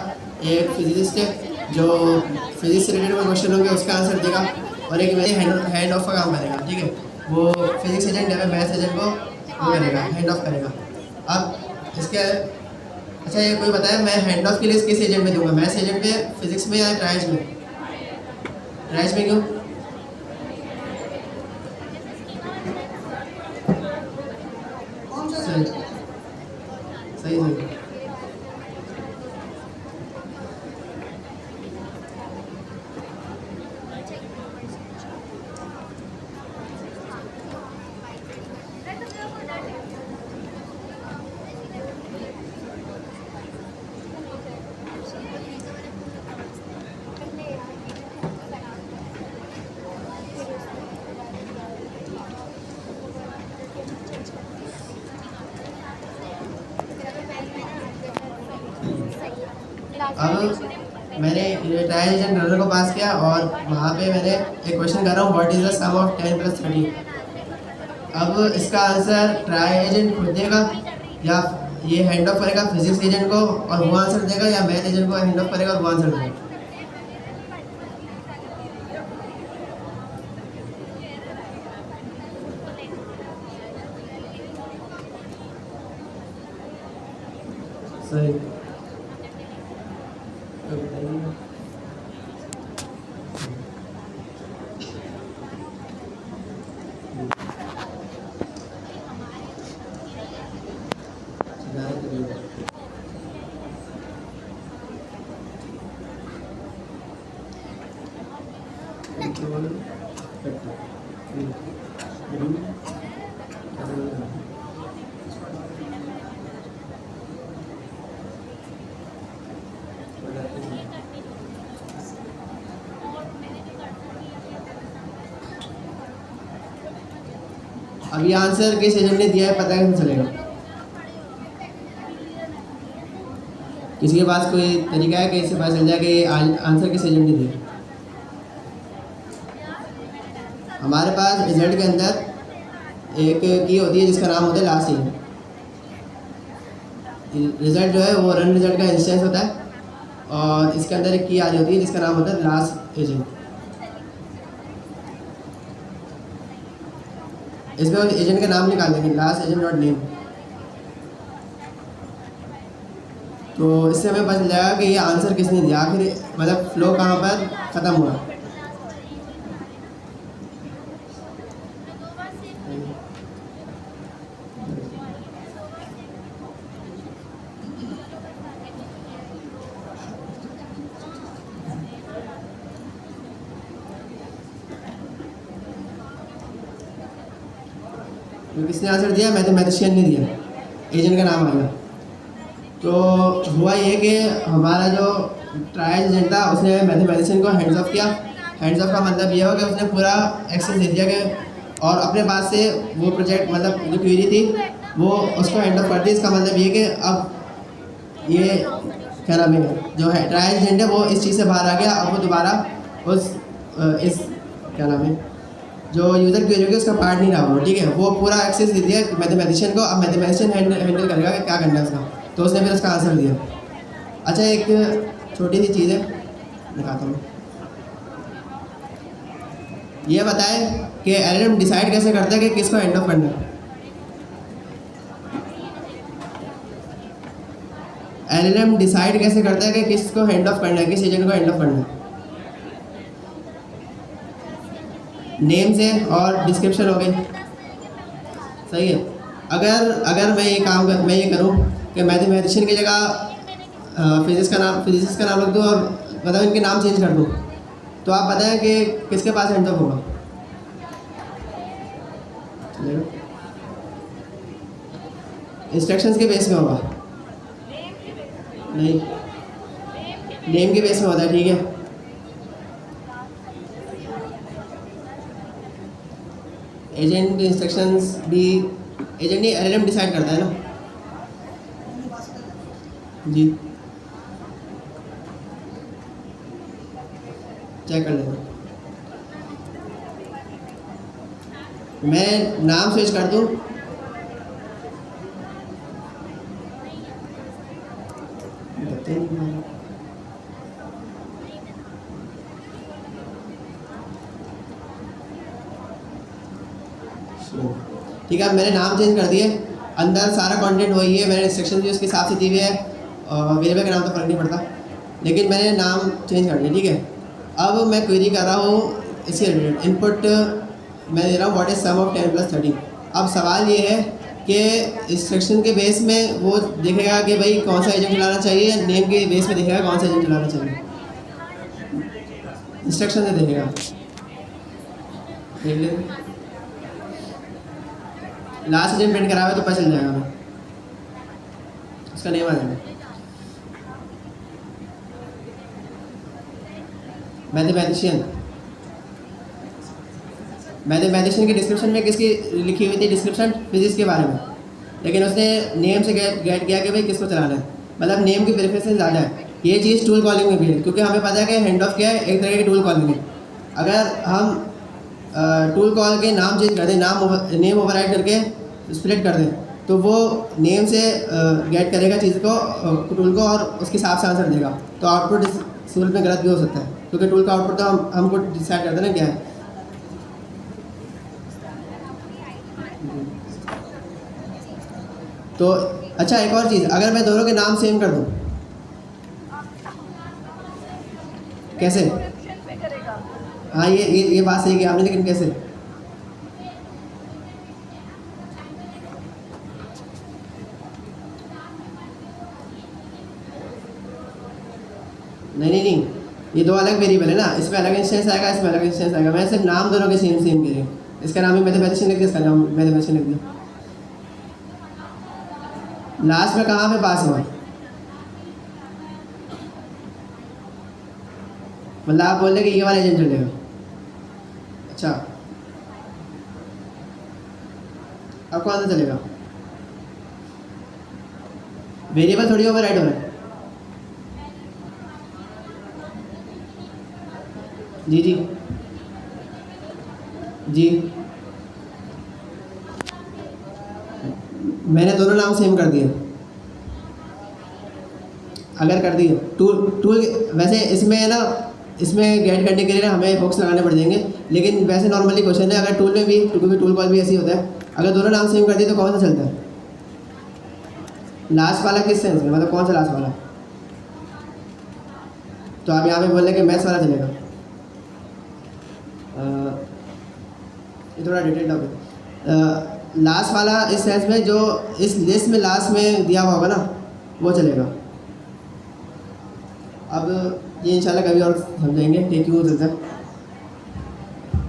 एक फिजिसिस्ट है जो फिजिक्स से रिलेटेड क्वेश्चन होंगे उसका आंसर देगा। और एक हैंड ऑफ का काम करेगा, ठीक है, वो फिजिक्स एजेंट है, मैथ एजेंट को वो करेगा, हैंड ऑफ करेगा। अब इसके अच्छा ये कोई बताया मैं हैंड ऑफ के लिए किस एजेंट में दूंगा, मैथ एजेंट में, फिजिक्स में या ट्रायल्स में? ट्रायल्स में क्यों? सही सही सही। अब मैंने ट्रायल एजेंट रनर को पास किया और वहाँ पे मैंने एक क्वेश्चन कर रहा हूँ, what is the sum of 10 + 30। अब इसका आंसर ट्रायल एजेंट खुद देगा या ये हैंड ऑफ करेगा फिजिक्स एजेंट को और वो आंसर देगा, या मैथ एजेंट को हैंड ऑफ करेगा और वो आंसर देगा? सही। अब ये आंसर किस एजेंट ने दिया है पता कैसे चलेगा? किसी के पास कोई तरीका है कि इससे पता चल जाए कि ये आंसर किस एजेंट ने दिया? हमारे पास रिजल्ट के अंदर एक की होती है जिसका नाम होता है लास्ट एजेंट। रिजल्ट जो है वो रन रिजल्ट का इंस्टेंस होता है और इसके अंदर एक की आ रही होती है जिसका नाम होता है लास्ट एजेंट। इसमें एजेंट का नाम निकाल देंगे, लास्ट एजेंट डॉट नेम। तो इससे हमें पता चल जाएगा कि ये आंसर किसने दिया, आखिर मतलब फ्लो कहाँ पर ख़त्म हुआ। तो किसने आंसर दिया? मैथमेटिशियन ने दिया, एजेंट का नाम आ गया। तो हुआ ये कि हमारा जो ट्रायल एजेंट था उसने मैथमेटिशियन को हैंड्स ऑफ किया। हैंड्स ऑफ का मतलब ये हो कि उसने पूरा एक्सेस दे दिया कि और अपने पास से वो प्रोजेक्ट मतलब जो क्वेरी थी वो उसको हैंड ऑफ कर दी। इसका मतलब ये कि अब ये क्या नाम है जो है ट्रायल एजेंट है वो इस चीज़ से बाहर आ गया। अब वो दोबारा उस इस क्या नाम है जो यूज़र क्वेरी होगी उसका पार्ट नहीं रहा वो, ठीक है, वो पूरा एक्सेस दे दिया मैथमेटिशियन को। अब मैथमेटिशियन हैंडल करेगा कि क्या करना है उसका, तो उसने फिर उसका आंसर दिया। अच्छा एक छोटी सी चीज़ है दिखाता हूँ, ये बताए कि एलएलएम डिसाइड कैसे करता है कि किसको हैंड ऑफ करना है। एलएलएम डिसाइड कैसे करता है कि किसको हैंड ऑफ करना है, किस एजेंट को हैंड ऑफ करना है? नेम से और डिस्क्रिप्शन हो गई, सही है। अगर मैं ये करूँ कि मैथमेटिशियन की जगह फिजिक्स का नाम रख दूँ और मतलब इनके नाम चेंज कर दूँ, तो आप बताएं कि किसके पास हैंड ऑफ होगा? इंस्ट्रक्शंस के बेस में होगा? नहीं, नेम के बेस में होता है, ठीक है। एजेंट इंस्ट्रक्शंस भी एजेंट नहीं LLM डिसाइड करता है ना जी, चेक कर लेना। मैं नाम स्विच कर दूं, ठीक है। मैंने नाम चेंज कर दिए, अंदर सारा कंटेंट वही है, मैंने इंस्ट्रक्शन भी उसके हिसाब से दी हुई है, वेरिएबल का नाम तो फर्क नहीं पड़ता, लेकिन मैंने नाम चेंज कर दिया, ठीक है। अब मैं क्वेरी कर रहा हूँ इसके रिलेटेड, इनपुट मैं दे रहा हूँ व्हाट इज सम ऑफ 10 + 13। अब सवाल ये है कि इंस्ट्रक्शन के बेस में वो देखेगा कि भाई कौन सा एजेंट चलाना चाहिए, या नेम के बेस में देखेगा कौन सा एजेंट चलाना चाहिए, इंस्ट्रक्शन से देखेगा। देख ले, लास्ट एजेंट प्रिंट करा हुआ तो पता चल जाएगा हमें, उसका नेम आ जाएगा। मैथमेटिशियन की डिस्क्रिप्शन में किसकी लिखी हुई थी डिस्क्रिप्शन, फिजिक्स के बारे में, लेकिन उसने नेम से गेट किया कि भाई किसको चलाना है, मतलब नेम की वेरिफिकेशन ज़्यादा है। ये चीज़ टूल कॉलिंग में भी है, क्योंकि हमें पता है कि हैंड ऑफ क्या है, एक तरह की टूल कॉलिंग है। अगर हम टूल कॉल के नाम चेंज कर दें, नेम ओवरराइड करके स्प्लिट कर दें, तो वो नेम से गेट करेगा चीज़ को, टूल को, और उसके हिसाब से आंसर देगा। तो आउटपुट इस सूरत में गलत भी हो सकता है, क्योंकि टूल का आउटपुट तो हमको डिसाइड करते हैं ना क्या है। तो अच्छा, एक और चीज़, अगर मैं दोनों के नाम सेम कर दूं, कैसे? हाँ, ये बात सही की आपने, लेकिन कैसे? नहीं, ये दो अलग वेरिएबल है ना, इसमें अलग इंस्टेंस आएगा, इसमें अलग इंस्टेंस आएगा। मैं सिर्फ नाम दोनों के सेम कह रही हूँ, इसका नाम ही मैथमेटिशियन लिख दिया, इसका नाम मैथमेटिशियन लिख दिया। लास्ट में कहाँ पे पास हुआ, मतलब आप बोल रहे कि ये वाला एजेंट चलेगा। अच्छा, अब कौन सा चलेगा? वेरिएबल थोड़ी ओवरराइड हो रहा है। जी, मैंने दोनों नाम सेम कर दिए। अगर कर दिए टूल वैसे इसमें है ना, इसमें गेट करने के लिए ना हमें बॉक्स लगाने पड़ जाएंगे, लेकिन वैसे नॉर्मली क्वेश्चन है, अगर टूल में भी, क्योंकि टूल कॉल भी ऐसे ही होता है, अगर दोनों नाम सेम कर दिए तो कौन सा चलता है? लास्ट वाला किस सेंस में, मतलब कौन सा लास्ट वाला? तो आप यहाँ पे बोल रहे हैं कि मैथ्स वाला चलेगा। ये थोड़ा डिटेल टॉपिक। लास्ट वाला इस सेंस में, जो इस लिस्ट में लास्ट में दिया हुआ होगा ना, वो चलेगा। अब ये इंशाल्लाह कभी और समझेंगे कि क्यों चलता है।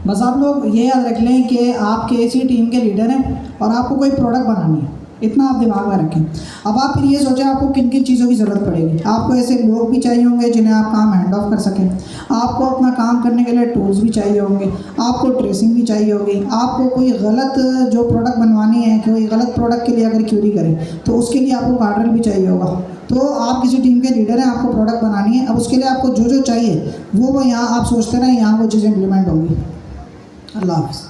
बस आप लोग ये याद रख लें कि आप किसी टीम के लीडर हैं और आपको कोई प्रोडक्ट बनानी है, इतना आप दिमाग में रखें। अब आप फिर ये सोचें आपको किन किन चीज़ों की ज़रूरत पड़ेगी। आपको ऐसे लोग भी चाहिए होंगे जिन्हें आप काम हैंड ऑफ कर सकें, आपको अपना काम करने के लिए टूल्स भी चाहिए होंगे, आपको ट्रेसिंग भी चाहिए होगी, आपको कोई गलत जो प्रोडक्ट बनवानी है, कोई गलत प्रोडक्ट के लिए अगर क्यूरी करें तो उसके लिए आपको गार्डरल भी चाहिए होगा। तो आप किसी टीम के लीडर हैं, आपको प्रोडक्ट बनानी है, अब उसके लिए आपको जो जो चाहिए वो यहाँ आप सोचते रहें, यहाँ वो चीज़ें इम्प्लीमेंट होंगी। अल्लाह हाफ़िज़।